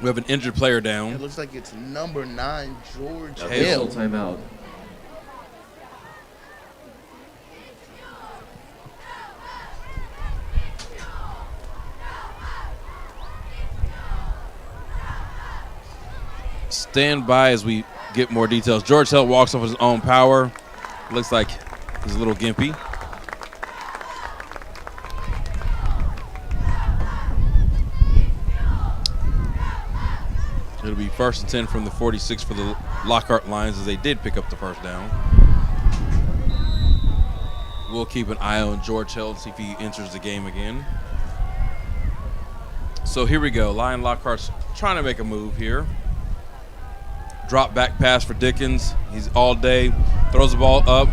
We have an injured player down. It looks like it's number 9, George Hill. Timeout. Stand by as we get more details. George Hill walks off his own power. Looks like he's a little gimpy. It'll be 1st and 10 from the 46 for the Lockhart Lions as they did pick up the 1st down. We'll keep an eye on George Hill and see if he enters the game again. So here we go. Lion Lockhart's trying to make a move here. Drop back pass for Dickens. He's all day. Throws the ball up.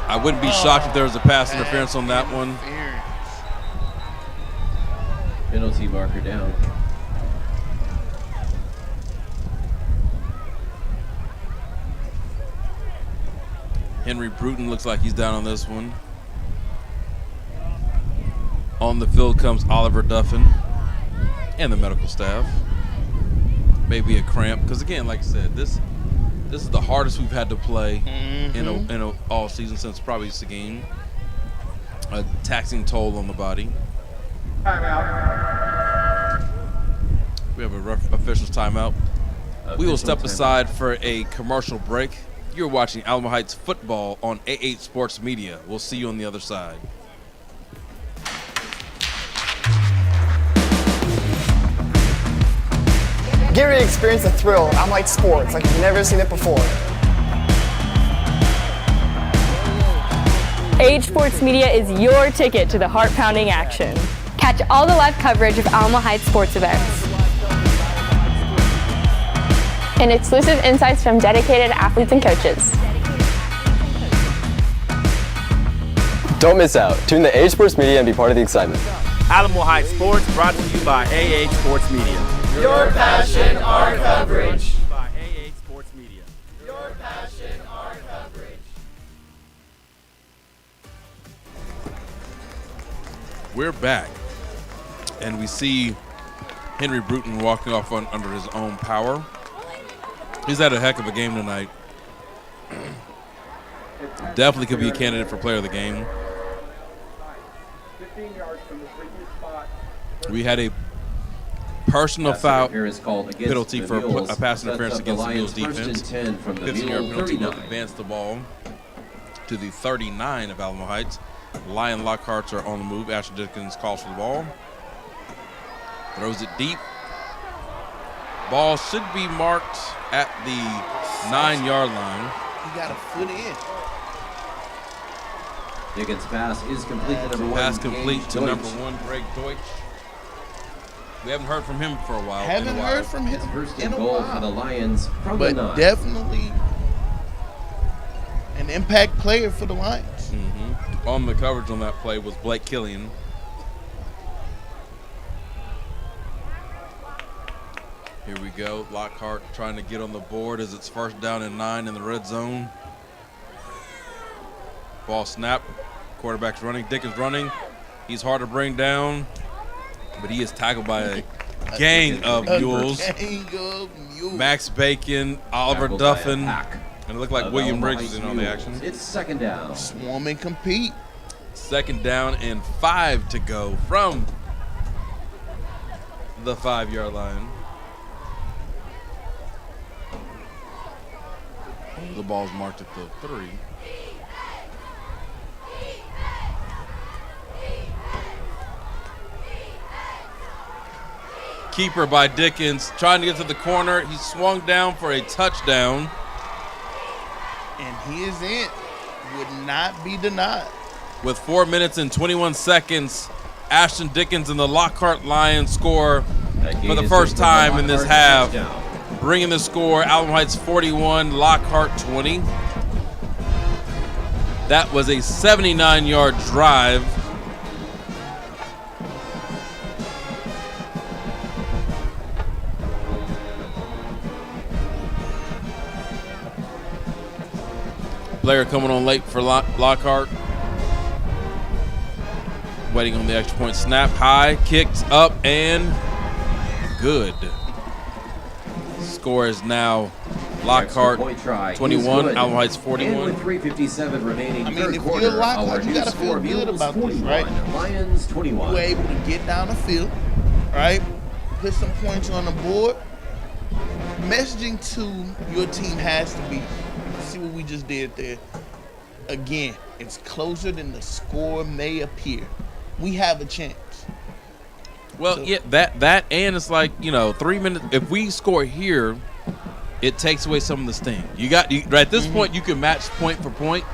I wouldn't be shocked if there was a pass interference on that one. Penalty marker down. Henry Bruton looks like he's down on this one. On the field comes Oliver Duffin and the medical staff. Maybe a cramp, because again, like I said, this is the hardest we've had to play in a all season since probably the game. A taxing toll on the body. Timeout. We have a rough officials timeout. We will step aside for a commercial break. You're watching Alamo Heights football on AH Sports Media. We'll see you on the other side. Get ready to experience the thrill of Alamo Heights sports like you've never seen it before. AH Sports Media is your ticket to the heart-pounding action. Catch all the live coverage of Alamo Heights sports events. And exclusive insights from dedicated athletes and coaches. Don't miss out. Tune to AH Sports Media and be part of the excitement. Alamo Heights Sports brought to you by AH Sports Media. Your passion, our coverage. By AH Sports Media. Your passion, our coverage. We're back, and we see Henry Bruton walking off under his own power. He's had a heck of a game tonight. Definitely could be a candidate for player of the game. We had a personal foul penalty for a pass interference against the Mules defense. 15-yard penalty will advance the ball to the 39 of Alamo Heights. Lion Lockharts are on the move. Ashton Dickens calls for the ball. Throws it deep. Ball should be marked at the 9-yard line. He got a foot in. Dickens' pass is complete to number 1. Pass complete to number 1, Greg Deutsch. We haven't heard from him for a while. Haven't heard from him First in and a goal while. for the Lions from But the 9. definitely an impact player for the Lions. On the coverage on that play was Blake Killian. Here we go. Lockhart trying to get on the board as it's 1st down and 9 in the red zone. Ball snap. Quarterback's running. Dickens running. He's hard to bring down, but he is tackled by a gang of mules. Max Bacon, Oliver Duffin, and it looked like William Riggs was in on the action. It's 2nd down. Swarm and compete. 2nd down and 5 to go from the 5-yard line. The ball's marked at the 3. Keeper by Dickens, trying to get to the corner. He swung down for a touchdown. And he is in. Would not be denied. With 4 minutes and 21 seconds, Ashton Dickens and the Lockhart Lions score for the first time in this half. Bringing the score, Alamo Heights 41, Lockhart 20. That was a 79-yard drive. Player coming on late for Lockhart. Waiting on the extra point snap. High, kicked up, and good. Score is now Lockhart 21, Alamo Heights 41. And with 3:57 remaining, I mean, if you're Lockhart, you got to feel good about this, right? Lions 21. You were able to get down the field, right? Put some points on the board. Messaging to your team has to be, see what we just did there. Again, it's closer than the score may appear. We have a chance. Well, yeah, that and it's like, 3 minutes. If we score here, it takes away some of the sting. Right at this point, you can match point for point,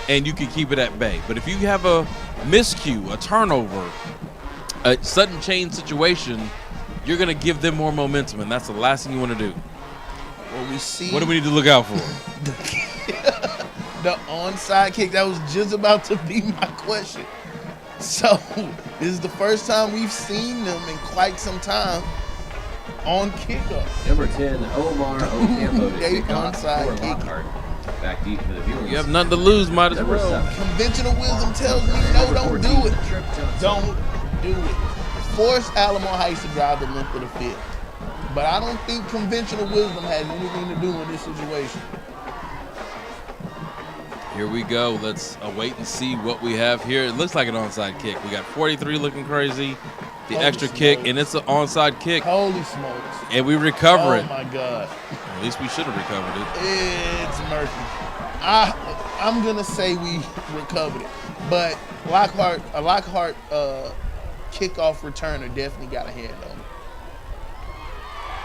and you can keep it at bay. But if you have a miscue, a turnover, a sudden change situation, you're going to give them more momentum, and that's the last thing you want to do. Well, we see. What do we need to look out for? The onside kick. That was just about to be my question. So, this is the first time we've seen them in quite some time on kickoff. Number 10, Omar Ocampo to They kick off onside for Lockhart. Back deep for the viewers. You have nothing to lose, might as Number well. 7. Conventional wisdom tells me no, don't do it. Don't do it. Force Alamo Heights to drive the length of the field. But I don't think conventional wisdom has anything to do with this situation. Here we go. Let's wait and see what we have here. It looks like an onside kick. We got 43 looking crazy. The Holy extra smokes. kick, and it's an onside kick. Holy smokes. And we recover it. Oh, my God. At least we should have recovered it. It's murky. I'm going to say we recovered it. But a Lockhart kickoff returner definitely got a hand on it.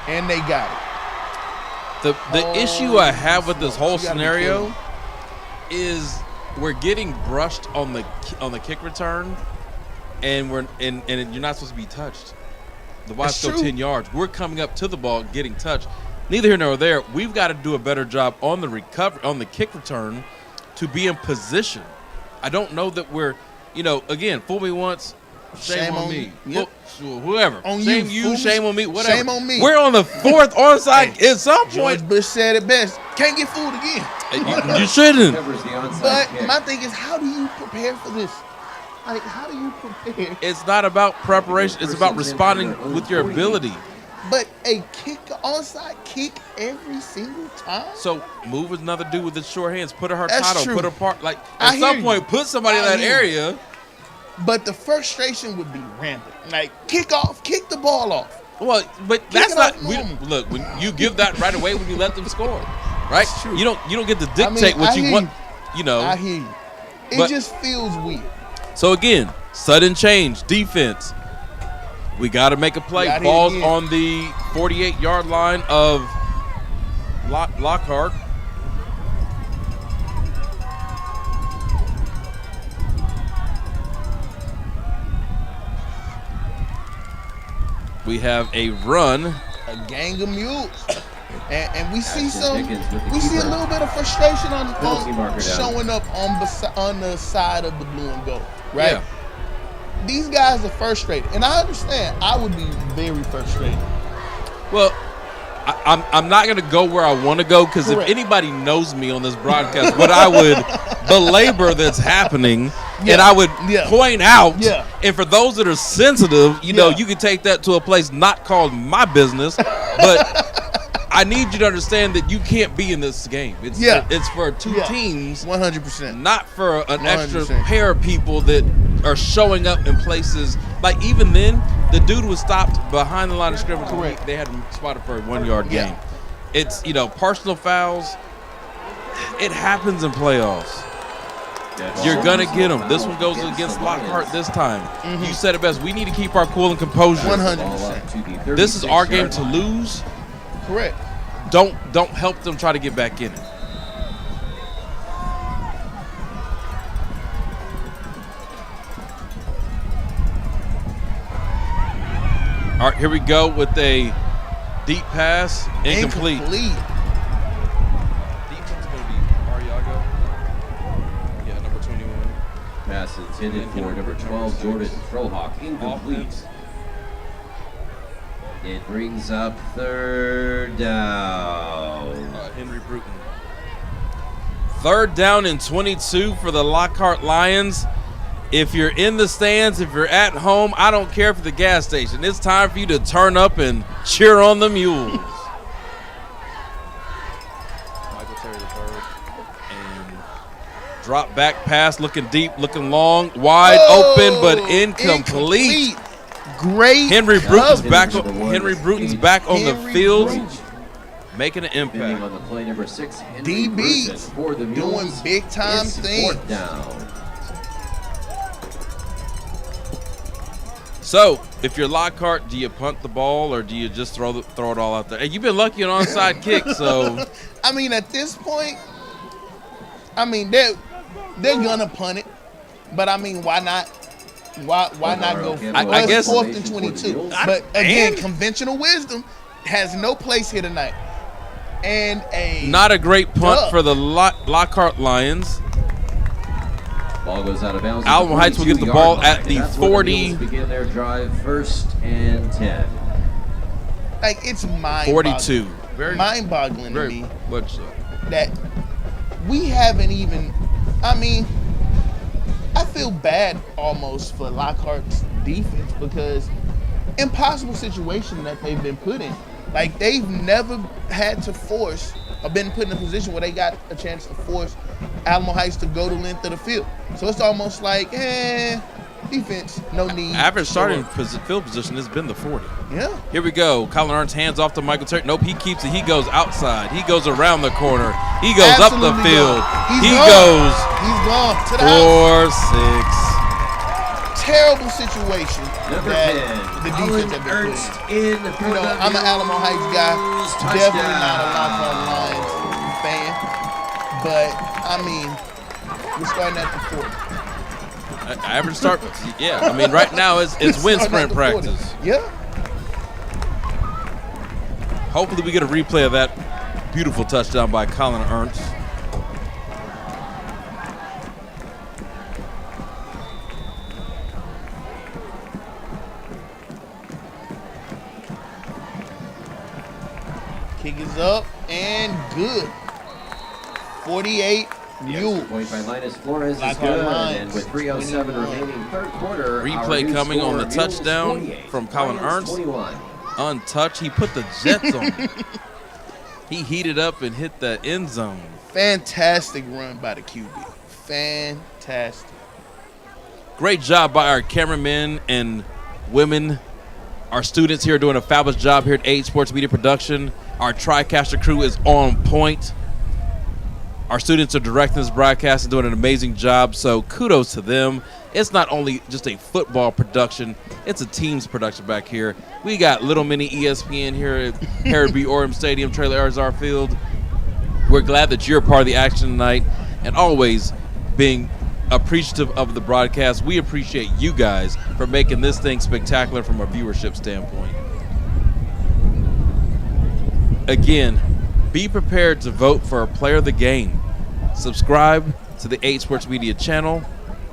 And they got it. The issue I have with this whole scenario is we're getting brushed on the kick return, and you're not supposed to be touched. The ball's still 10 yards. We're coming up to the ball, getting touched. Neither here nor there. We've got to do a better job on the kick return to be in position. I don't know that we're, again, fool me once, shame on me. Yep. Whoever. On shame you, shame on me, whatever. Shame on me. We're on the 4th onside at some point. George Bush said it best. Can't get fooled again. You shouldn't. But my thing is, how do you prepare for this? Like, how do you prepare? It's not about preparation. It's about responding with your ability. But a onside kick every single time. So move another dude with his short hands. Put her That's title. true. Put her part. Like at some point, put somebody in that area. But the frustration would be rampant. Like kick the ball off. Well, but that's not. Look, when you give that right away when you let them score, right? You don't get to dictate what you want. You know. I hear you. It just feels weird. So again, sudden change, defense. We got to make a play. Ball's on the 48-yard line of Lockhart. We have a run. A gang of mules. And we see a little bit of frustration on showing up on the side of the blue and gold, right? Yeah. These guys are frustrated, and I understand. I would be very frustrated. Well, I'm not going to go where I want to go because if anybody knows me on this broadcast, what I would belabor that's happening, and I would point out, and for those that are sensitive, you know, you can take that to a place not called my business, but I need you to understand that you can't be in this game. It's for two teams, 100%, not for an 100%. extra pair of people that are showing up in places. Like even then, the dude was stopped behind the line of scrimmage. Correct. They had him spotted for a 1-yard gain. It's personal fouls. It happens in playoffs. You're gonna get them. This one goes against Lockhart this time. You said it best. We need to keep our cool and composure. 100%. This is our game to lose. Correct. Don't help them try to get back in it. All right, here we go with a deep pass. Incomplete. Defense going to be Ariago. Yeah, number 21. Pass intended for number 12, Jordan Frohawk. Incomplete. It brings up third down. Henry Bruton. Third down and 22 for the Lockhart Lions. If you're in the stands, if you're at home, I don't care if it's the gas station. It's time for you to turn up and cheer on the Mules. Michael Terry the third. And drop back pass, looking deep, looking long, wide open, but incomplete. Great. Henry Bruton's back. Henry Bruton's back on the field, making an impact. On the play number 6, Henry DBs for the Mules. doing big time things. Down. So, if you're Lockhart, do you punt the ball or do you just throw it all out there? Hey, you've been lucky on onside kick, so. I mean, at this point, I mean they're gonna punt it, but I mean, why not? Why not go for it? I guess 4th and 22. But again, conventional wisdom has no place here tonight. And not a great punt for the Lockhart Lions. Ball goes out of bounds. Alamo Heights will get the ball at the 40. Begin their drive 1st and 10. Like it's mind-boggling. 42. Very mind-boggling to me. Much so. That we haven't even. I mean, I feel bad almost for Lockhart's defense because impossible situation that they've been put in. Like they've never had to force or been put in a position where they got a chance to force Alamo Heights to go the length of the field. So it's almost like, defense, no need. Average starting field position has been the 40. Yeah. Here we go. Colin Ernst hands off to Michael Terry. Nope, he keeps it. He goes outside. He goes around the corner. He goes up the field. He's gone to the 4-6. Terrible situation Number that 10, the defense have been Ernst put in. I'm an Alamo Heights guy. Definitely not a Lockhart Lions fan. But, I mean, we're starting at the 40. Average start, yeah. I mean, right now it's wind sprint practice. Yeah. Hopefully we get a replay of that beautiful touchdown by Colin Ernst. Kick is up and good. 48 Mule. Point by Linus Flores is Lockhart good, Lions, and with 3:07 remaining third quarter, Replay coming on the Mules touchdown 48, from Colin Lions Ernst. 21. Untouched. He put the Jets on him. He heated up and hit that end zone. Fantastic run by the QB. Fantastic. Great job by our cameramen and women. Our students here are doing a fabulous job here at 8 Sports Media Production. Our TriCaster crew is on point. Our students are directing this broadcast and doing an amazing job, so kudos to them. It's not only just a football production, it's a team's production back here. We got little mini ESPN here at Harry B. OREM Stadium, Trailer AZAR Field. We're glad that you're a part of the action tonight and always being appreciative of the broadcast. We appreciate you guys for making this thing spectacular from a viewership standpoint. Again, be prepared to vote for a player of the game. Subscribe to the 8 Sports Media channel.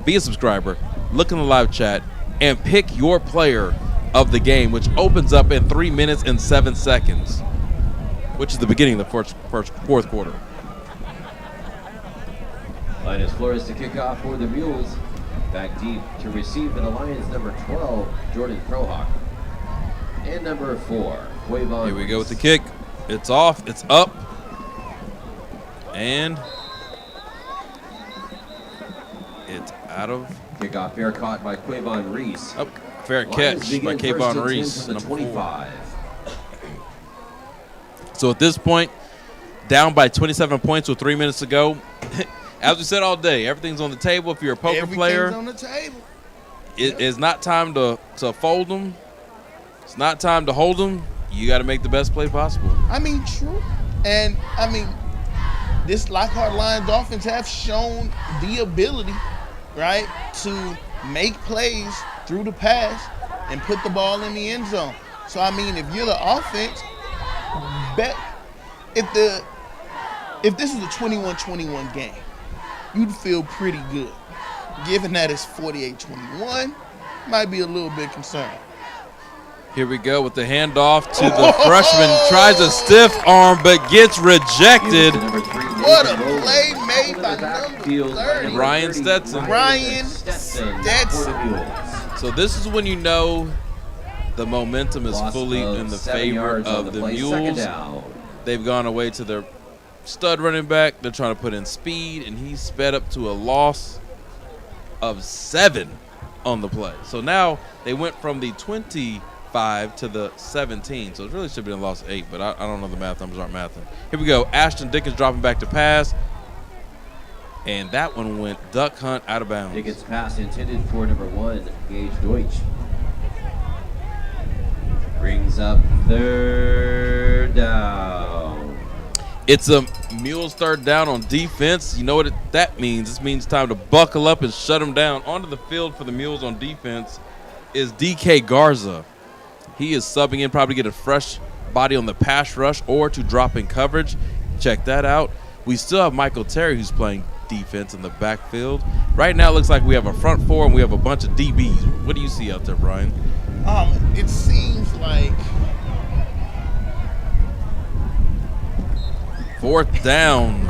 Be a subscriber. Look in the live chat and pick your player of the game, which opens up in 3 minutes and 7 seconds, which is the beginning of the fourth quarter. Linus Flores to kick off for the Mules. Back deep to receive for the Lions, number 12, Jordan Prohawk. And number 4, Quavon. Here we go with the kick. It's off. It's up. And it's out of. Kickoff fair caught by Quavon Reese. Oh, fair catch by Quavon Reese, number 25. 4. So at this point, down by 27 points with 3 minutes to go. As we said all day, everything's on the table. If you're a poker player, Everything's on the table. It's not time to fold them. It's not time to hold them. You got to make the best play possible. I mean, true. And, I mean, this Lockhart Lions offense have shown the ability, right, to make plays through the pass and put the ball in the end zone. So, I mean, if you're the offense, bet if this is a 21-21 game, you'd feel pretty good. Given that it's 48-21, might be a little bit concerned. Here we go with the handoff to the freshman. Tries a stiff arm, but gets rejected. What a play made by number 30. Ryan Stetson. Ryan Stetson. So this is when you know the momentum is fully in the favor of the Mules. They've gone away to their stud running back. They're trying to put in speed, and he's sped up to a loss of 7 on the play. So now they went from the 25 to the 17. So it really should have been a loss of 8, but I don't know, the math numbers aren't mathing. Here we go. Ashton Dickens dropping back to pass. And that one went duck hunt out of bounds. Dickens pass intended for number 1, Gage Deutsch. Brings up third down. It's a Mules third down on defense. You know what that means. This means time to buckle up and shut them down. Onto the field for the Mules on defense is DK Garza. He is subbing in, probably get a fresh body on the pass rush or to drop in coverage. Check that out. We still have Michael Terry, who's playing defense in the backfield. Right now it looks like we have a front four and we have a bunch of DBs. What do you see out there, Brian? It seems like fourth down.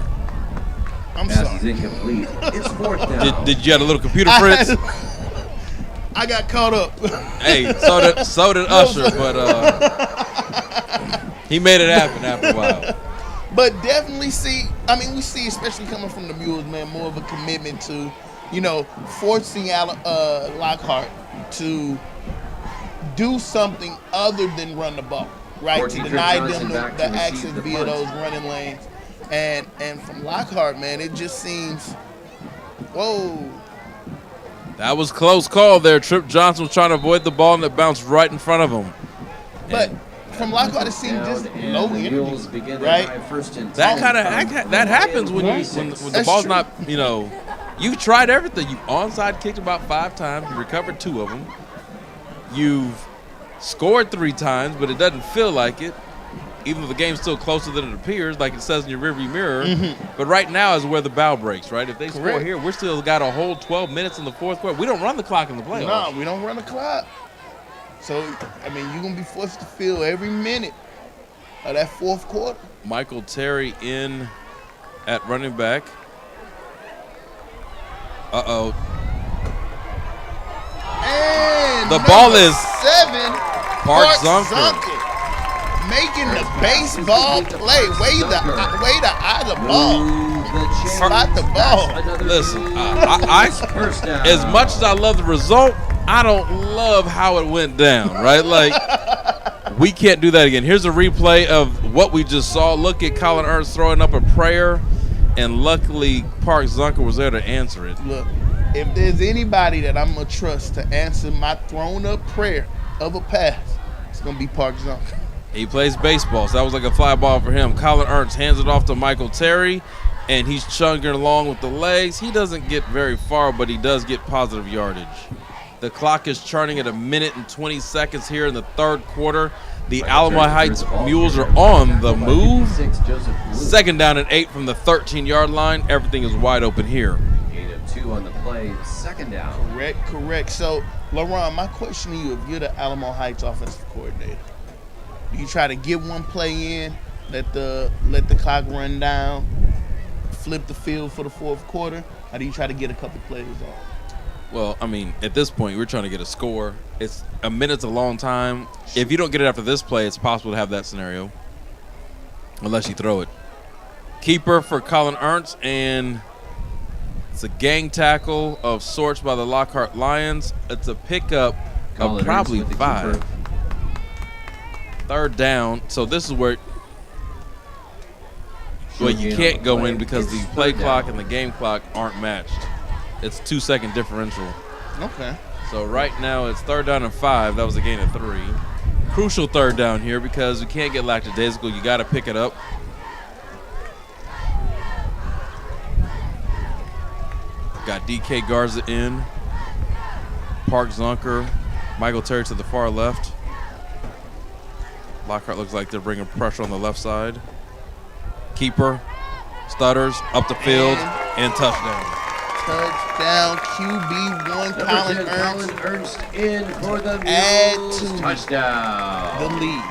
I'm Pass sorry. is incomplete. It's fourth down. Did you have a little computer, Fritz? I got caught up. Hey, so did Usher, but he made it happen after a while. But definitely we see, especially coming from the Mules, man, more of a commitment to, forcing Lockhart to do something other than run the ball, right? To deny them the access via those running lanes. And from Lockhart, man, it just seems, whoa. That was close call there. Trip Johnson was trying to avoid the ball and it bounced right in front of him. But from Lockhart, it seemed just low energy, right? That happens when the ball's not, you've tried everything. You've onside kicked about 5 times. You recovered 2 of them. You've scored 3 times, but it doesn't feel like it, even though the game's still closer than it appears, like it says in your rearview mirror. Mm-hmm. But right now is where the bow breaks, right? If they score here, we're still got a whole 12 minutes in the fourth quarter. We don't run the clock in the playoffs. No, we don't run the clock. So, you're going to be forced to fill every minute of that fourth quarter. Michael Terry in at running back. Uh-oh. And the ball is 7. Park Zunker. Making the baseball play. Way to eye the ball. Spot the ball. Listen, as much as I love the result, I don't love how it went down, right? Like, we can't do that again. Here's a replay of what we just saw. Look at Colin Ernst throwing up a prayer, and luckily Park Zunker was there to answer it. Look, if there's anybody that I'm going to trust to answer my thrown up prayer of a pass, it's going to be Park Zunker. He plays baseball, so that was like a fly ball for him. Colin Ernst hands it off to Michael Terry, and he's chugging along with the legs. He doesn't get very far, but he does get positive yardage. The clock is churning at 1 minute and 20 seconds here in the third quarter. The Alamo Heights Mules are on the move. 2nd down and 8 from the 13-yard line. Everything is wide open here. 2 on the play, 2nd down. Correct. So, LaRhon, my question to you, if you're the Alamo Heights offensive coordinator, do you try to get one play in, let the clock run down, flip the field for the fourth quarter, or do you try to get a couple plays off? Well, I mean, at this point, we're trying to get a score. It's a minute's a long time. If you don't get it after this play, it's possible to have that scenario, unless you throw it. Keeper for Colin Ernst, and it's a gang tackle of sorts by the Lockhart Lions. It's a pickup of probably 5. 3rd down. So this is where you can't go in because the play clock and the game clock aren't matched. It's 2-second differential. Okay. So right now it's 3rd down and 5. That was a gain of 3. Crucial 3rd down here because you can't get lackadaisical. You got to pick it up. Got DK Garza in. Park Zunker. Michael Terry to the far left. Lockhart looks like they're bringing pressure on the left side. Keeper stutters up the field and touchdown. Touchdown, QB1, Colin Ernst in for the Mules. Add to touchdown. The lead.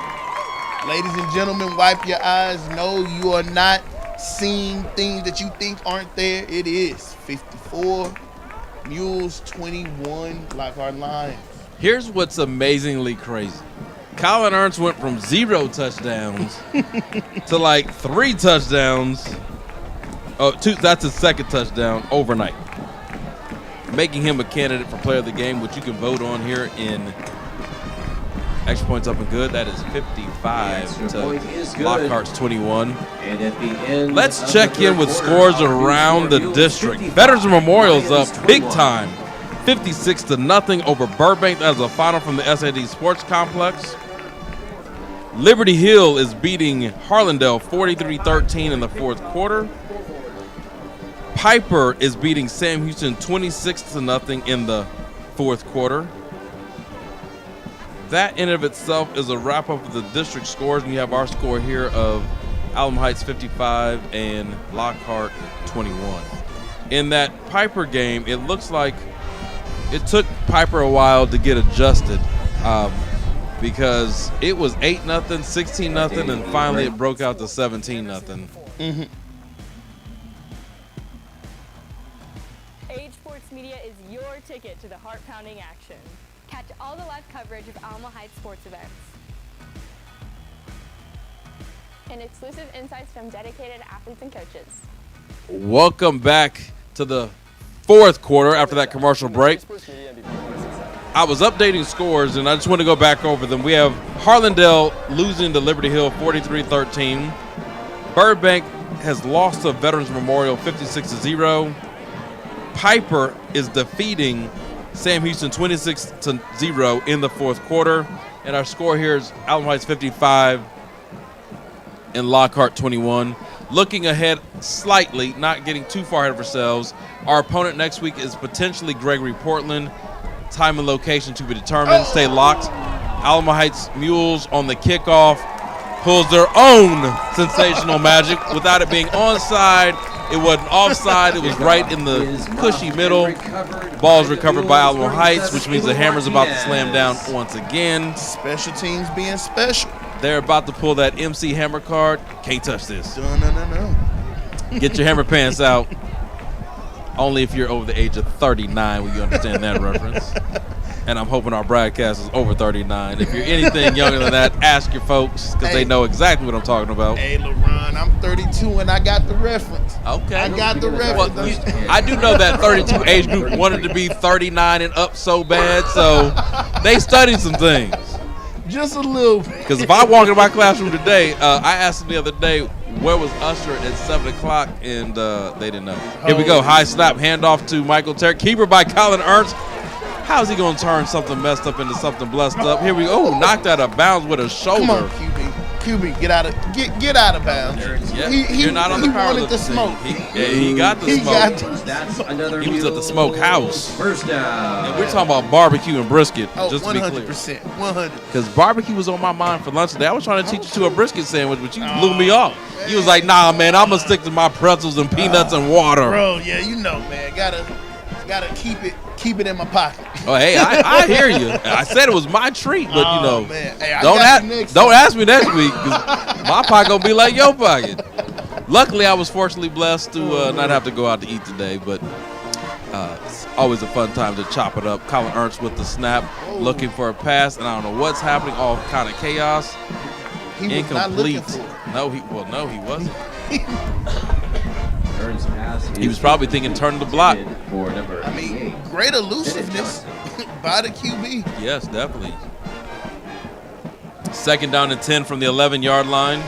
Ladies and gentlemen, wipe your eyes. No, you are not seeing things that you think aren't there. It is 54, Mules 21, Lockhart Lions. Here's what's amazingly crazy. Colin Ernst went from 0 touchdowns to like 3 touchdowns. Oh, 2, that's his 2nd touchdown overnight. Making him a candidate for player of the game, which you can vote on here in extra points up and good. That is 55 to Lockhart's 21. And at the end, let's check in with scores around the district. Veterans Memorial's up big time. 56-0 over Burbank. That is a final from the SAD Sports Complex. Liberty Hill is beating Harlandale 43-13 in the 4th quarter. Piper is beating Sam Houston 26-0 in the 4th quarter. That in and of itself is a wrap-up of the district scores. We have our score here of Alamo Heights 55 and Lockhart 21. In that Piper game, it looks like it took Piper a while to get adjusted because it was 8-0, 16-0, and finally it broke out to 17-0. Mm-hmm. Age Sports Media is your ticket to the heart-pounding action. Catch all the live coverage of Alamo Heights sports events. And exclusive insights from dedicated athletes and coaches. Welcome back to the 4th quarter after that commercial break. I was updating scores, and I just want to go back over them. We have Harlandale losing to Liberty Hill 43-13. Burbank has lost to Veterans Memorial 56-0. Piper is defeating Sam Houston 26-0 in the 4th quarter. And our score here is Alamo Heights 55 and Lockhart 21. Looking ahead slightly, not getting too far ahead of ourselves, our opponent next week is potentially Gregory Portland. Time and location to be determined. Stay locked. Alamo Heights Mules on the kickoff pulls their own sensational magic without it being onside. It wasn't offside. It was right in the cushy middle. Ball's recovered by Alamo Heights, which means the Hammer's about to slam down once again. Special teams being special. They're about to pull that MC Hammer card. Can't touch this. No. Get your Hammer pants out. Only if you're over the age of 39 will you understand that reference. And I'm hoping our broadcast is over 39. If you're anything younger than that, ask your folks because they know exactly what I'm talking about. Hey, LaRhon, I'm 32 and I got the reference. Okay. I got the reference. Well, I do know that 32 age group wanted to be 39 and up so bad, so they studied some things. Just a little bit. Because if I walk into my classroom today, I asked them the other day, where was Usher at 7 o'clock, and they didn't know. Here we go. High snap, handoff to Michael Terry. Keeper by Colin Ernst. How's he going to turn something messed up into something blessed up? Here we go. Oh, knocked out of bounds with a shoulder. Come on, QB, get out of bounds. Yeah, you're not on the power wanted the smoke. He got the smoke. That's another He was at the smokehouse. First down. And we're talking about barbecue and brisket, just to be 100%. clear. 100. Because barbecue was on my mind for lunch today. I was trying to teach you to a brisket sandwich, but you blew me off. You was like, nah, man, I'm going to stick to my pretzels and peanuts and water. Bro, yeah, you know, man. Gotta keep it in my pocket. Oh, hey, I hear you. I said it was my treat, but you know, man. Hey, don't ask me next week because my pocket gonna be like your pocket. Luckily, I was fortunately blessed to not have to go out to eat today, but it's always a fun time to chop it up. Colin Ernst with the snap, looking for a pass, and I don't know what's happening. All kind of chaos. He was Incomplete. not looking for it. No, he wasn't. Ernst's pass He was probably thinking turn the block. For number Great elusiveness by the QB. Yes, definitely. 2nd down and 10 from the 11-yard line.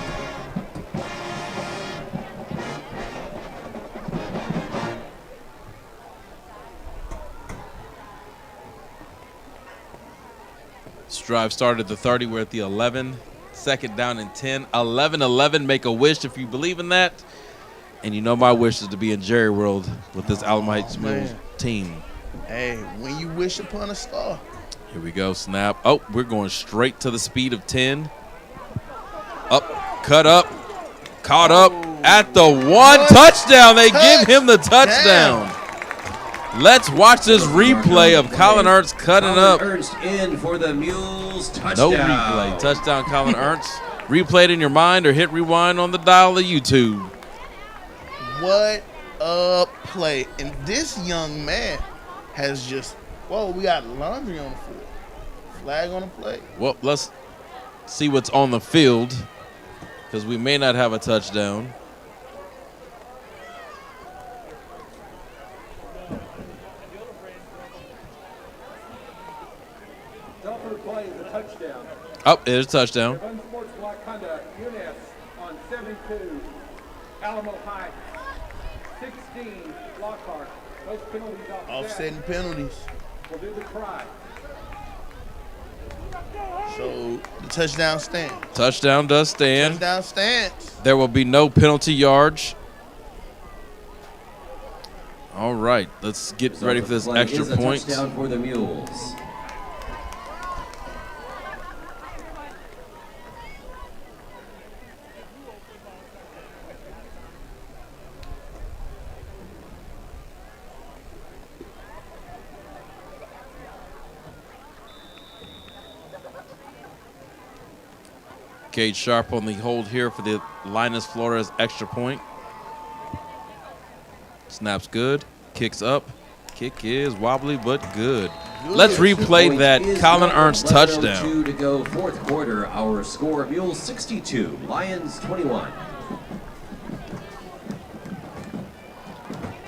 This drive started at the 30. We're at the 11. 2nd down and 10. 11-11. Make a wish if you believe in that. And you know my wish is to be in Jerry World with this Alamo Heights Mules team. Hey, when you wish upon a star. Here we go, snap. Oh, we're going straight to the speed of 10. Up, cut up, caught up at the 1. Touchdown. They give him the touchdown. Let's watch this replay of Colin Ernst cutting up. Ernst in for the Mules. Touchdown. No replay. Touchdown, Colin Ernst. Replay it in your mind or hit rewind on the dial of YouTube. What a play. And this young man has just, whoa, we got laundry on the field. Flag on the play. Well, let's see what's on the field because we may not have a touchdown. Oh, it is a touchdown. Unsportsmanlike conduct, MUNIZ on 7-2, Alamo Heights, 16, LOCKHART. Those penalties offsetting penalties. Will do the try. So the touchdown stands. Touchdown does stand. Touchdown stands. There will be no penalty yards. All right, let's get ready for this extra point. Touchdown for the Mules. Gage Sharp on the hold here for the Linus Flores extra point. Snaps good. Kicks up. Kick is wobbly but good. Let's replay that Colin Ernst touchdown. 2 to go, 4th quarter. Our score: Mules 62, Lions 21.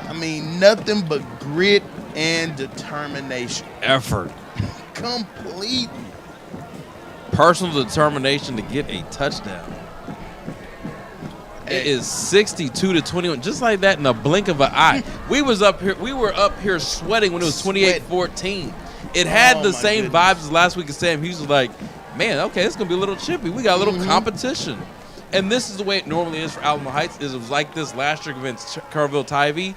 I mean, nothing but grit and determination. Effort. Complete. Personal determination to get a touchdown. It is 62-21, just like that in the blink of an eye. We were up here sweating when it was 28-14. It had the same vibes as last week. As Sam Hughes was like, man, okay, it's gonna be a little chippy. We got a little competition, and this is the way it normally is for Alamo Heights. It was like this last year against Kerrville Tivy.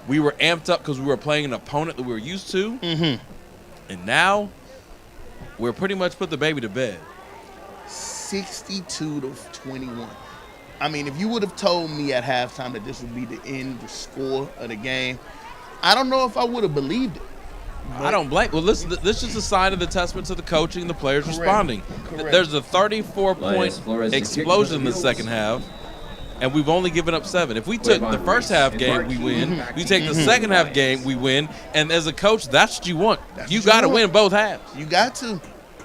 We were amped up because we were playing an opponent that we were used to, and now we're pretty much put the baby to bed. 62-21. I mean, if you would have told me at halftime that this would be the end, the score of the game, I don't know if I would have believed it. I don't blame. Well, listen, this is a sign of the testament to the coaching and the players responding. Correct. There's a 34-point explosion in the second half. and we've only given up 7. If we took the first half game, we win. We take the second half game, we win. And as a coach, that's what you want. You got to win both halves. You got to.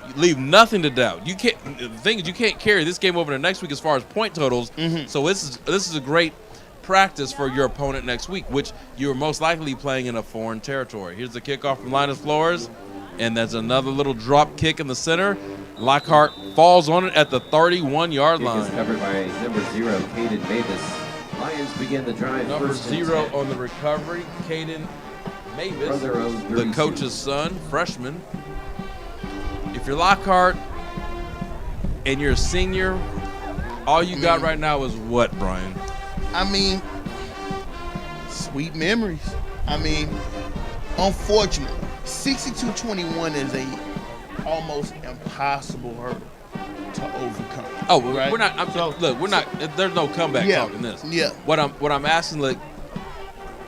You leave nothing to doubt. You can't. The thing is, you can't carry this game over to next week as far as point totals. So this is a great practice for your opponent next week, which you're most likely playing in a foreign territory. Here's the kickoff from Linus Flores, and there's another little drop kick in the center. Lockhart falls on it at the 31-yard line. Is covered by number 0, Caden Mavis. Lions begin the drive. Number 0 on the recovery, Caden Mavis, the coach's son, freshman. If you're Lockhart and you're a senior, all you got right now is what, Brian? I mean, sweet memories. I mean, unfortunately, 62-21 is a almost impossible hurdle to overcome. Oh, right? we're not. Look, we're not. There's no comeback talking this. Yeah. What I'm asking, like,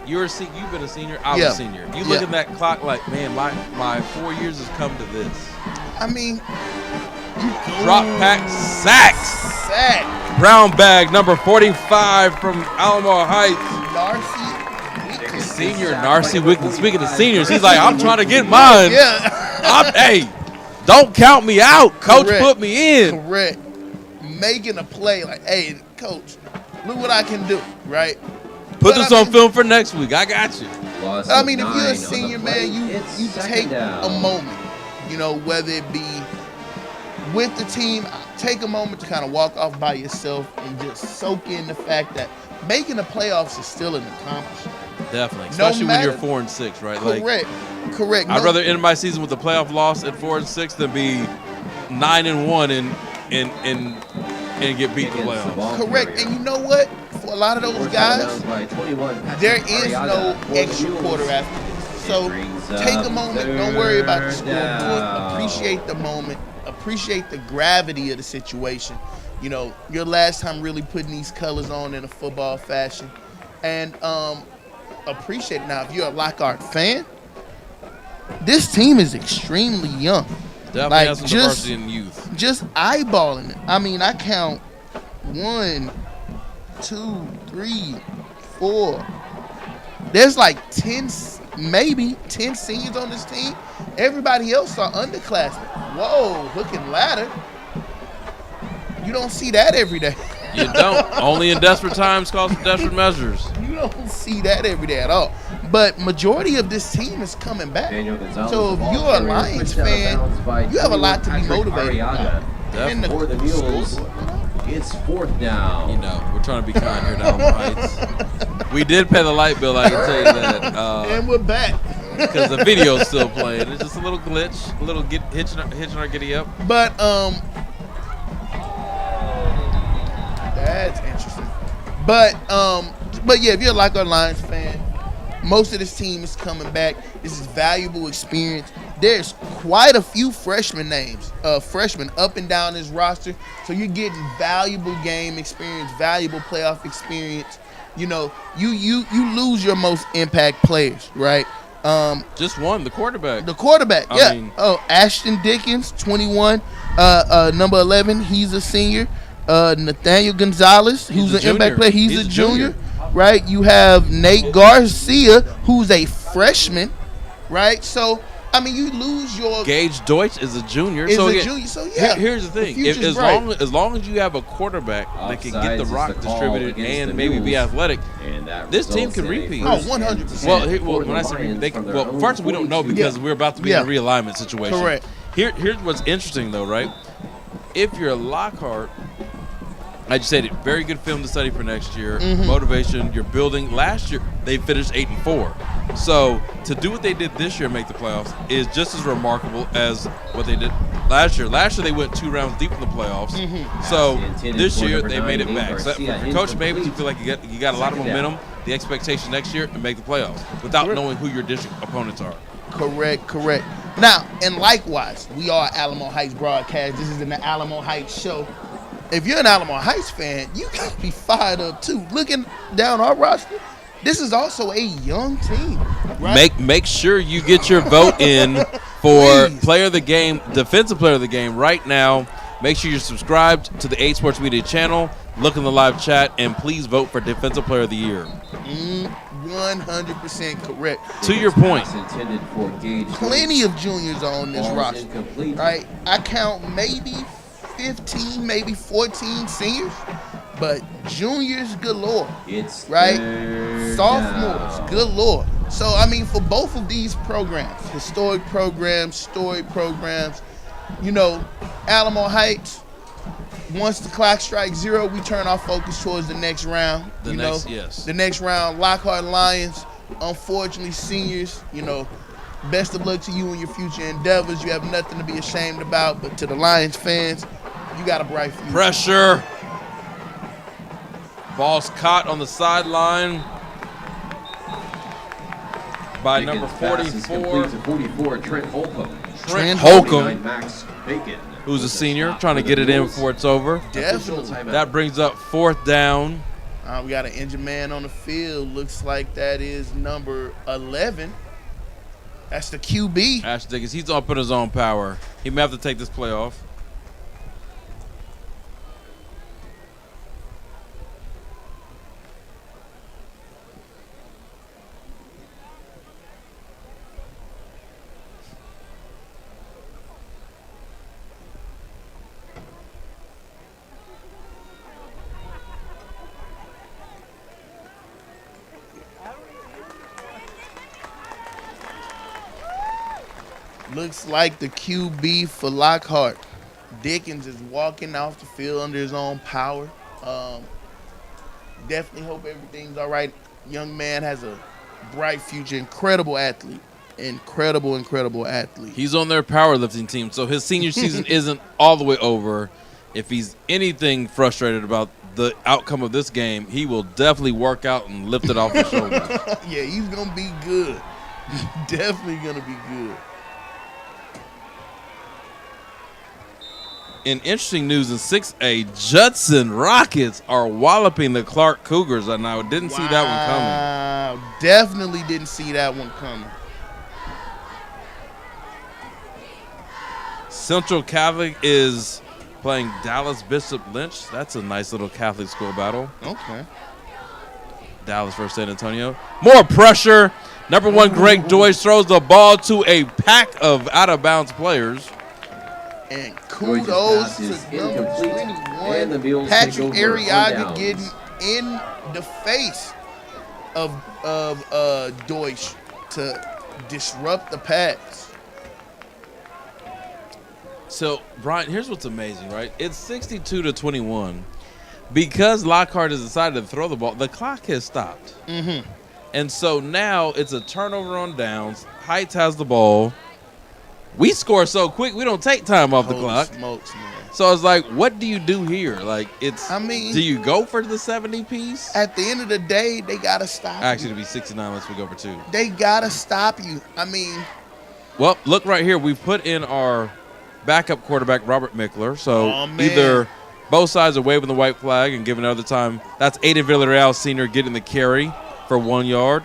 you've been a senior. I was a senior. You look at that clock, like, man, my 4 years has come to this. I mean, drop back sacks. Brown bag number 45 from Alamo Heights. Senior Narcy Wickman. Speaking of seniors, he's like, I'm trying to get mine. Hey, don't count me out. Coach put me in. Correct. Making a play like, hey, coach, look what I can do, right? Put this on film for next week. I got you. I mean, if you're a senior, man, you take a moment, you know, whether it be with the team, take a moment to kind of walk off by yourself and just soak in the fact that making the playoffs is still an accomplishment. Definitely, especially when you're 4-6, right? Correct. I'd rather end my season with a playoff loss at 4-6 than be 9-1 and get beat in the playoffs. Correct, and you know what? For a lot of those guys, there is no extra quarter after this. So take a moment. Don't worry about the score. Appreciate the moment. Appreciate the gravity of the situation. You know, your last time really putting these colors on in a football fashion. And appreciate it. Now, if you're a Lockhart fan, this team is extremely young. Definitely has some diversity in youth. Just eyeballing it. I mean, I count 1, 2, 3, 4. There's like 10, maybe 10 seniors on this team. Everybody else are underclassmen. Whoa, hook and ladder. You don't see that every day. You don't. Only in desperate times calls for desperate measures. You don't see that every day at all. But majority of this team is coming back. So if you're a Lions fan, you have a lot to be motivated about. For the Mules, it's 4th down. You know, we're trying to be kind here at Alamo Heights. We did pay the light bill, I can tell you that. And we're back. Because the video's still playing. It's just a little glitch, a little hitching our giddy up. But that's interesting. But yeah, if you're like a Lions fan, most of this team is coming back. This is valuable experience. There's quite a few freshman names, freshmen up and down this roster. So you're getting valuable game experience, valuable playoff experience. You know, you lose your most impact players, right? Just one, the quarterback. The quarterback, yeah. Ashton Dickens, 21, number 11. He's a senior. Nathaniel Gonzalez, who's an impact player. He's a junior, right? You have Nate Garcia, who's a freshman, right? So, I mean, you lose your Gage Deutsch is a junior. So yeah. Here's the thing: as long as you have a quarterback that can get the rock distributed and maybe be athletic, this team can repeat. Oh, 100%. Well, when I say they can, well, first we don't know because we're about to be in a realignment situation. Correct. Here's what's interesting though, right? If you're Lockhart, I just said it. Very good film to study for next year. Motivation. You're building. Last year they finished 8-4. So to do what they did this year and make the playoffs is just as remarkable as what they did last year. Last year they went 2 rounds deep in the playoffs. So this year they made it back. So for Coach Mavis, you feel like you got a lot of momentum. The expectation next year to make the playoffs without knowing who your district opponents are. Correct. Now, and likewise, we are Alamo Heights broadcast. This is in the Alamo Heights show. If you're an Alamo Heights fan, you gotta be fired up too. Looking down our roster, this is also a young team. Right? Make sure you get your vote in for player of the game, defensive player of the game right now. Make sure you're subscribed to the 8 Sports Media channel. look in the live chat, and please vote for Defensive Player of the Year. 100% correct. To your point, plenty of juniors on this roster. Right? I count maybe 15, maybe 14 seniors, but juniors galore. Right? Sophomores galore. So, I mean, for both of these programs, historic programs, storied programs, you know, Alamo Heights, once the clock strikes 0, we turn our focus towards the next round. The next round, Lockhart Lions, unfortunately, seniors, you know, best of luck to you in your future endeavors. You have nothing to be ashamed about, but to the Lions fans, you got a bright future. Pressure. Ball's caught on the sideline by number 44. Trent Holcomb. Trent Holcomb, who's a senior, trying to get it in before it's over. Definitely. That brings up 4th down. We got an injured man on the field. Looks like that is number 11. That's the QB. Ash Diggins, he's up in his own power. He may have to take this play off. Looks like the QB for Lockhart. Dickens is walking off the field under his own power. Definitely hope everything's all right. Young man has a bright future. Incredible athlete. Incredible athlete. He's on their powerlifting team, so his senior season isn't all the way over. If he's anything frustrated about the outcome of this game, he will definitely work out and lift it off his shoulders. Yeah, he's going to be good. Definitely going to be good. In interesting news in 6A, Judson Rockets are walloping the Clark Cougars, and I didn't see that one coming. Definitely didn't see that one coming. Central Catholic is playing Dallas Bishop Lynch. That's a nice little Catholic school battle. Okay. Dallas versus San Antonio. More pressure. Number 1, Greg Deutsch throws the ball to a pack of out-of-bounds players. And kudos to number 21, Patrick Arriaga, getting in the face of Deutsch to disrupt the pass. So, Brian, here's what's amazing, right? It's 62-21. Because Lockhart has decided to throw the ball, the clock has stopped. Mm-hmm. And so now it's a turnover on downs. Heights has the ball. We score so quick, we don't take time off the clock. Smokes, man. So I was like, what do you do here? Like, it's, I mean, do you go for the 70 piece? At the end of the day, they got to stop Actually, you. it'll be 69 once we go for 2. They got to stop you. I mean. Well, look right here. We've put in our backup quarterback, Robert Mickler. So either both sides are waving the white flag and giving another time. That's Aiden Villarreal, senior, getting the carry for 1 yard.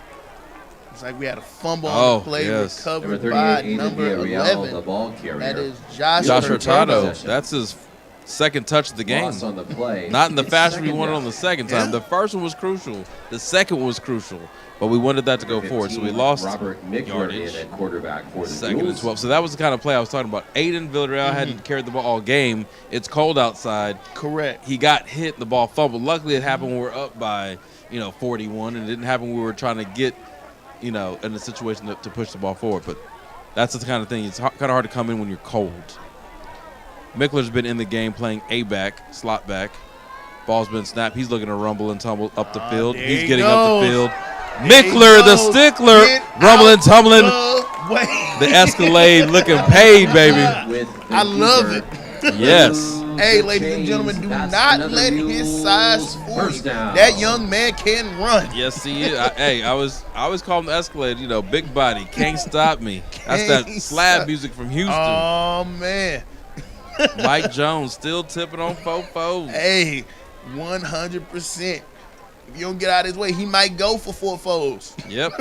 It's like we had a fumble on the play recovered by number 11. The ball carrier. That is Josh Hurtado. That's his second touch of the game. On the play. Not in the fashion we wanted on the second time. The first one was crucial. The second one was crucial. But we wanted that to go forward, so we lost yardage. At quarterback for the second Mules. and 12. So that was the kind of play I was talking about. Aiden Villarreal hadn't carried the ball all game. It's cold outside. Correct. He got hit, the ball fumbled. Luckily, it happened when we were up by 41, and it didn't happen when we were trying to get in a situation to push the ball forward. But that's the kind of thing. It's kind of hard to come in when you're cold. Mickler's been in the game playing A-back, slot back. Ball's been snapped. He's looking to rumble and tumble up the field. He's getting up the field. Mickler, the stickler, rumbling, tumbling. The Escalade looking paid, baby. I love it. Yes. Hey, ladies and gentlemen, do not let his size fool you. That young man can run. Yes, he is. I always call him the Escalade. Big body, can't stop me. That's that slab music from Houston. Oh man. Mike Jones still tipping on fofos. Hey, 100%. If you don't get out of his way, he might go for 4 foes. Yep.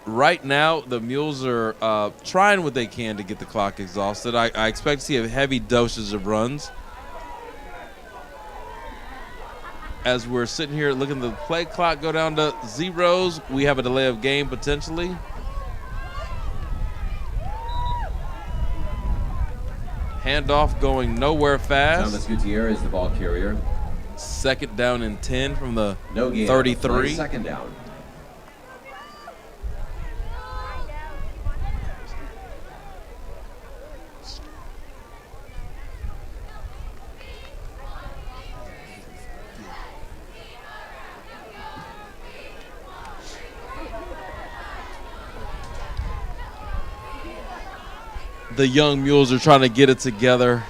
Right now, the Mules are trying what they can to get the clock exhausted. I expect to see a heavy dosage of runs. as we're sitting here looking at the play clock go down to zeros, we have a delay of game potentially. Handoff going nowhere fast. Thomas Gutierrez, the ball carrier. Second down and 10 from the No gain. 33. Second down. The young Mules are trying to get it together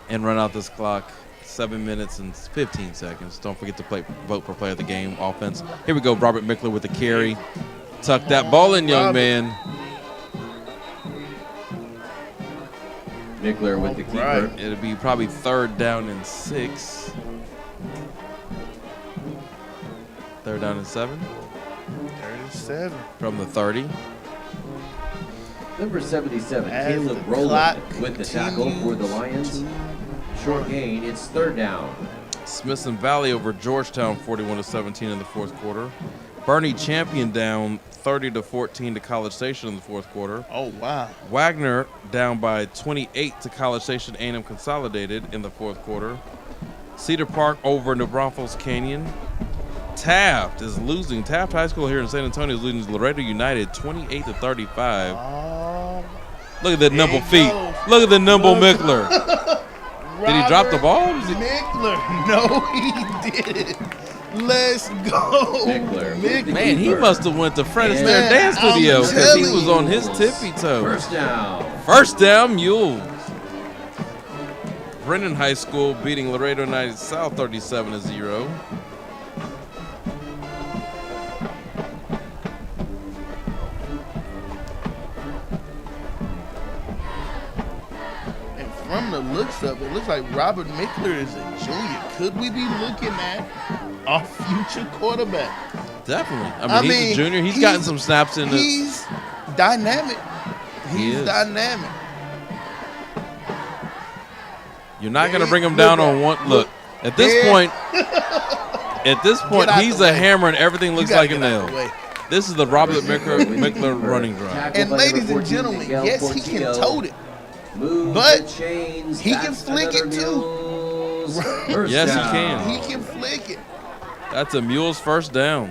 and run out this clock. 7 minutes and 15 seconds. Don't forget to vote for player of the game offense. Here we go, Robert Mickler with the carry. Tuck that ball in, young man. Mickler with the keeper. It'll be probably 3rd down and 6. 3rd down and 7. 37. From the 30. Number 77, Caleb Rowland with the tackle for the Lions. Short gain, it's 3rd down. Smithson Valley over Georgetown 41-17 in the 4th quarter. Bernie Champion down 30-14 to College Station in the 4th quarter. Oh, wow. Wagner down by 28 to College Station A&M Consolidated in the 4th quarter. Cedar Park over New Braunfels Canyon. Taft is losing. Taft High School here in San Antonio is losing to Laredo United 28-35. Look at the nimble feet. Look at the nimble Mickler. Did he drop the ball? Mickler. No, he didn't. Let's go. Mickler. Man, he must have went to Fred Astaire Dance Studio because he was on his tippy toe. 1st down. 1st down, Mules. Brennan High School beating Laredo United South 37-0. From the looks of it, looks like Robert Mickler is a junior. Could we be looking at a future quarterback? Definitely. I mean, he's a junior. He's gotten some snaps in the. He's dynamic. He's dynamic. You're not going to bring him down on one. Look, at this point, he's a hammer and everything looks like a nail. This is the Robert Mickler running drive. And ladies and gentlemen, yes, he can tote it. But he can flick it too. Yes, he can. He can flick it. That's a Mules 1st down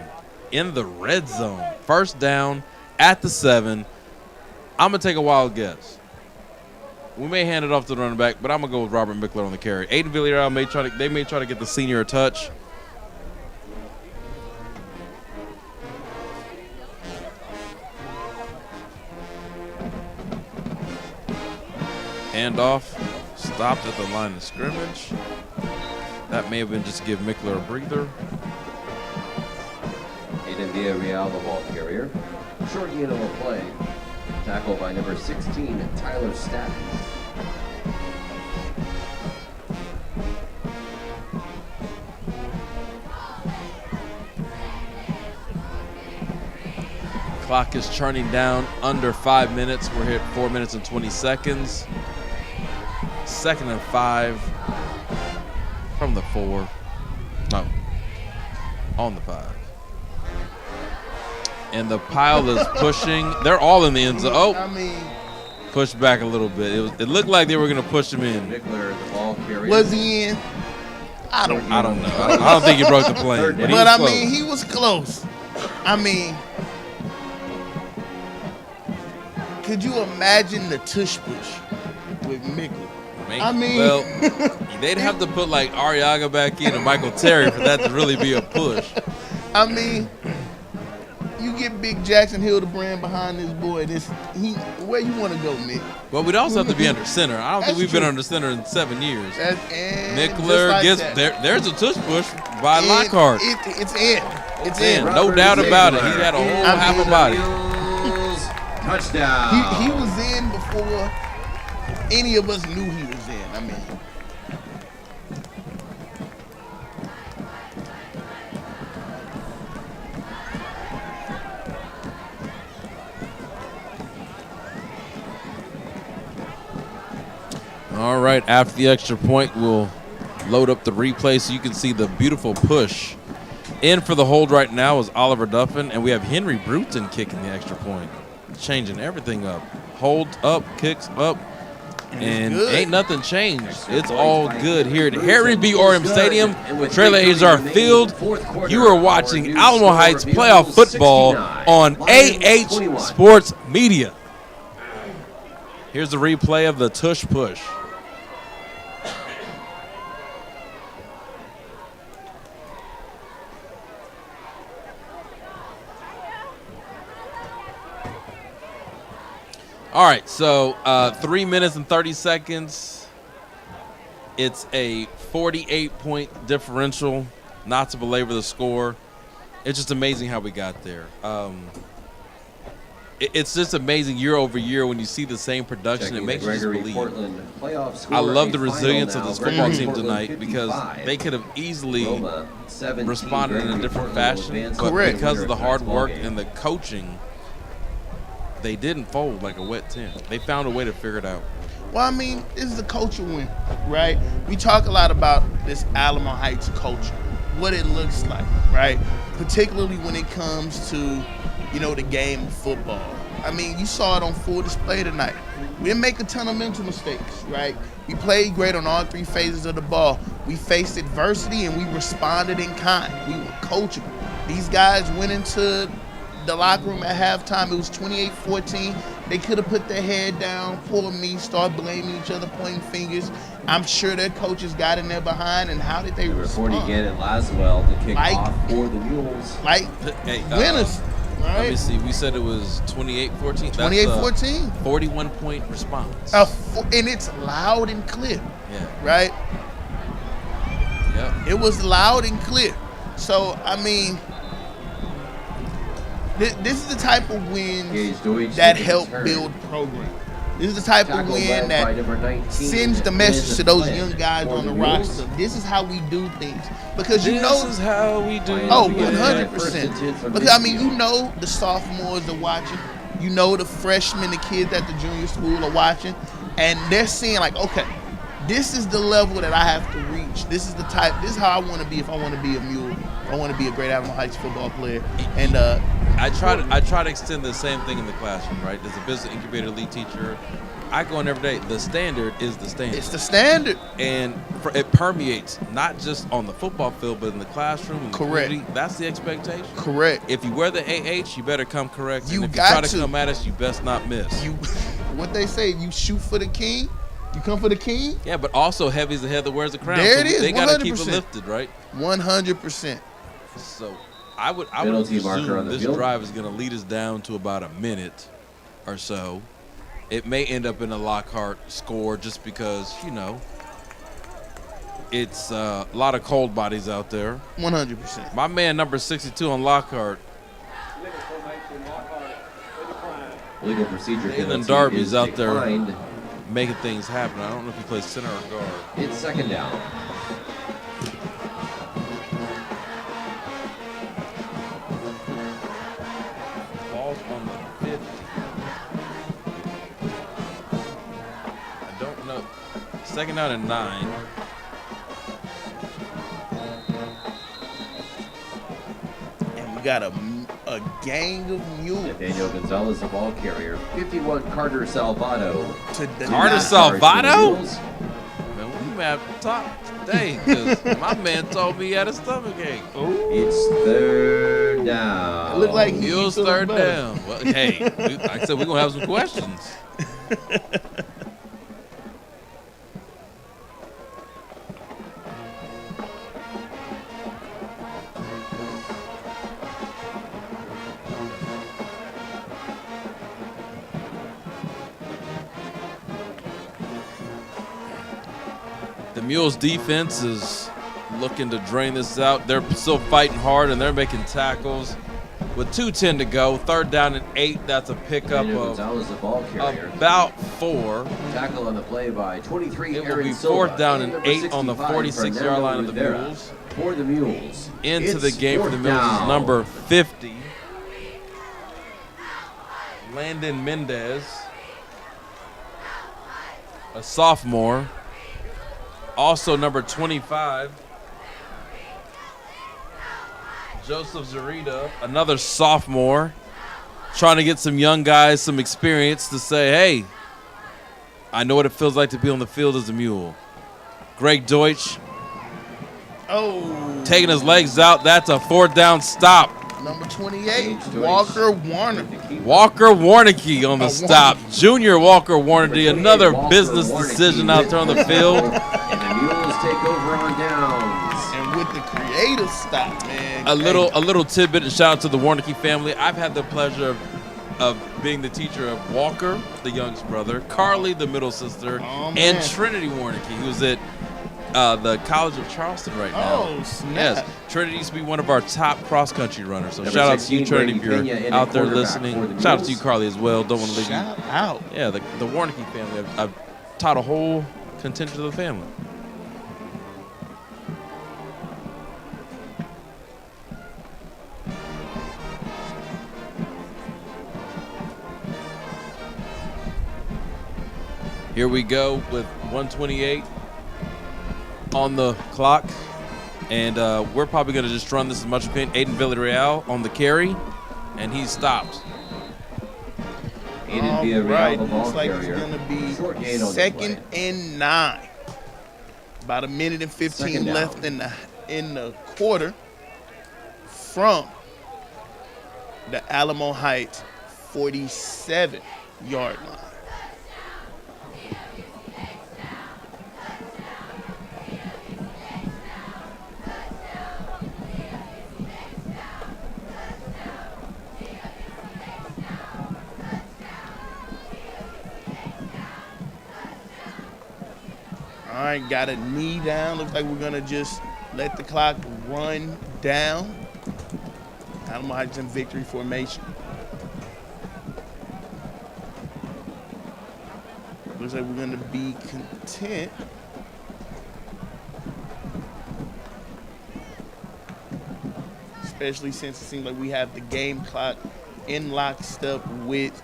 in the red zone. 1st down at the 7. I'm going to take a wild guess. We may hand it off to the running back, but I'm going to go with Robert Mickler on the carry. Aiden Villarreal may try to get the senior a touch. Handoff, stopped at the line of scrimmage. That may have been just to give Mickler a breather. Aiden Villarreal, the ball carrier. Short gain on the play. Tackle by number 16, Tyler Stack. Clock is churning down under 5 minutes. We're here at 4 minutes and 20 seconds. 2nd and 5 from the 4. No, on the 5. And the pile is pushing. They're all in the end zone. Oh, I mean, pushed back a little bit. It looked like they were going to push him in. Mickler, the ball carrier. Was he in? I don't know. I don't think he broke the plane. But I mean, he was close. I mean, could you imagine the tush push with Mickler? I mean, well, they'd have to put like Ariaga back in and Michael Terry for that to really be a push. I mean, you get Big Jackson Hildebrand behind this boy. Where you want to go, Mick? Well, we'd also have to be under center. I don't think we've been under center in 7 years. Mickler like gets there's a tush push by Lockhart. It's in. It's in. No doubt about it. He had a whole half a body. Touchdown. He was in before any of us knew he was in. I mean, all right, after the extra point, we'll load up the replay so you can see the beautiful push. In for the hold right now is Oliver Duffin, and we have Henry Bruton kicking the extra point. Changing everything up. Hold up, kicks up, and ain't nothing changed. It's all good here at Harry B. OREM Stadium, Traylor AZAR Field. You are watching Alamo Heights playoff football on AH Sports Media. Here's the replay of the tush push. All right, so 3 minutes and 30 seconds. It's a 48-point differential. Not to belabor the score. It's just amazing how we got there. It's just amazing year over year when you see the same production. It makes you just believe. I love the resilience of this football team tonight because they could have easily responded in a different fashion. But because of the hard work and the coaching, they didn't fold like a wet tent. They found a way to figure it out. Well, I mean, this is a culture win, right? We talk a lot about this Alamo Heights culture, what it looks like, right? Particularly when it comes to, you know, the game of football. I mean, you saw it on full display tonight. We didn't make a ton of mental mistakes, right? We played great on all 3 phases of the ball. We faced adversity and we responded in kind. We were coachable. These guys went into the locker room at halftime. It was 28-14. They could have put their head down, poor me, start blaming each other, pointing fingers. I'm sure their coaches got in there behind, and how did they respond? Again at Laswell to kick off for the Mules. Like winners, right? Let me see. We said it was 28-14. 28-14. 41-point response. And it's loud and clear. Yeah. Right? Yeah. It was loud and clear. So, I mean, this is the type of wins that help build programs. This is the type of win that sends the message to those young guys on the roster. This is how we do things. Because you know, this is how we do it. Oh, 100%. Because, I mean, you know the sophomores are watching. You know the freshmen, the kids at the junior school are watching. And they're seeing like, okay, this is the level that I have to reach. This is the type, this is how I want to be if I want to be a Mule. If I want to be a great Alamo Heights football player. And I try to extend the same thing in the classroom, right? As a business incubator lead teacher, I go in every day. The standard is the standard. It's the standard. And it permeates not just on the football field, but in the classroom, in the community. That's the expectation. Correct. If you wear the AH, you better come correct. You and if got you try to come at us, you best not miss. What they say, you shoot for the king, you come for the king. Yeah, but also heavy's the head that wears the crown. There so it is. They got to keep it lifted, right? 100%. So I would assume this drive is going to lead us down to about a minute or so. It may end up in a Lockhart score just because, you know, it's a lot of cold bodies out there. 100%. My man, number 62 on Lockhart. Legal procedure. Jalen Darby's out there making things happen. I don't know if he plays center or guard. It's second down. Ball's on the 50. I don't know. Second down and 9. And we got a gang of mules. Daniel Gonzalez, the ball carrier. 51, Carter Salvato. Carter Salvato? Man, we at the top today because my man told me he had a stomach ache. It's third down. It looked like Mules third down. Well, hey, like I said, we're going to have some questions. The Mules defense is looking to drain this out. They're still fighting hard and they're making tackles. With 2:10 to go, third down and 8. That's a pickup of about 4. Tackle on the play by 23. It will be fourth down and 8 on the 46-yard line of the Mules. For the Mules. Into the game for the Mules is number 50. Landon Mendez, a sophomore. Also number 25, Joseph Zarita, another sophomore, trying to get some young guys some experience to say, hey, I know what it feels like to be on the field as a Mule. Greg Deutsch. Oh. Taking his legs out. That's a 4th down stop. Number 28, Walker Warnicky. Walker Warnicky on the stop. Junior Walker Warnicky, another business decision out there on the field. And the Mules take over on downs. And with the creative stop, man. A little tidbit and shout out to the Warnicky family. I've had the pleasure of being the teacher of Walker, the youngest brother, Carly, the middle sister, and Trinity Warnicky, who's at the College of Charleston right now. Oh, snap. Yes, Trinity used to be one of our top cross-country runners. So shout out to you, Trinity, if you're out there listening. Shout out to you, Carly, as well. Don't want to leave you. Shout out. Yeah, the Warnicky family. I've taught a whole contingent of the family. Here we go with 1:28 on the clock. And we're probably going to just run this as much as we can. Aiden Villarreal on the carry, and he's stopped. Aiden Villarreal, the ball looks like carrier. it's going to be Short gain on the 2nd play. and 9. About a minute and 15 left in the quarter from the Alamo Heights 47-yard line. All right, got a knee down. Looks like we're going to just let the clock run down. Alamo Heights in victory formation. Looks like we're going to be content. Especially since it seems like we have the game clock in lockstep with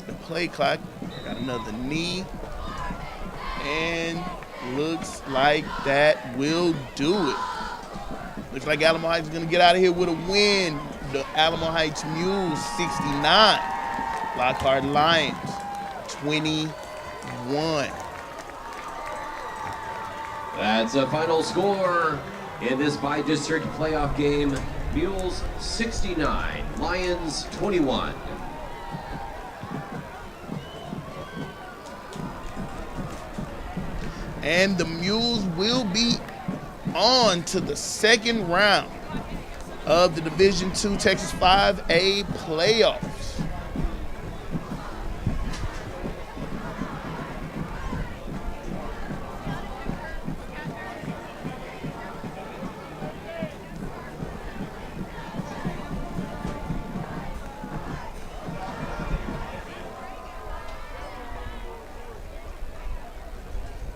the play clock. Got another knee. And looks like that will do it. Looks like Alamo Heights is going to get out of here with a win. The Alamo Heights Mules 69. Lockhart Lions 21. That's a final score in this by-district playoff game. Mules 69, Lions 21. And the Mules will be on to the second round of the Division II Texas 5A playoffs.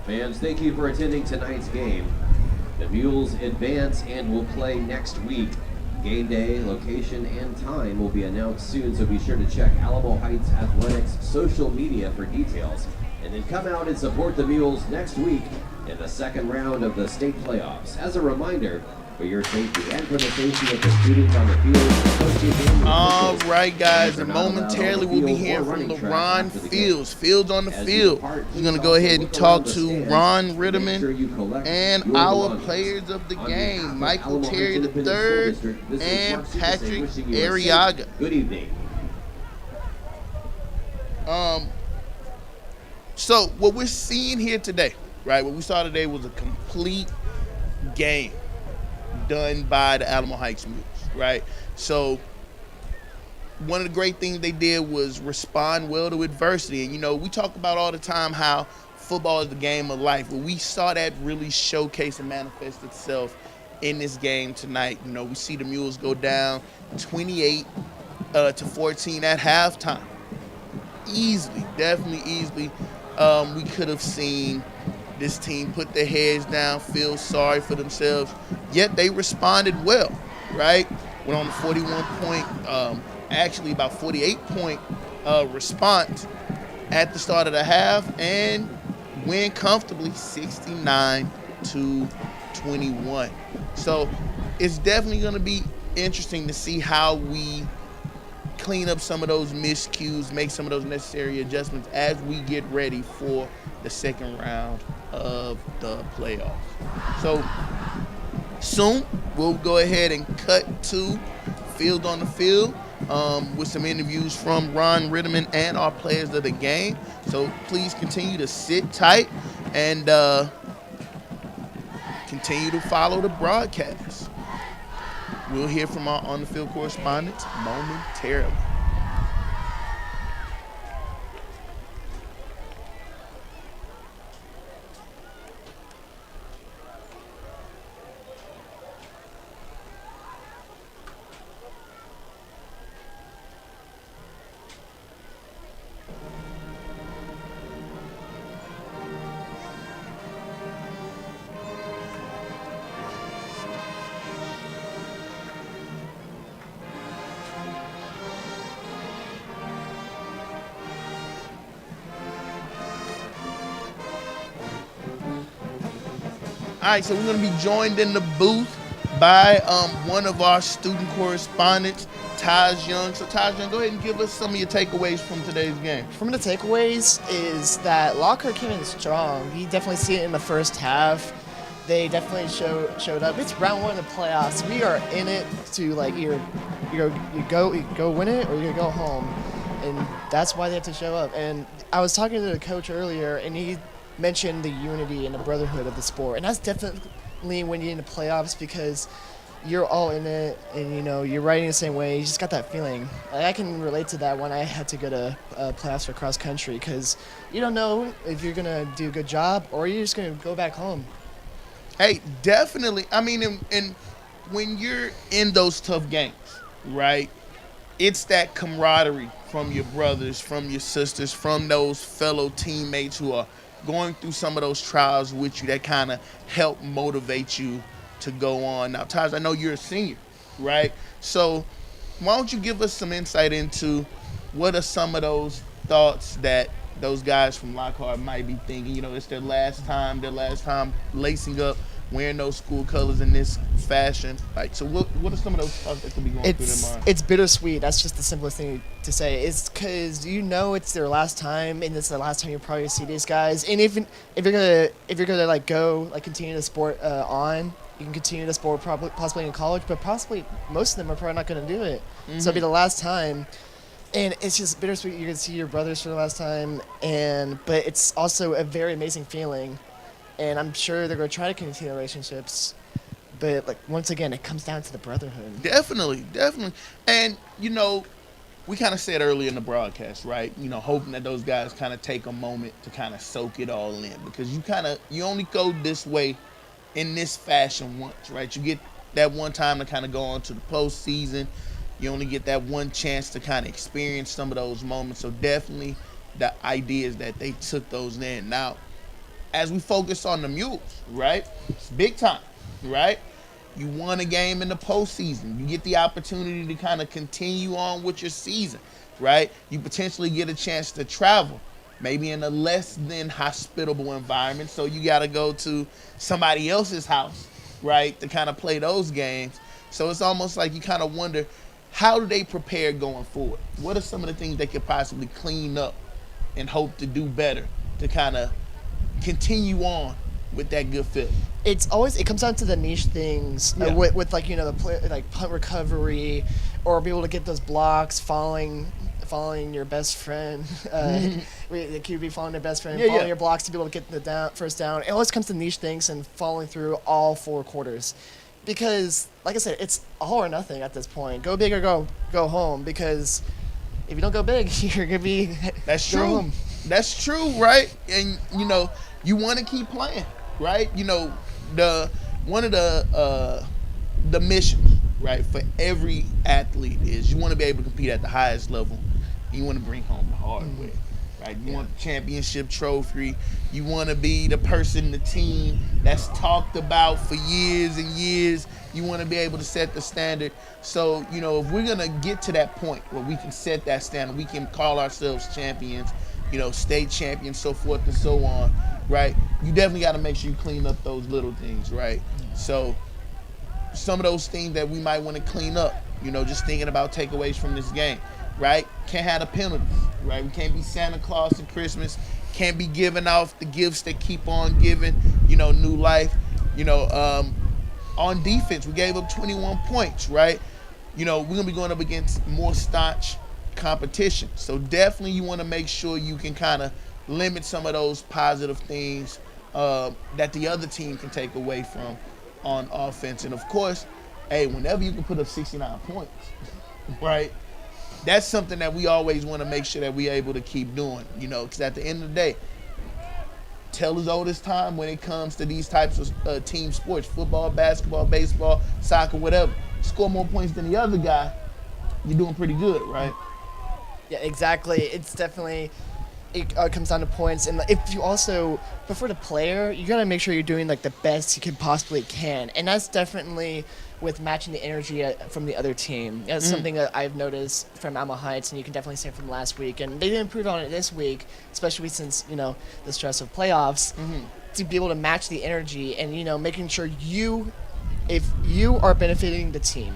Fans, thank you for attending tonight's game. The Mules advance and will play next week. Game day, location, and time will be announced soon, so be sure to check Alamo Heights Athletics social media for details. And then come out and support the Mules next week in the second round of the state playoffs. As a reminder, for your safety and for the safety of the students on the field. All right, guys, and momentarily we'll be hearing from LaRon Fields. Fields on the field. We're going to go ahead and talk to Ron Rittimann and our players of the game, Michael Terry III and Patrick Arriaga. Good evening. So what we're seeing here today, right, what we saw today was a complete game done by the Alamo Heights Mules, right? So one of the great things they did was respond well to adversity. And, you know, we talk about all the time how football is the game of life. But we saw that really showcase and manifest itself in this game tonight. You know, we see the Mules go down 28 to 14 at halftime. Easily, definitely easily. We could have seen this team put their heads down, feel sorry for themselves, yet they responded well, right? Went on a 41-point, actually about 48-point response at the start of the half, and win comfortably 69-21. So it's definitely going to be interesting to see how we clean up some of those miscues, make some of those necessary adjustments as we get ready for the second round of the playoffs. So soon we'll go ahead and cut to Field on the Field with some interviews from Ron Rittimann and our players of the game. So please continue to sit tight and continue to follow the broadcast. We'll hear from our on-the-field correspondents momentarily. All right, so we're going to be joined in the booth by one of our student correspondents, Taj Young. So Taj Young, go ahead and give us some of your takeaways from today's game. From the takeaways is that Lockhart came in strong. You definitely see it in the first half. They definitely showed up. It's round one of the playoffs. We are in it to like either you go win it or you go home, and that's why they have to show up. And I was talking to the coach earlier, and he mentioned the unity and the brotherhood of the sport, and that's definitely when you're in the playoffs because you're all in it, and you know you're riding the same way. You just got that feeling. Like, I can relate to that when I had to go to playoffs for cross country because you don't know if you're gonna do a good job or you're just gonna go back home. Hey, definitely. I mean, and when you're in those tough games, right? It's that camaraderie from your brothers, from your sisters, from those fellow teammates who are going through some of those trials with you that kind of help motivate you to go on. Now, Taj, I know you're a senior, right? So why don't you give us some insight into what are some of those thoughts that those guys from Lockhart might be thinking? You know, it's their last time lacing up, wearing those school colors in this fashion. Like, so what are some of those thoughts that could be going through their mind? It's bittersweet. That's just the simplest thing to say. It's because you know it's their last time, and it's the last time you'll probably see these guys. And if you're gonna like go like continue the sport on, you can continue the sport probably possibly in college, but possibly most of them are probably not gonna do it. Mm-hmm. So it'll be the last time. And it's just bittersweet. You're gonna see your brothers for the last time, but it's also a very amazing feeling. And I'm sure they're gonna try to continue relationships, but like once again, it comes down to the brotherhood. Definitely. And you know, we kind of said earlier in the broadcast, right? You know, hoping that those guys kind of take a moment to kind of soak it all in, because you only go this way, in this fashion once, right? You get that one time to kind of go on to the postseason. You only get that one chance to kind of experience some of those moments. So definitely the idea is that they took those in. Now, as we focus on the Mules, right? It's big time, right? You won a game in the postseason. You get the opportunity to kind of continue on with your season, right? You potentially get a chance to travel, maybe in a less than hospitable environment. So you got to go to somebody else's house, right, to kind of play those games. So it's almost like you kind of wonder, how do they prepare going forward? What are some of the things they could possibly clean up and hope to do better to kind of continue on with that good fit? It comes down to the niche things with like, you know, the play, like punt recovery, or be able to get those blocks, following your best friend. The QB following their best friend, following your blocks to be able to get the first down. It always comes to niche things and following through all four quarters. Because, like I said, it's all or nothing at this point. Go big or go home. Because if you don't go big, you're gonna be. That's true. Home. That's true, right? And you know, you want to keep playing, right? You know, one of the missions, right, for every athlete is you want to be able to compete at the highest level. And you want to bring home the hardware. Right? You want the championship trophy. You want to be the person, the team that's talked about for years and years. You want to be able to set the standard. So, you know, if we're going to get to that point where we can set that standard, we can call ourselves champions, state champions, so forth and so on, right? You definitely got to make sure you clean up those little things, right? So some of those things that we might want to clean up, just thinking about takeaways from this game, right? Can't have the penalties, right? We can't be Santa Claus at Christmas. Can't be giving off the gifts that keep on giving, new life. On defense, we gave up 21 points, right? We're going to be going up against more staunch competition. So definitely you want to make sure you can kind of limit some of those positive things that the other team can take away from on offense. And of course, hey, whenever you can put up 69 points, right? That's something that we always want to make sure that we're able to keep doing, because at the end of the day, tell as old as time when it comes to these types of team sports, football, basketball, baseball, soccer, whatever. Score more points than the other guy, you're doing pretty good, right? Yeah, exactly. It's definitely, it comes down to points. And if you also prefer the player, you got to make sure you're doing the best you can possibly can. And that's definitely with matching the energy from the other team. That's something that I've noticed from Alamo Heights, and you can definitely say from last week. And they did improve on it this week, especially since, the stress of playoffs, to be able to match the energy and, making sure if you are benefiting the team.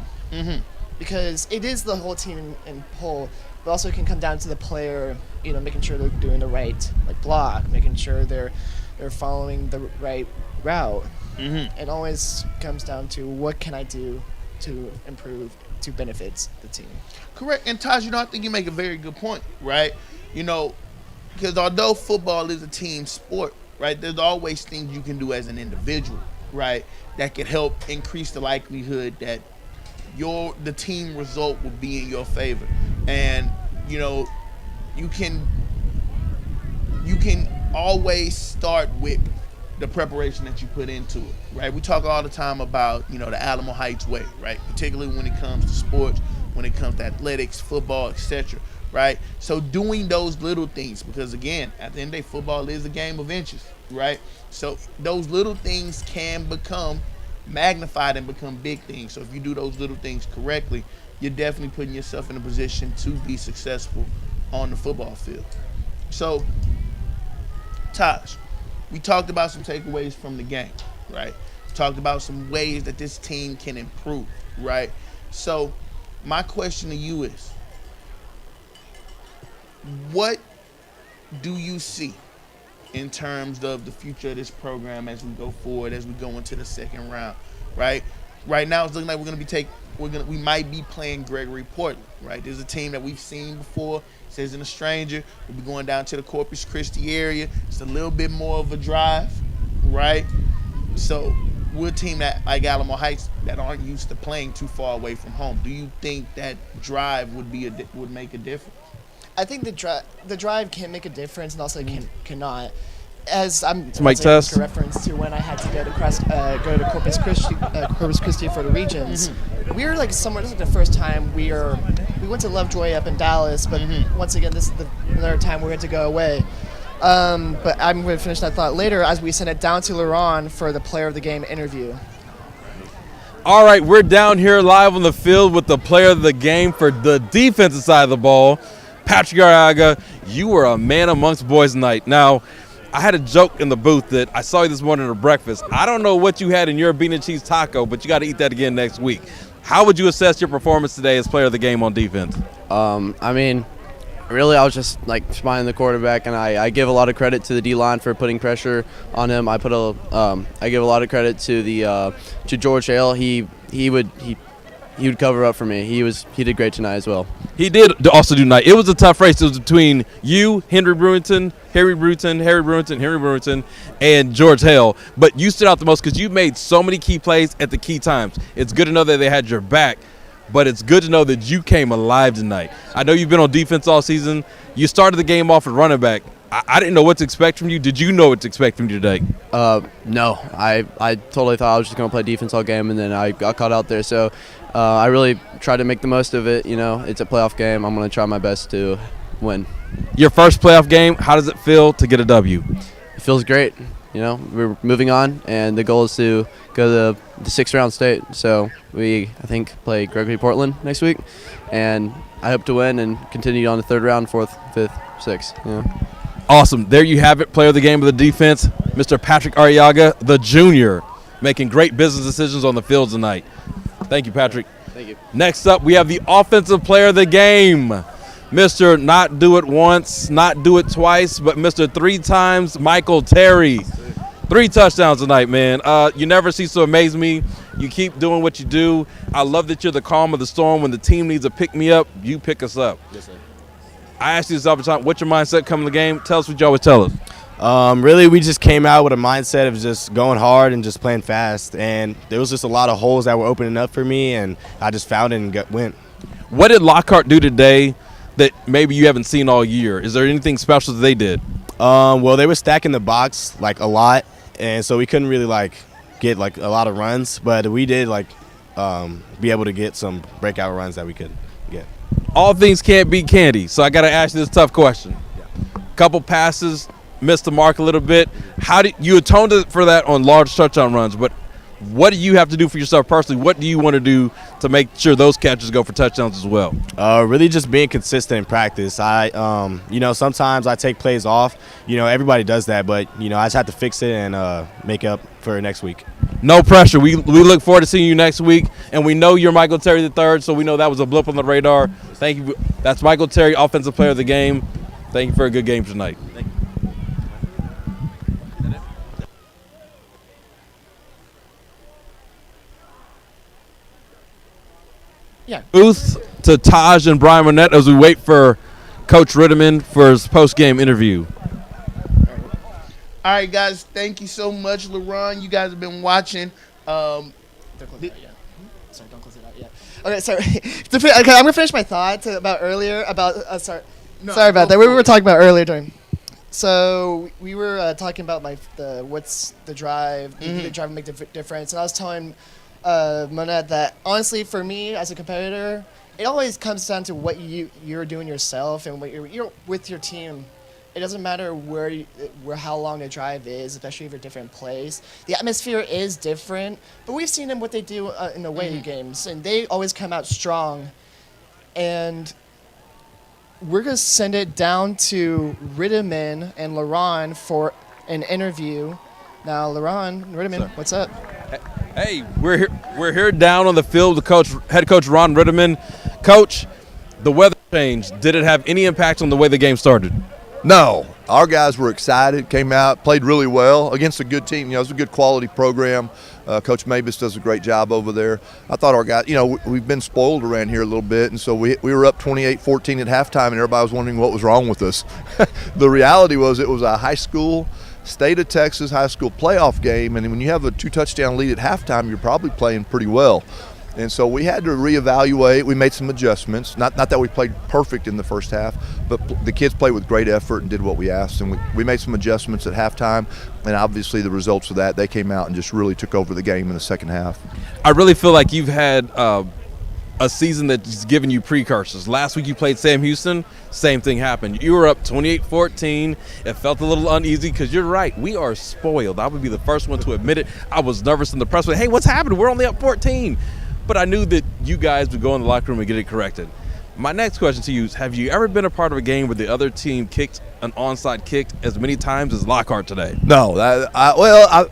Because it is the whole team in whole, but also it can come down to the player, making sure they're doing the right block, making sure they're following the right route. It always comes down to what can I do to improve to benefit the team. Correct. And Todd, I think you make a very good point, right? Because although football is a team sport, right, there's always things you can do as an individual, right, that can help increase the likelihood that the team result will be in your favor. And you can always start with the preparation that you put into it, right? We talk all the time about the Alamo Heights way, right? Particularly when it comes to sports, when it comes to athletics, football, etc., right? So doing those little things, because again, at the end of the day, football is a game of inches, right? So those little things can become magnified and become big things. So if you do those little things correctly, you're definitely putting yourself in a position to be successful on the football field. So, Taj, we talked about some takeaways from the game, right? We talked about some ways that this team can improve, right? So my question to you is, what do you see in terms of the future of this program as we go forward, as we go into the second round, right? Right now it's looking like we might be playing Gregory Portland, right? There's a team that we've seen before. It isn't a stranger. We'll be going down to the Corpus Christi area. It's a little bit more of a drive, right? So we're a team that, like Alamo Heights, that aren't used to playing too far away from home. Do you think that drive would make a difference? I think the drive can make a difference, and also cannot. As I'm mic test reference to when I had to go to Corpus Christi for the regions. We were somewhere. This is the first time we went to Lovejoy up in Dallas, but once again, this is another time we had to go away. But I'm going to finish that thought later as we send it down to LARHON for the player of the game interview. All right, we're down here live on the field with the player of the game for the defensive side of the ball, Patrick Arriaga. You were a man amongst boys tonight. Now, I had a joke in the booth that I saw you this morning at breakfast. I don't know what you had in your bean and cheese taco, but you got to eat that again next week. How would you assess your performance today as player of the game on defense? Really, I was just spying the quarterback, and I give a lot of credit to the D-line for putting pressure on him. I give a lot of credit to George Hale. He would cover up for me. He did great tonight as well. He did also do tonight. It was a tough race. It was between you, Harry Brewington, and George Hale. But you stood out the most because you made so many key plays at the key times. It's good to know that they had your back, but it's good to know that you came alive tonight. I know you've been on defense all season. You started the game off at running back. I didn't know what to expect from you. Did you know what to expect from you today? No. I totally thought I was just going to play defense all game, and then I got caught out there. So I really tried to make the most of it. It's a playoff game. I'm going to try my best to win. Your first playoff game, how does it feel to get a W? It feels great. We're moving on, and the goal is to go to the 6th round state. So I think, play Gregory Portland next week, and I hope to win and continue on the 3rd round, 4th, 5th, 6th. Awesome. There you have it. Player of the game of the defense, Mr. Patrick Arriaga, the junior, making great business decisions on the field tonight. Thank you, Patrick. Thank you. Next up, we have the offensive player of the game, Mr. Not Do It Once, Not Do It Twice, but Mr. 3 times Michael Terry. 3 touchdowns tonight, man. You never cease to amaze me. You keep doing what you do. I love that you're the calm of the storm. When the team needs a pick-me-up, you pick us up. Yes, sir. I ask you this all the time. What's your mindset coming to the game? Tell us what you always tell us. Really, we just came out with a mindset of just going hard and just playing fast. And there was just a lot of holes that were opening up for me, and I just found it and went. What did Lockhart do today that maybe you haven't seen all year? Is there anything special that they did? Well, they were stacking the box like a lot, and so we couldn't really get a lot of runs. But we did be able to get some breakout runs that we could get. All things can't beat candy, so I got to ask you this tough question. Couple passes, missed the mark a little bit. How did you atoned for that on large touchdown runs? But what do you have to do for yourself personally? What do you want to do to make sure those catches go for touchdowns as well? Really just being consistent in practice. Sometimes I take plays off. Everybody does that, but I just have to fix it and make up for next week. No pressure. We look forward to seeing you next week, and we know you're Michael Terry III, so we know that was a blip on the radar. Thank you. That's Michael Terry, offensive player of the game. Thank you for a good game tonight. Thank you. Yeah. Booth to Taj and Brian MONNETTE as we wait for Coach Rittimann for his post-game interview. All right, guys, thank you so much, LARHON. You guys have been watching. Don't close it out yet. Sorry, don't close it out yet. Okay, sorry. Okay, I'm going to finish my thought about earlier about, sorry about that. We were talking about earlier during. So we were talking about what's the drive, the drive make the difference. And I was telling MONNETTE that, honestly, for me as a competitor, it always comes down to what you're doing yourself and what you're with your team. It doesn't matter how long the drive is, especially if you're different plays. The atmosphere is different, but we've seen them what they do in away games, and they always come out strong. And we're gonna send it down to Rittimann and LARHON for an interview. Now, Rittimann, what's up? Hey, we're here down on the field with head coach Ron Rittimann. Coach, the weather change, did it have any impact on the way the game started? No, our guys were excited, came out, played really well against a good team. It's a good quality program. Coach Mabus does a great job over there. I thought our guys, we've been spoiled around here a little bit, and so we were up 28-14 at halftime, and everybody was wondering what was wrong with us. The reality was it was a high school, state of Texas high school playoff game, and when you have a 2-touchdown lead at halftime, you're probably playing pretty well. And so we had to reevaluate. We made some adjustments. Not that we played perfect in the first half, but the kids played with great effort and did what we asked. And we made some adjustments at halftime, and obviously the results of that, they came out and just really took over the game in the second half. I really feel like you've had a season that's given you precursors. Last week you played Sam Houston, same thing happened. You were up 28-14. It felt a little uneasy because you're right. We are spoiled. I would be the first one to admit it. I was nervous in the press. Hey, what's happening? We're only up 14. But I knew that you guys would go in the locker room and get it corrected. My next question to you is, have you ever been a part of a game where the other team kicked an onside kick as many times as Lockhart today? No.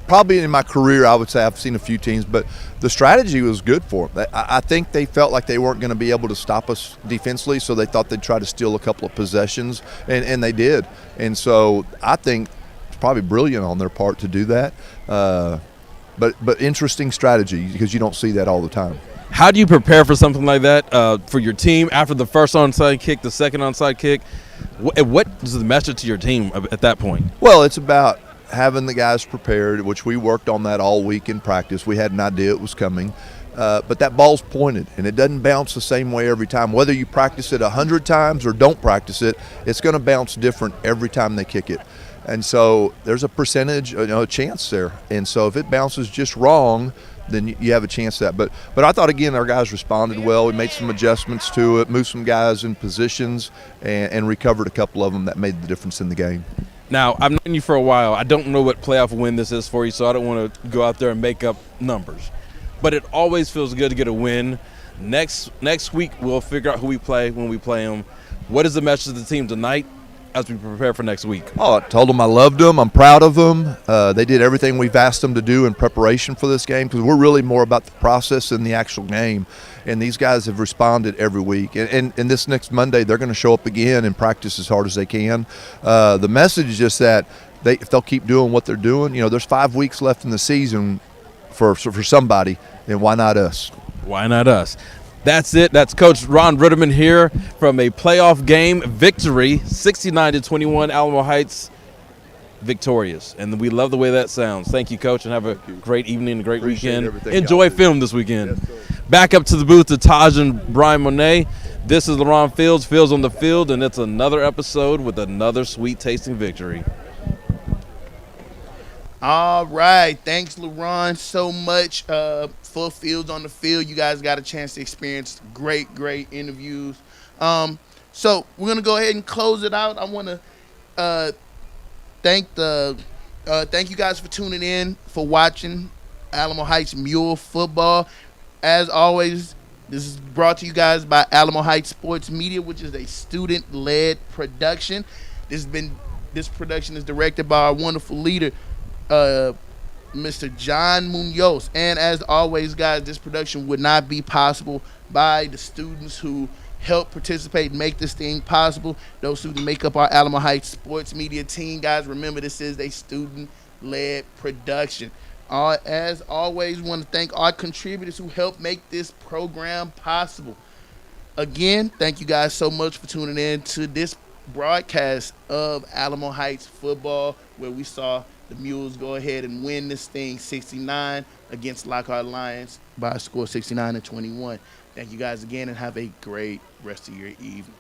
Probably in my career, I would say I've seen a few teams, but the strategy was good for them. I think they felt like they weren't going to be able to stop us defensively, so they thought they'd try to steal a couple of possessions, and they did. And so I think it's probably brilliant on their part to do that. But interesting strategy because you don't see that all the time. How do you prepare for something like that for your team after the first onside kick, the second onside kick? What is the message to your team at that point? Well, it's about having the guys prepared, which we worked on that all week in practice. We had an idea it was coming. But that ball's pointed, and it doesn't bounce the same way every time. Whether you practice it 100 times or don't practice it, it's going to bounce different every time they kick it. And so there's a percentage, a chance there. And so if it bounces just wrong, then you have a chance at that. But I thought, again, our guys responded well. We made some adjustments to it, moved some guys in positions, and recovered a couple of them that made the difference in the game. Now, I've known you for a while. I don't know what playoff win this is for you, so I don't want to go out there and make up numbers. But it always feels good to get a win. Next week, we'll figure out who we play when we play them. What is the message to the team tonight? as we prepare for next week? Oh, I told them I loved them. I'm proud of them. They did everything we've asked them to do in preparation for this game, because we're really more about the process than the actual game. And these guys have responded every week. And this next Monday, they're going to show up again and practice as hard as they can. The message is just that if they'll keep doing what they're doing, there's 5 weeks left in the season for somebody, and why not us? Why not us? That's it. That's Coach Ron Rittimann here from a playoff game victory, 69-21, Alamo Heights victorious. And we love the way that sounds. Thank you, Coach, and have a great evening, a great weekend. Enjoy film this weekend. Back up to the booth to Taj and Brian Monet. This is LaRon Fields, Fields on the Field, and it's another episode with another sweet-tasting victory. All right. Thanks, LaRon, so much for Fields on the Field. You guys got a chance to experience great interviews. So we're going to go ahead and close it out. I want to thank you guys for tuning in, for watching Alamo Heights Mule football. As always, this is brought to you guys by Alamo Heights Sports Media, which is a student-led production. This production is directed by our wonderful leader, Mr. John MUNOZ. And as always, guys, this production would not be possible by the students who help participate and make this thing possible. Those students make up our Alamo Heights Sports Media team. Guys, remember, this is a student-led production. As always, we want to thank our contributors who help make this program possible. Again, thank you guys so much for tuning in to this broadcast of Alamo Heights football, where we saw the Mules go ahead and win this thing 69 against Lockhart Lions by a score 69-21. Thank you guys again, and have a great rest of your evening.